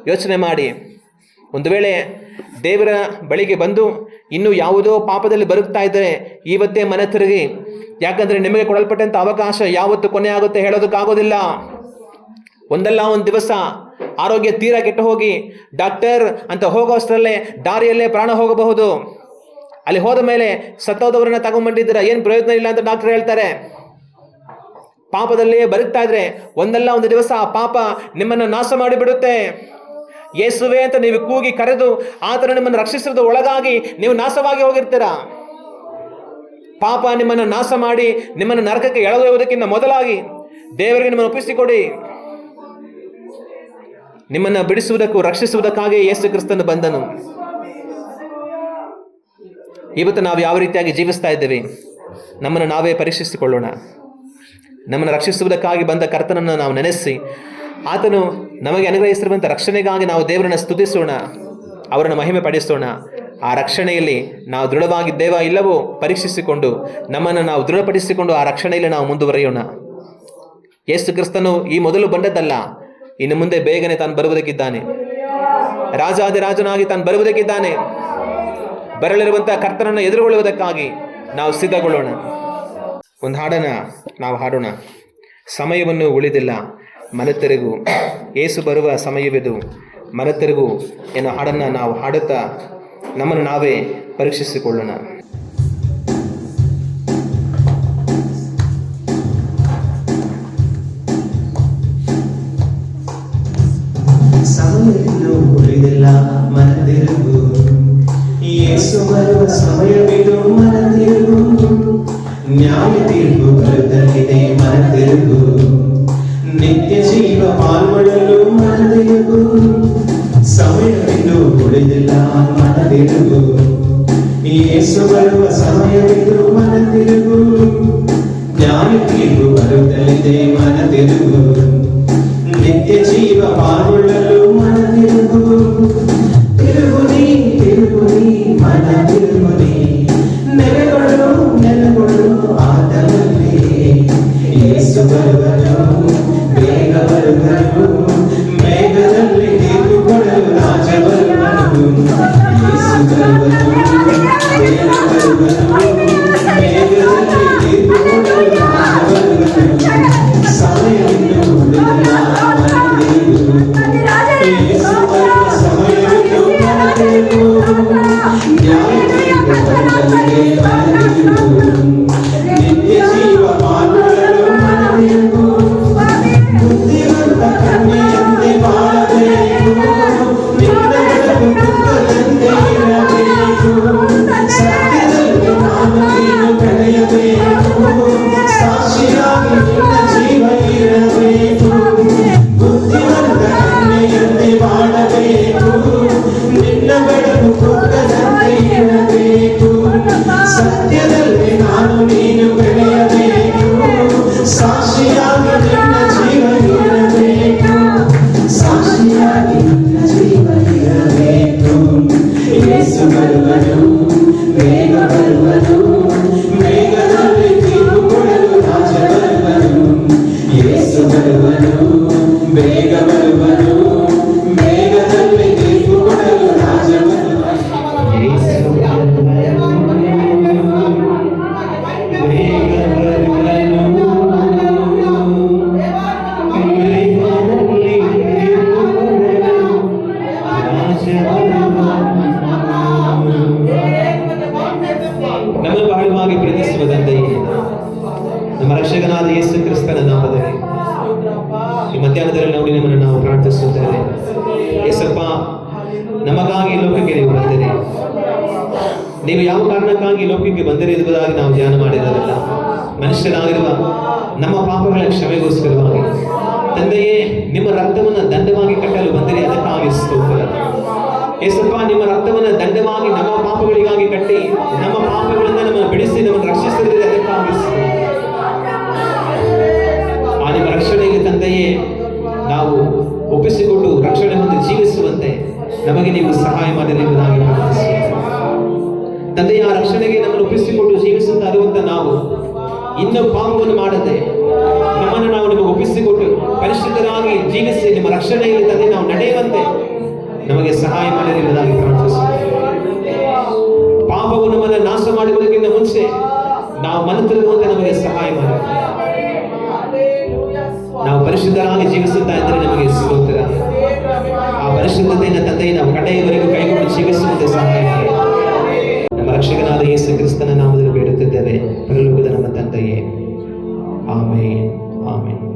ಯೋಚನೆ ಮಾಡಿ. ಒಂದು ವೇಳೆ ದೇವರ ಬಳಿಗೆ ಬಂದು ಇನ್ನೂ ಯಾವುದೋ ಪಾಪದಲ್ಲಿ ಬರುತ್ತಾ ಇದ್ದರೆ ಇವತ್ತೇ ಮನೆ ತಿರುಗಿ. ಯಾಕಂದರೆ ನಿಮಗೆ ಕೊಡಲ್ಪಟ್ಟಂಥ ಅವಕಾಶ ಯಾವತ್ತು ಕೊನೆ ಆಗುತ್ತೆ ಹೇಳೋದಕ್ಕಾಗೋದಿಲ್ಲ. ಒಂದಲ್ಲ ಒಂದು ದಿವಸ ಆರೋಗ್ಯ ತೀರಾ ಕೆಟ್ಟು ಹೋಗಿ ಡಾಕ್ಟರ್ ಅಂತ ಹೋಗೋಷ್ಟರಲ್ಲೇ ದಾರಿಯಲ್ಲೇ ಪ್ರಾಣ ಹೋಗಬಹುದು. ಅಲ್ಲಿ ಹೋದ ಮೇಲೆ ಸತ್ತೋದವರನ್ನ ತಗೊಂಡ್ಬಂದಿದ್ದೀರಾ, ಏನು ಪ್ರಯೋಜನ ಇಲ್ಲ ಅಂತ ಡಾಕ್ಟರ್ ಹೇಳ್ತಾರೆ. ಪಾಪದಲ್ಲೇ ಬರುತ್ತಾ ಇದ್ರೆ ಒಂದಲ್ಲ ಒಂದು ದಿವಸ ಆ ಪಾಪ ನಿಮ್ಮನ್ನು ನಾಶ ಮಾಡಿಬಿಡುತ್ತೆ. ಯೇಸುವೆ ಅಂತ ನೀವು ಕೂಗಿ ಕರೆದು ಆತನು ನಿಮ್ಮನ್ನು ರಕ್ಷಿಸಿದ ಒಳಗಾಗಿ ನೀವು ನಾಶವಾಗಿ ಹೋಗಿರ್ತೀರಾ. ಪಾಪ ನಿಮ್ಮನ್ನು ನಾಶ ಮಾಡಿ ನಿಮ್ಮನ್ನು ನರಕಕ್ಕೆ ಎಳೆದೊಯ್ಯುವುದಕ್ಕಿಂತ ಮೊದಲಾಗಿ ದೇವರಿಗೆ ನಿಮ್ಮನ್ನು ಒಪ್ಪಿಸಿಕೊಡಿ. ನಿಮ್ಮನ್ನು ಬಿಡಿಸುವುದಕ್ಕೂ ರಕ್ಷಿಸುವುದಕ್ಕಾಗಿ ಯೇಸು ಕ್ರಿಸ್ತನು ಬಂದನು. ಇವತ್ತು ನಾವು ಯಾವ ರೀತಿಯಾಗಿ ಜೀವಿಸ್ತಾ ಇದ್ದೇವೆ? ನಮ್ಮನ್ನು ನಾವೇ ಪರೀಕ್ಷಿಸಿಕೊಳ್ಳೋಣ. ನಮ್ಮನ್ನು ರಕ್ಷಿಸುವುದಕ್ಕಾಗಿ ಬಂದ ಕರ್ತನನ್ನು ನಾವು ನೆನೆಸಿ ಆತನು ನಮಗೆ ಅನುಗ್ರಹಿಸಿರುವಂಥ ರಕ್ಷಣೆಗಾಗಿ ನಾವು ದೇವರನ್ನು ಸ್ತುತಿಸೋಣ, ಅವರನ್ನು ಮಹಿಮೆ ಪಡಿಸೋಣ. ಆ ರಕ್ಷಣೆಯಲ್ಲಿ ನಾವು ದೃಢವಾಗಿದ್ದೇವಾ ಇಲ್ಲವೋ ಪರೀಕ್ಷಿಸಿಕೊಂಡು ನಮ್ಮನ್ನು ನಾವು ದೃಢಪಡಿಸಿಕೊಂಡು ಆ ರಕ್ಷಣೆಯಲ್ಲಿ ನಾವು ಮುಂದುವರಿಯೋಣ. ಯೇಸು ಕ್ರಿಸ್ತನು ಈ ಮೊದಲು ಬಂದದ್ದಲ್ಲ, ಇನ್ನು ಮುಂದೆ ಬೇಗನೆ ತಾನು ಬರುವುದಕ್ಕಿದ್ದಾನೆ. ರಾಜಾದಿರಾಜನಾಗಿ ತಾನು ಬರುವುದಕ್ಕಿದ್ದಾನೆ. ಬರಲಿರುವಂಥ ಕರ್ತನನ್ನು ಎದುರುಗೊಳ್ಳುವುದಕ್ಕಾಗಿ ನಾವು ಸಿದ್ಧಗೊಳ್ಳೋಣ. ಒಂದು ಹಾಡನ್ನು ನಾವು ಹಾಡೋಣ. ಸಮಯವನ್ನು ಉಳಿದಿಲ್ಲ ಮನತೆರೆಗು, ಏಸು ಬರುವ ಸಮಯವಿದು ಮನತೆರೆಗು ಎನ್ನುವ ಹಾಡನ್ನು ನಾವು ಹಾಡುತ್ತಾ ನಮ್ಮನ್ನು ನಾವೇ ಪರೀಕ್ಷಿಸಿಕೊಳ್ಳೋಣ. ಸಮಯವನ್ನು ಉಳಿದಿಲ್ಲ ಮನತೆರೆಗು, ಯೇಸು ಬರುವ ಸಮಯವಿದು ಮನತೆರೆಗು, ನ್ಯಾಯ ತೀರ್ಪು ಬರುತ್ತಲಿದೆ ಮನತೆರೆಗು, ನಿತ್ಯ ಜೀವ ಪಾಲ್ಗೊಳ್ಳಲು ಮನತೆರೆಗು. ಸಮಯವಿದು ಉಳಿದಿಲ್ಲ ಮನತೆರೆಗು, ಯೇಸು ಬರುವ ಸಮಯವಿದು ಮನತೆರೆಗು, ನ್ಯಾಯ ತೀರ್ಪು ಬರುತ್ತಲಿದೆ ಮನತೆರೆಗು, ನಿತ್ಯ ಜೀವ ಪಾಲ್ಗೊಳ್ಳಲು ಮನತೆರೆಗು. ತಿರುಗುನಿ ತಿರುಗುನಿ ಮನ ತಿರುಗುನಿ, ನೆಲೆಗಳು ನೆಲೆಗಳು ಆತನಲ್ಲಿ. ಯೇಸು ಬರುವನು ಬೇಗ ಬರುವನು, ಮೇಘದಲ್ಲಿ ತೀರ್ಪುಗೊಳ್ಳಲು ರಾಜ ಬರುವನು. ಯೇಸು ಬರುವನು ಬೇಗ ಬರುವನು, ಮೇಘದಲ್ಲಿ ತೀರ್ಪುಗೊಳ್ಳಲು ರಾಜ ಬರುವನು. ಸಮಯವನ್ನು ಉಳಿದಿಲ್ಲ ಮನತೆರೆಗು, ಯೇಸು ಬರುವ ಸಮಯವಿದು ಮನತೆರೆಗು, ನ್ಯಾಯ ತೀರ್ಪು ಬರುತ್ತಲಿದೆ ಮನತೆರೆಗು, ನಿತ್ಯ ಜೀವ ಪಾಲ್ಗೊಳ್ಳಲು ಮನತೆರೆಗು. ಬುದ್ಧಿವಂತ ಕನ್ಯೆಯಂತೆ ಬಾಳಬೇಕು, ನಿನ್ನ ಬೆಳಕು ದುಃಖದಂತೆ ಇರಬೇಕು, ಸತ್ಯದಲ್ಲಿ ನಾನು ನೀನು ಬೆಳೆಯಬೇಕು, ಸಾಕ್ಷಿಯಾಗಿ ನಿನ್ನ ಜೀವ ಇರಬೇಕು. ಬುದ್ಧಿವಂತ ಕನ್ಯೆಯಂತೆ ಬಾಳಬೇಕು, ನಿನ್ನ ಬೆಳಕು ದುಃಖದಂತೆ ಇರಬೇಕು, ಸತ್ಯದಲ್ಲಿ ನಾನು ನೀನು ಬೆಳೆಯಬೇಕು, ಸಾಕ್ಷಿಯಾಗಿ ನಿನ್ನ ಜೀವ ಇರಬೇಕು, ಸಾಕ್ಷಿಯಾಗಿ ನಿನ್ನ ಜೀವ ಇರಬೇಕು. ಯೇಸು ಬರುವನು ಬೇಗ ಬರುವನು, ಮೇಘದಲ್ಲಿ ತೀರ್ಪುಗೊಳ್ಳಲು ರಾಜ ಬರುವನು. ಯೇಸು ಬರುವನು ಬೇಗ ಬರುವನು, ಮೇಘದಲ್ಲಿ ತೀರ್ಪುಗೊಳ್ಳಲು ರಾಜ ಬರುವನು. ಯೇಸು ಬರುವನು ಬೇಗ ಬರುವನು, ಮೇಘದಲ್ಲಿ ತೀರ್ಪುಗೊಳ್ಳಲು ರಾಜ ಬರುವನು. ನಮ್ಮನ್ನು ಬಹಳವಾಗಿ ಪ್ರೀತಿಸುವ ತಂದೆಯೇ, ನಮ್ಮ ರಕ್ಷಕನಾದ ಯೇಸು ಕ್ರಿಸ್ತನ ನಾಮದಲ್ಲಿ ಈ ಮಧ್ಯಾಹ್ನದಲ್ಲಿ ನೋಡಿ ನಮ್ಮನ್ನು ನಾವು ಪ್ರಾರ್ಥಿಸುತ್ತೇವೆ. ಯೇಸಪ್ಪ, ನಮಗಾಗಿ ಲೋಕಕ್ಕೆ ನೀವು ಬಂದಿರಿ. ನೀವು ಯಾವ ಕಾರಣಕ್ಕಾಗಿ ಲೋಕಕ್ಕೆ ಬಂದಿರಿ ಎಂಬುದಾಗಿ ನಾವು ಧ್ಯಾನ ಮಾಡಿರೋದಿಲ್ಲ. ಮನುಷ್ಯರಾಗಿರುವ ನಮ್ಮ ಪಾಪಗಳ ಕ್ಷಮೆಗೋಸ್ಕರವಾಗಿ ತಂದೆಯೇ ನಿಮ್ಮ ರಕ್ತವನ್ನು ದಂಡವಾಗಿ ಕಟ್ಟಲು ಬಂದಿರಿ, ಅದಕ್ಕಾಗಿ ಸ್ತೋತ್ರ. ಯೇಸಪ್ಪ, ನಿಮ್ಮ ರಕ್ತವನ್ನು ದಂಡವಾಗಿ ನಮ್ಮ ಪಾಪಗಳಿಗಾಗಿ ಕಟ್ಟಿ ನಮ್ಮ ಪಾಪಗಳಿಂದ ನಮ್ಮನ್ನು ಬಿಡಿಸಿ ನಮ್ಮನ್ನು ರಕ್ಷಿಸಿದರೆ ಅದಕ್ಕಾಗಿ ಸ್ತೋತ್ರ. ಆ ನಿಮ್ಮ ರಕ್ಷಣೆಗೆ ತಂದೆಯೇ ನಾವು ಒಪ್ಪಿಸಿಕೊಂಡು ರಕ್ಷಣೆ ಹೊಂದಿ ಜೀವಿಸುವಂತೆ ನಮಗೆ ನೀವು ಸಹಾಯ ಮಾಡಿರಿ ಎಂಬುದಾಗಿ ಪ್ರಾರ್ಥಿಸುತ್ತೇವೆ. ತಂದೆಯ ಆ ರಕ್ಷಣೆಗೆ ನಮ್ಮನ್ನು ಒಪ್ಪಿಸಿಕೊಂಡು ಜೀವಿಸುತ್ತಾ ಇರುವಂತ ನಾವು ಇನ್ನೂ ಪಾಪವನ್ನು ಮಾಡದೆ ನಮ್ಮನ್ನು ನಾವು ನಿಮಗೆ ಮುಂಚೆ ನಾವು ಮನ ತಿರುಗುವಂತೆ ನಮಗೆ ಸಹಾಯ ಮಾಡಿ. ನಾವು ಪರಿಶುದ್ಧರಾಗಿ ಜೀವಿಸುತ್ತಾ ಇದ್ದರೆ ನಮಗೆ ಸ್ತೋತ್ರ. ಆ ಪರಿಶುದ್ಧತೆಯನ್ನು ತಂದೆ ನಾವು ಕಡೆಯವರೆಗೂ ಕೈಗೊಂಡು ಜೀವಿಸುವಂತೆ ಸಹಾಯ ಮಾಡಿ. ನಮ್ಮ ರಕ್ಷಕನಾದ ಯೇಸು ಕ್ರಿಸ್ತನ ನಾಮದಲ್ಲಿ ಬೇಡುತ್ತಿದ್ದೇವೆ, ಪರಲೋಕದ ನಮ್ಮ ತಂದೆಯೇ. ಆಮೇನ್, ಆಮೇನ್.